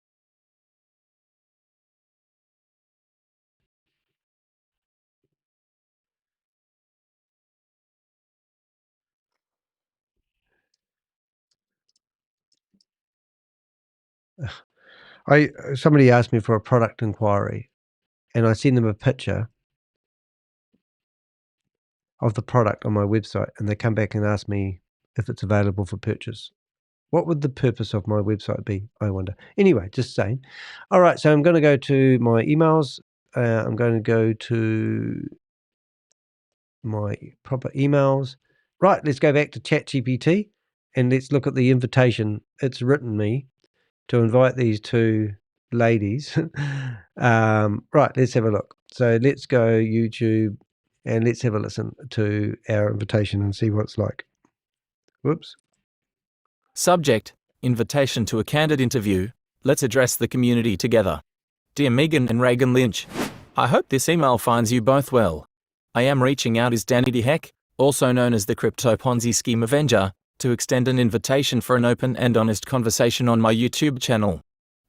Somebody asked me for a product inquiry, and I send them a picture of the product on my website, and they come back and ask me if it's available for purchase. What would the purpose of my website be, I wonder? Anyway, just saying. All right, so I'm going to go to my emails. I'm going to go to my proper emails. Right, let's go back to ChatGPT, and let's look at the invitation it's written me to invite these two ladies. Right, let's have a look. So let's go YouTube, and let's have a listen to our invitation and see what it's like. Whoops. Subject: Invitation to a candid interview. Let's address the community together. Dear Megan and Megan Lynch, I hope this email finds you both well. I am reaching out as Danny DeHeck, also known as the Crypto Ponzi Scheme Avenger, to extend an invitation for an open and honest conversation on my YouTube channel.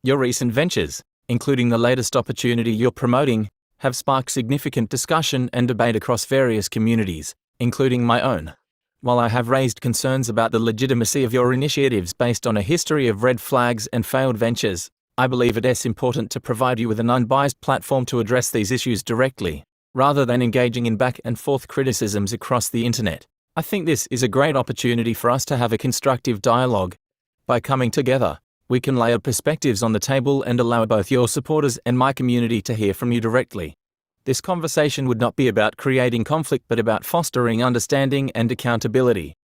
Your recent ventures, including the latest opportunity you're promoting, have sparked significant discussion and debate across various communities, including my own. While I have raised concerns about the legitimacy of your initiatives based on a history of red flags and failed ventures, I believe it is important to provide you with an unbiased platform to address these issues directly, rather than engaging in back and forth criticisms across the internet. I think this is a great opportunity for us to have a constructive dialogue. By coming together, we can lay our perspectives on the table and allow both your supporters and my community to hear from you directly. This conversation would not be about creating conflict but about fostering understanding and accountability.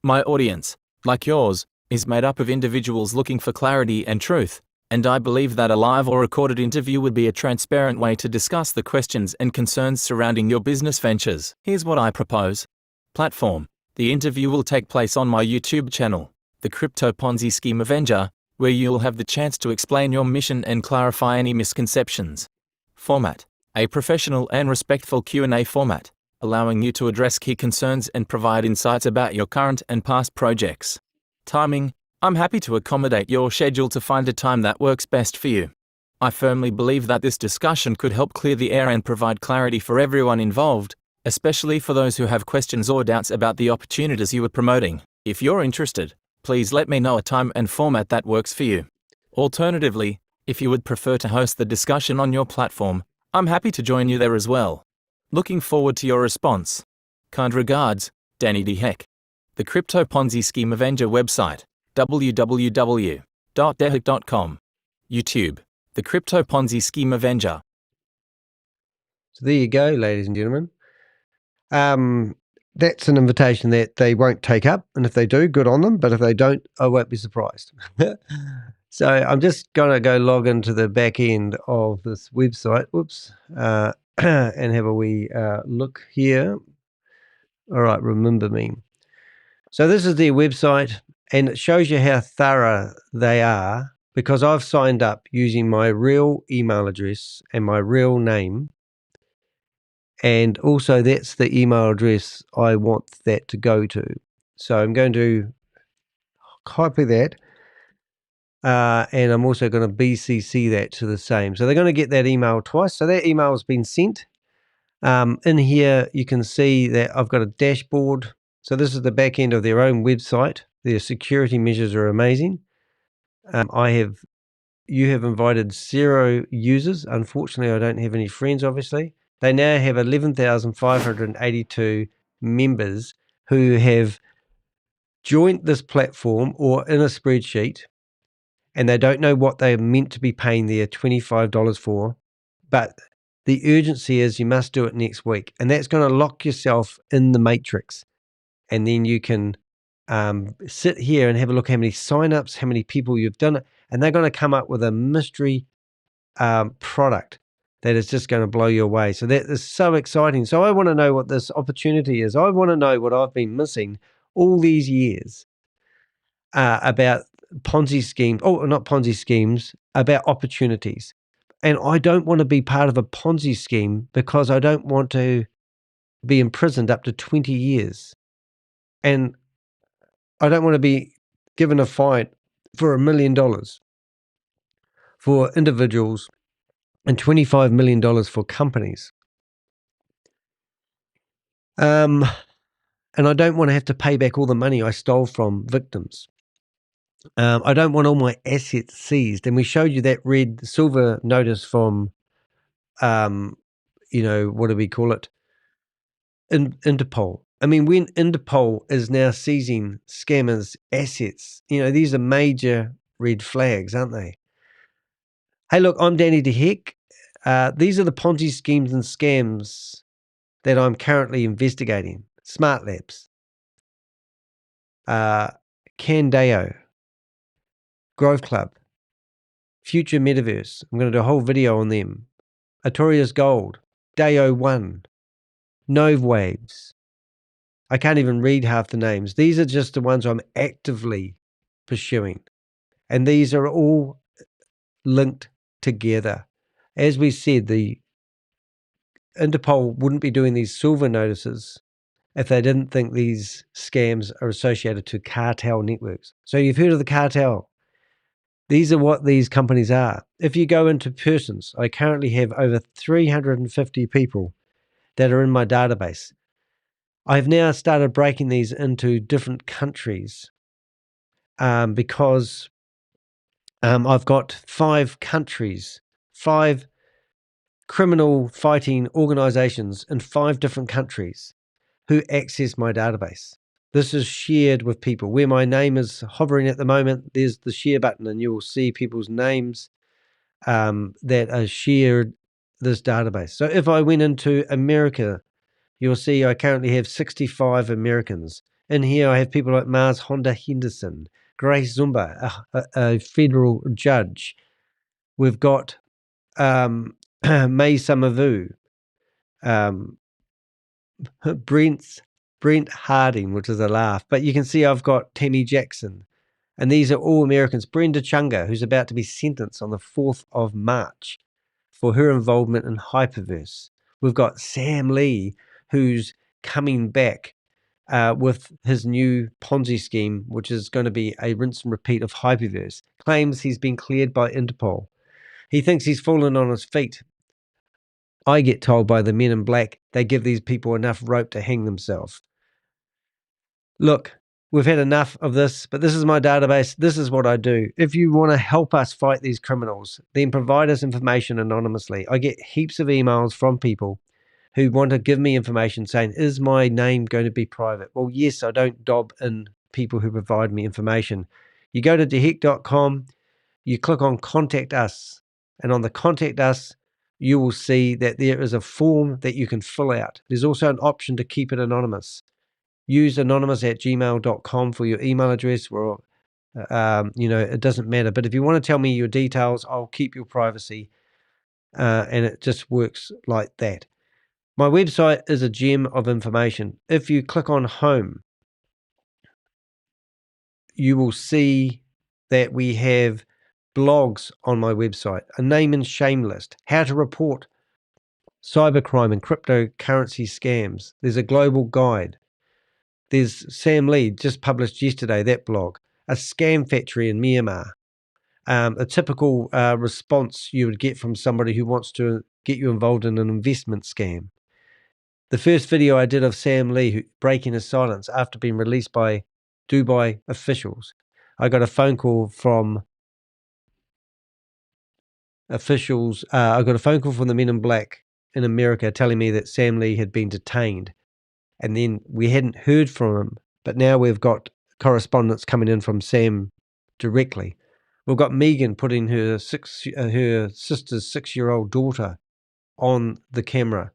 My audience, like yours, is made up of individuals looking for clarity and truth, and I believe that a live or recorded interview would be a transparent way to discuss the questions and concerns surrounding your business ventures. Here's what I propose. Platform: the interview will take place on my YouTube channel, the Crypto Ponzi Scheme Avenger, where you'll have the chance to explain your mission and clarify any misconceptions. Format: a professional and respectful Q&A format, allowing you to address key concerns and provide insights about your current and past projects. Timing: I'm happy to accommodate your schedule to find a time that works best for you. I firmly believe that this discussion could help clear the air and provide clarity for everyone involved, especially for those who have questions or doubts about the opportunities you are promoting. If you're interested, please let me know a time and format that works for you. Alternatively, if you would prefer to host the discussion on your platform, I'm happy to join you there as well. Looking forward to your response. Kind regards, Danny DeHeck. The Crypto Ponzi Scheme Avenger website, www.deheck.com. YouTube, The Crypto Ponzi Scheme Avenger. So there you go, ladies and gentlemen. That's an invitation that they won't take up, and if they do, good on them, but if they don't, I won't be surprised. So I'm just going to go log into the back end of this website, and have a wee look here. All right, remember me. So this is their website, and it shows you how thorough they are, because I've signed up using my real email address and my real name. And also that's the email address I want that to go to. So I'm going to copy that. And I'm also going to BCC that to the same. So they're going to get that email twice. So that email has been sent. In here, you can see that I've got a dashboard. So this is the back end of their own website. Their security measures are amazing. You have invited 0 users. Unfortunately, I don't have any friends, obviously. They now have 11,582 members who have joined this platform or in a spreadsheet, and they don't know what they're meant to be paying their $25 for. But the urgency is you must do it next week. And that's going to lock yourself in the matrix. And then you can sit here and have a look how many signups, how many people you've done it. And they're going to come up with a mystery product that is just going to blow you away. So that is so exciting. So I want to know what this opportunity is. I want to know what I've been missing all these years. about Ponzi schemes. Oh, not Ponzi schemes, about opportunities. And I don't want to be part of a Ponzi scheme because I don't want to be imprisoned up to 20 years. And I don't want to be given a fine for $1 million for individuals and $25 million for companies. And I don't want to have to pay back all the money I stole from victims. I don't want all my assets seized. And we showed you that red silver notice from, what do we call it? Interpol. I mean, when Interpol is now seizing scammers' assets, these are major red flags, aren't they? Hey, look, I'm Danny DeHeck. These are the Ponzi schemes and scams that I'm currently investigating. Smart Labs, Candeo, Grove Club, Future Metaverse. I'm going to do a whole video on them. Artorias Gold, Dayo One, Nove Waves. I can't even read half the names. These are just the ones I'm actively pursuing. And these are all linked together. As we said, the Interpol wouldn't be doing these silver notices if they didn't think these scams are associated to cartel networks. So you've heard of the cartel. These are what these companies are. If you go into persons, I currently have over 350 people that are in my database. I've now started breaking these into different countries because I've got 5 countries, 5 criminal fighting organizations in 5 different countries who access my database. This is shared with people. Where my name is hovering at the moment, there's the share button, and you will see people's names that are shared this database. So if I went into America, you'll see I currently have 65 Americans. In here, I have people like Mars Honda Henderson, Grace Zumba, a federal judge. We've got May Samavu, Brent Harding, which is a laugh. But you can see I've got Tammy Jackson. And these are all Americans. Brenda Chunga, who's about to be sentenced on the 4th of March for her involvement in Hyperverse. We've got Sam Lee, who's coming back with his new Ponzi scheme, which is going to be a rinse and repeat of Hyperverse. Claims he's been cleared by Interpol. He thinks he's fallen on his feet. I get told by the men in black they give these people enough rope to hang themselves. Look, we've had enough of this, but this is my database. This is what I do. If you want to help us fight these criminals, then provide us information anonymously. I get heaps of emails from people who want to give me information saying, is my name going to be private? Well, yes, I don't dob in people who provide me information. You go to deheck.com, you click on Contact Us, and on the Contact Us, you will see that there is a form that you can fill out. There's also an option to keep it anonymous. Use anonymous@gmail.com for your email address, or, it doesn't matter. But if you want to tell me your details, I'll keep your privacy. And it just works like that. My website is a gem of information. If you click on Home, you will see that we have blogs on my website, a name and shame list, how to report cybercrime and cryptocurrency scams. There's a global guide. There's Sam Lee, just published yesterday, that blog, a scam factory in Myanmar, a typical response you would get from somebody who wants to get you involved in an investment scam. The first video I did of Sam Lee breaking his silence after being released by Dubai officials. I got a phone call from officials. I got a phone call from the men in black in America telling me that Sam Lee had been detained. And then we hadn't heard from him, but now we've got correspondence coming in from Sam directly. We've got Megan putting her sister's 6-year-old daughter on the camera,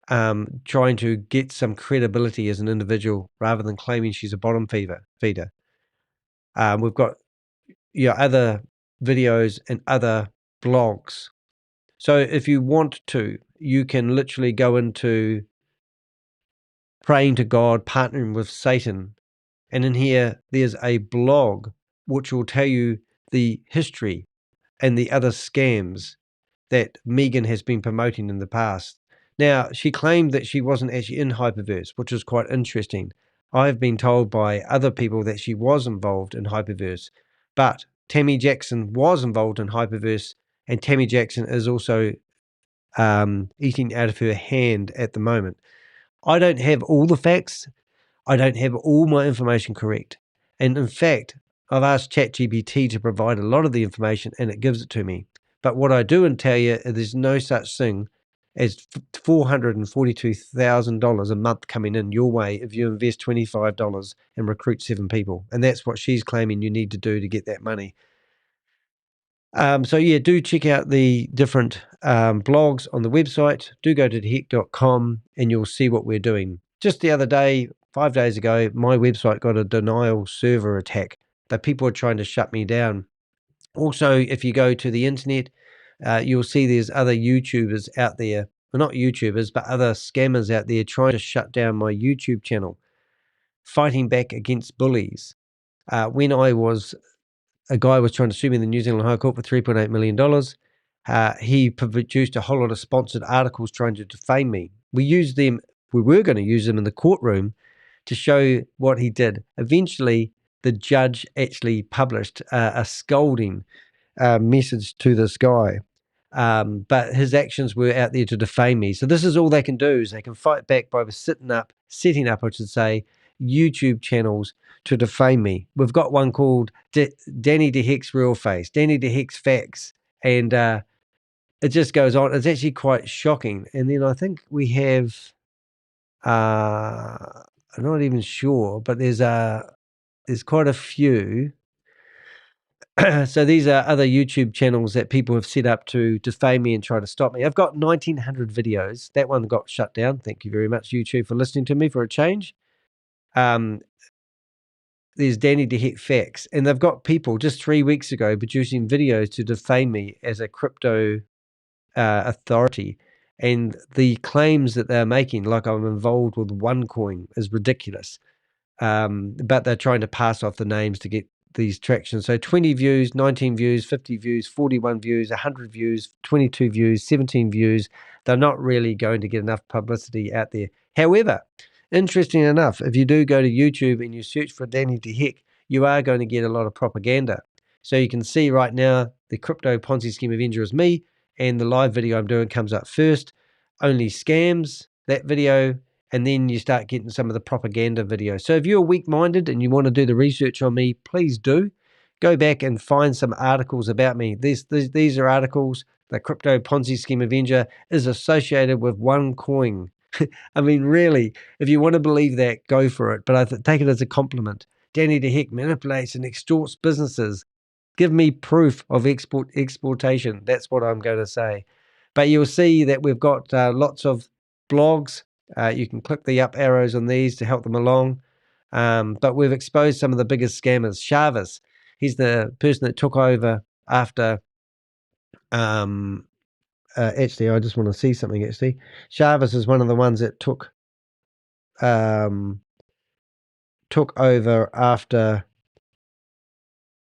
trying to get some credibility as an individual rather than claiming she's a bottom feeder. We've got other videos and other blogs. So if you want to, you can literally go into praying to God, partnering with Satan, And in here, there's a blog which will tell you the history and the other scams that Megan has been promoting in the past. Now, she claimed that she wasn't actually in Hyperverse, which is quite interesting. I've been told by other people that she was involved in Hyperverse, but Tammy Jackson was involved in Hyperverse, and Tammy Jackson is also eating out of her hand at the moment. I don't have all the facts. I don't have all my information correct. And in fact, I've asked ChatGPT to provide a lot of the information and it gives it to me. But what I do and tell you, there's no such thing as $442,000 a month coming in your way if you invest $25 and recruit 7 people. And that's what she's claiming you need to do to get that money. So yeah, do check out the different blogs on the website. Do go to theheck.com and you'll see what we're doing. Just the other day, 5 days ago, my website got a denial server attack that people are trying to shut me down. Also, if you go to the internet, you'll see there's other YouTubers out there, well, not YouTubers, but other scammers out there trying to shut down my YouTube channel, fighting back against bullies. When a guy was trying to sue me in the New Zealand High Court for $3.8 million. He produced a whole lot of sponsored articles trying to defame me. We were going to use them in the courtroom to show what he did. Eventually, the judge actually published a scolding message to this guy. But his actions were out there to defame me. So this is all they can do, is they can fight back by setting up, I should say, YouTube channels to defame me. We've got one called Danny DeHeck's Real Face, Danny DeHeck's Facts, and it just goes on. It's actually quite shocking. And then I think we have, I'm not even sure, but there's quite a few. So these are other YouTube channels that people have set up to defame me and try to stop me. I've got 1,900 videos. That one got shut down. Thank you very much, YouTube, for listening to me for a change. There's Danny DeHeck Facts, and they've got people just 3 weeks ago producing videos to defame me as a crypto authority. And the claims that they're making, like I'm involved with OneCoin, is ridiculous. But they're trying to pass off the names to get these tractions. So 20 views, 19 views, 50 views, 41 views, 100 views, 22 views, 17 views. They're not really going to get enough publicity out there. However, interesting enough, if you do go to YouTube and you search for Danny DeHeck, you are going to get a lot of propaganda. So you can see right now, the Crypto Ponzi Scheme Avenger is me, and the live video I'm doing comes up first. Only Scams, that video, and then you start getting some of the propaganda videos. So if you're weak-minded and you want to do the research on me, please do. Go back and find some articles about me. These are articles. The Crypto Ponzi Scheme Avenger is associated with OneCoin. I mean, really, if you want to believe that, go for it. But I take it as a compliment. Danny DeHeck manipulates and extorts businesses. Give me proof of exploitation. That's what I'm going to say. But you'll see that we've got lots of blogs. You can click the up arrows on these to help them along. But we've exposed some of the biggest scammers. Chavez, he's the person that took over after. Actually, I just want to see something. Actually, Chavez is one of the ones that took over after.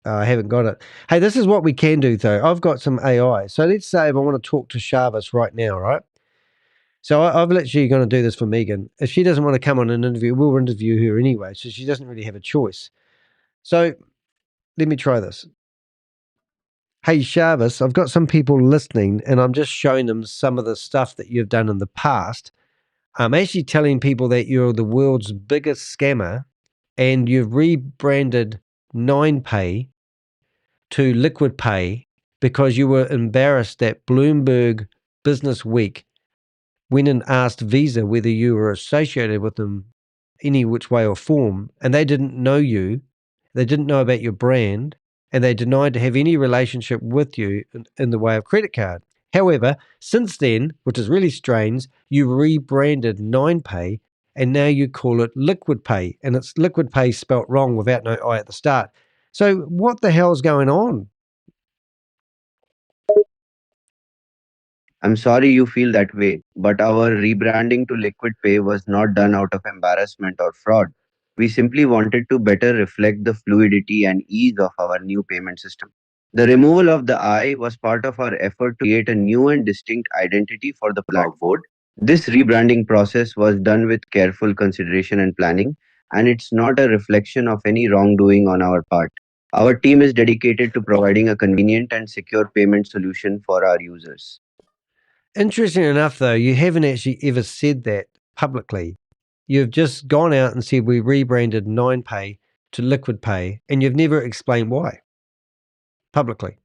I haven't got it. Hey, this is what we can do, though. I've got some AI. So let's say if I want to talk to Chavez right now, right? So I've literally going to do this for Megan. If she doesn't want to come on an interview, we'll interview her anyway. So she doesn't really have a choice. So let me try this. Hey, Chavez, I've got some people listening and I'm just showing them some of the stuff that you've done in the past. I'm actually telling people that you're the world's biggest scammer and you've rebranded 9Pay to Liquid Pay because you were embarrassed that Bloomberg Business Week went and asked Visa whether you were associated with them any which way or form, and they didn't know you, they didn't know about your brand, and they denied to have any relationship with you in the way of credit card. However, since then, which is really strange, you rebranded 9Pay and now you call it Liquid Pay, and it's Liquid Pay spelt wrong without no I at the start. So what the hell's going on? I'm sorry you feel that way, but our rebranding to Liquid Pay was not done out of embarrassment or fraud. We simply wanted to better reflect the fluidity and ease of our new payment system. The removal of the I was part of our effort to create a new and distinct identity for the blackboard. This rebranding process was done with careful consideration and planning, and it's not a reflection of any wrongdoing on our part. Our team is dedicated to providing a convenient and secure payment solution for our users. Interesting enough, though, you haven't actually ever said that publicly. You've just gone out and said we rebranded 9Pay to Liquid Pay, and you've never explained why publicly.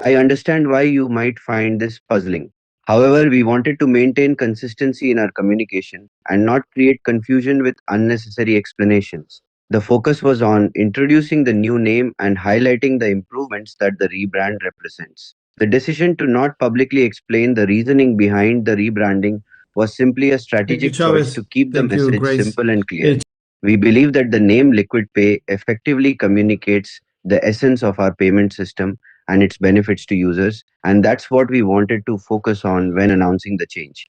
I understand why you might find this puzzling. However, we wanted to maintain consistency in our communication and not create confusion with unnecessary explanations. The focus was on introducing the new name and highlighting the improvements that the rebrand represents. The decision to not publicly explain the reasoning behind the rebranding was simply a strategic choice to keep the message simple and clear. We believe that the name Liquid Pay effectively communicates the essence of our payment system and its benefits to users, and that's what we wanted to focus on when announcing the change.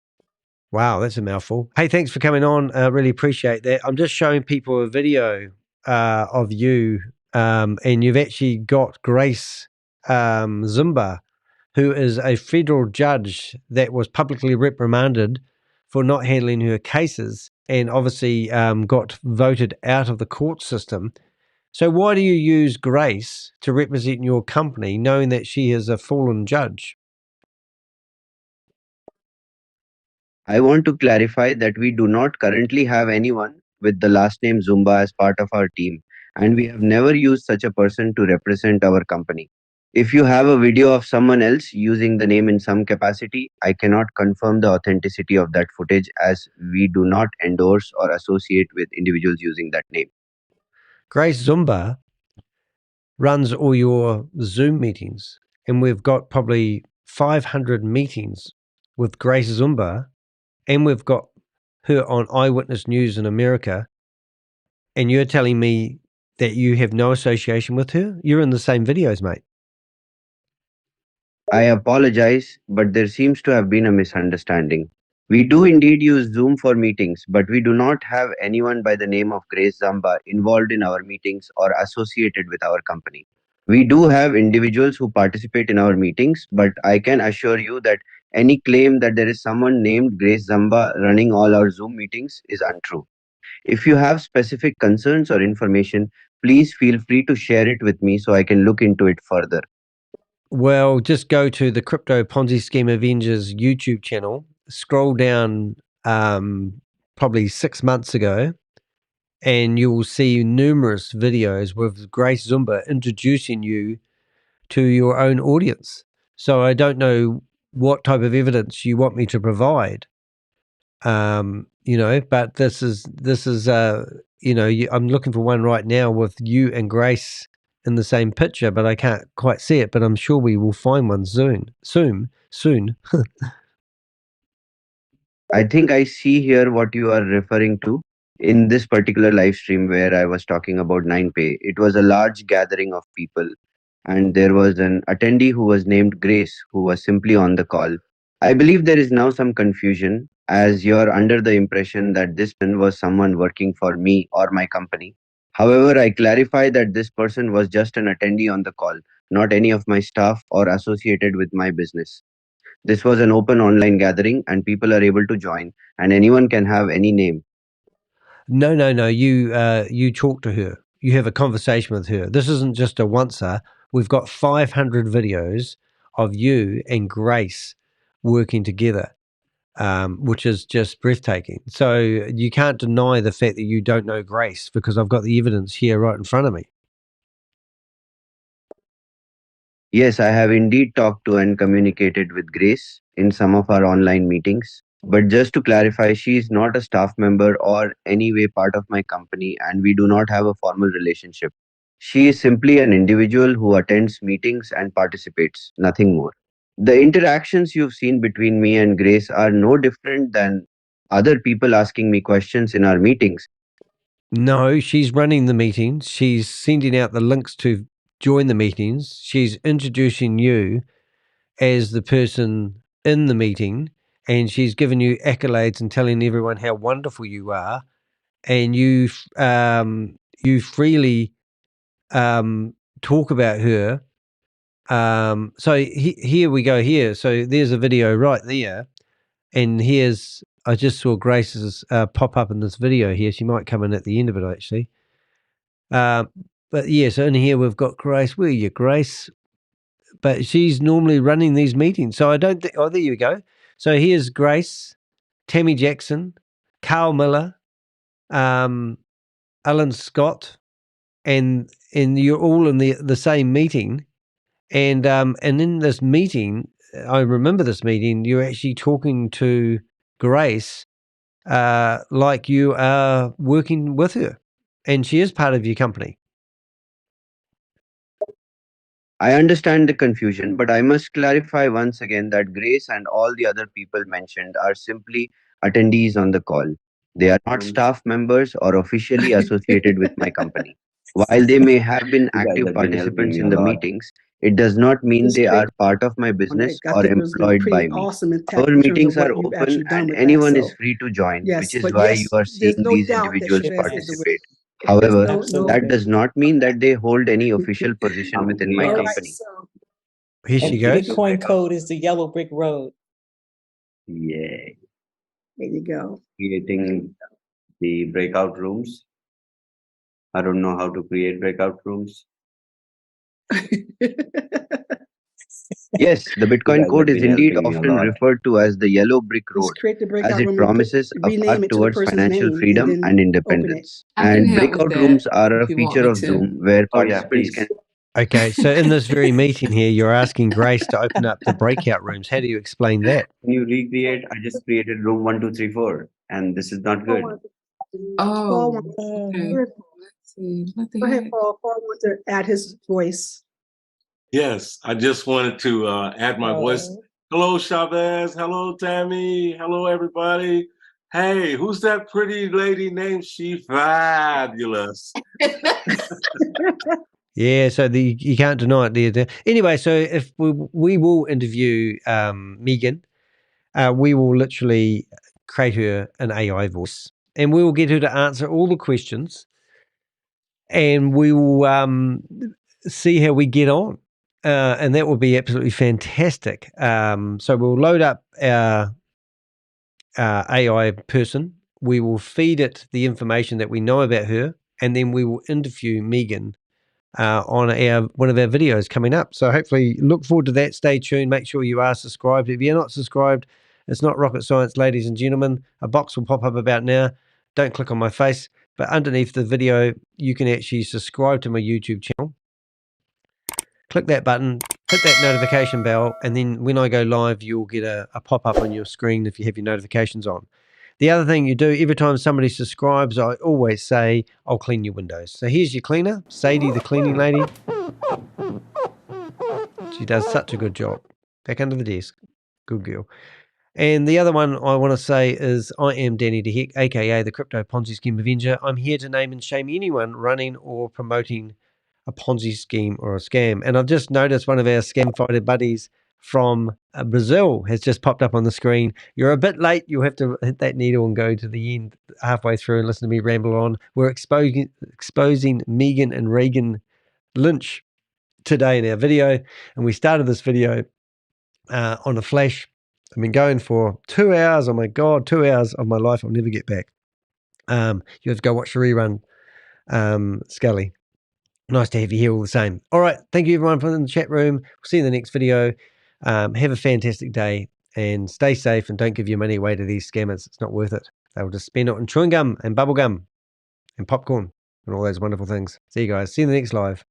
Wow, that's a mouthful. Hey, thanks for coming on. Really appreciate that. I'm just showing people a video of you, and you've actually got Grace Zimba, who is a federal judge that was publicly reprimanded for not handling her cases and obviously got voted out of the court system. So why do you use Grace to represent your company, knowing that she is a fallen judge? I want to clarify that we do not currently have anyone with the last name Zumba as part of our team, and we have never used such a person to represent our company. If you have a video of someone else using the name in some capacity, I cannot confirm the authenticity of that footage as we do not endorse or associate with individuals using that name. Grace Zumba runs all your Zoom meetings, and we've got probably 500 meetings with Grace Zumba, and we've got her on Eyewitness News in America, and you're telling me that you have no association with her? You're in the same videos, mate. I apologize, but there seems to have been a misunderstanding. We do indeed use Zoom for meetings, but we do not have anyone by the name of Grace Zamba involved in our meetings or associated with our company. We do have individuals who participate in our meetings, but I can assure you that any claim that there is someone named Grace Zamba running all our Zoom meetings is untrue. If you have specific concerns or information, please feel free to share it with me so I can look into it further. Well, just go to the Crypto Ponzi Scheme Avengers YouTube channel, scroll down probably 6 months ago, and you will see numerous videos with Grace Zumba introducing you to your own audience. So I don't know what type of evidence you want me to provide, but this is I'm looking for one right now with you and Grace in the same picture, but I can't quite see it, but I'm sure we will find one soon. I think I see here what you are referring to in this particular live stream where I was talking about 9Pay. It was a large gathering of people, and there was an attendee who was named Grace who was simply on the call. I believe there is now some confusion as you're under the impression that this person was someone working for me or my company. However, I clarify that this person was just an attendee on the call, not any of my staff or associated with my business. This was an open online gathering and people are able to join and anyone can have any name. No. You talk to her. You have a conversation with her. This isn't just a once-er. We've got 500 videos of you and Grace working together, which is just breathtaking. So you can't deny the fact that you don't know Grace because I've got the evidence here right in front of me. Yes, I have indeed talked to and communicated with Grace in some of our online meetings. But just to clarify, she is not a staff member or any way part of my company, and we do not have a formal relationship. She is simply an individual who attends meetings and participates, nothing more. The interactions you've seen between me and Grace are no different than other people asking me questions in our meetings. No, she's running the meetings. She's sending out the links to join the meetings. She's introducing you as the person in the meeting, and she's giving you accolades and telling everyone how wonderful you are. and you freely talk about her. So here we go here. So there's a video right there, and I just saw Grace's pop up in this video here. She might come in at the end of it actually. But yeah, so in here we've got Grace. Where are you, Grace? But she's normally running these meetings. So I don't think, oh, there you go. So here's Grace, Tammy Jackson, Carl Miller, Alan Scott, and you're all in the same meeting. And in this meeting, I remember this meeting, you're actually talking to Grace like you are working with her. And she is part of your company. I understand the confusion, but I must clarify once again that Grace and all the other people mentioned are simply attendees on the call. They are not staff members or officially associated with my company. While they may have been active participants in the meetings, it does not mean they are part of my business or employed by me. Our meetings are open and anyone is free to join, which is why you are seeing these individuals participate. However, that does not mean that they hold any official position within my company. Here she goes. Bitcoin code is the yellow brick road. Yeah. There you go. Creating the breakout rooms. I don't know how to create breakout rooms. Yes, the Bitcoin code is indeed often referred to as the yellow brick road, as it promises a path towards financial freedom and independence. And breakout rooms are a feature of Zoom where participants can. Okay, so in this very meeting here, you're asking Grace to open up the breakout rooms. How do you explain that? Can you recreate? I just created room 1, 2, 3, 4, and this is not good. Paul wants let's see. What the heck? Paul wants to add his voice. Yes, I just wanted to add my voice. Hello, Chavez. Hello, Tammy. Hello, everybody. Hey, who's that pretty lady named She Fabulous? Yeah, so you can't deny it. Anyway, so if we will interview Megan, we will literally create her an AI voice, and we will get her to answer all the questions, and we will see how we get on. And that will be absolutely fantastic. So we'll load up our AI person. We will feed it the information that we know about her, and then we will interview Megan on one of our videos coming up. So hopefully look forward to that. Stay tuned. Make sure you are subscribed. If you're not subscribed, it's not rocket science, ladies and gentlemen. A box will pop up about now. Don't click on my face, but underneath the video, you can actually subscribe to my YouTube channel. Click that button, hit that notification bell, and then when I go live, you'll get a pop-up on your screen if you have your notifications on. The other thing you do, every time somebody subscribes, I always say, I'll clean your windows. So here's your cleaner, Sadie, the cleaning lady. She does such a good job. Back under the desk. Good girl. And the other one I want to say is I am Danny DeHeck, a.k.a. the Crypto Ponzi Scheme Avenger. I'm here to name and shame anyone running or promoting a Ponzi scheme or a scam. And I've just noticed one of our scam fighter buddies from Brazil has just popped up on the screen. You're a bit late. You'll have to hit that needle and go to the end halfway through and listen to me ramble on. We're exposing Megan and Megan Lynch today in our video. And we started this video on a flash. I've been going for 2 hours. Oh my God, 2 hours of my life I'll never get back. You have to go watch the rerun, Scully. Nice to have you here all the same. All right. Thank you, everyone, for in the chat room. We'll see you in the next video. Have a fantastic day and stay safe and don't give your money away to these scammers. It's not worth it. They'll just spend it on chewing gum and bubble gum and popcorn and all those wonderful things. See you guys. See you in the next live.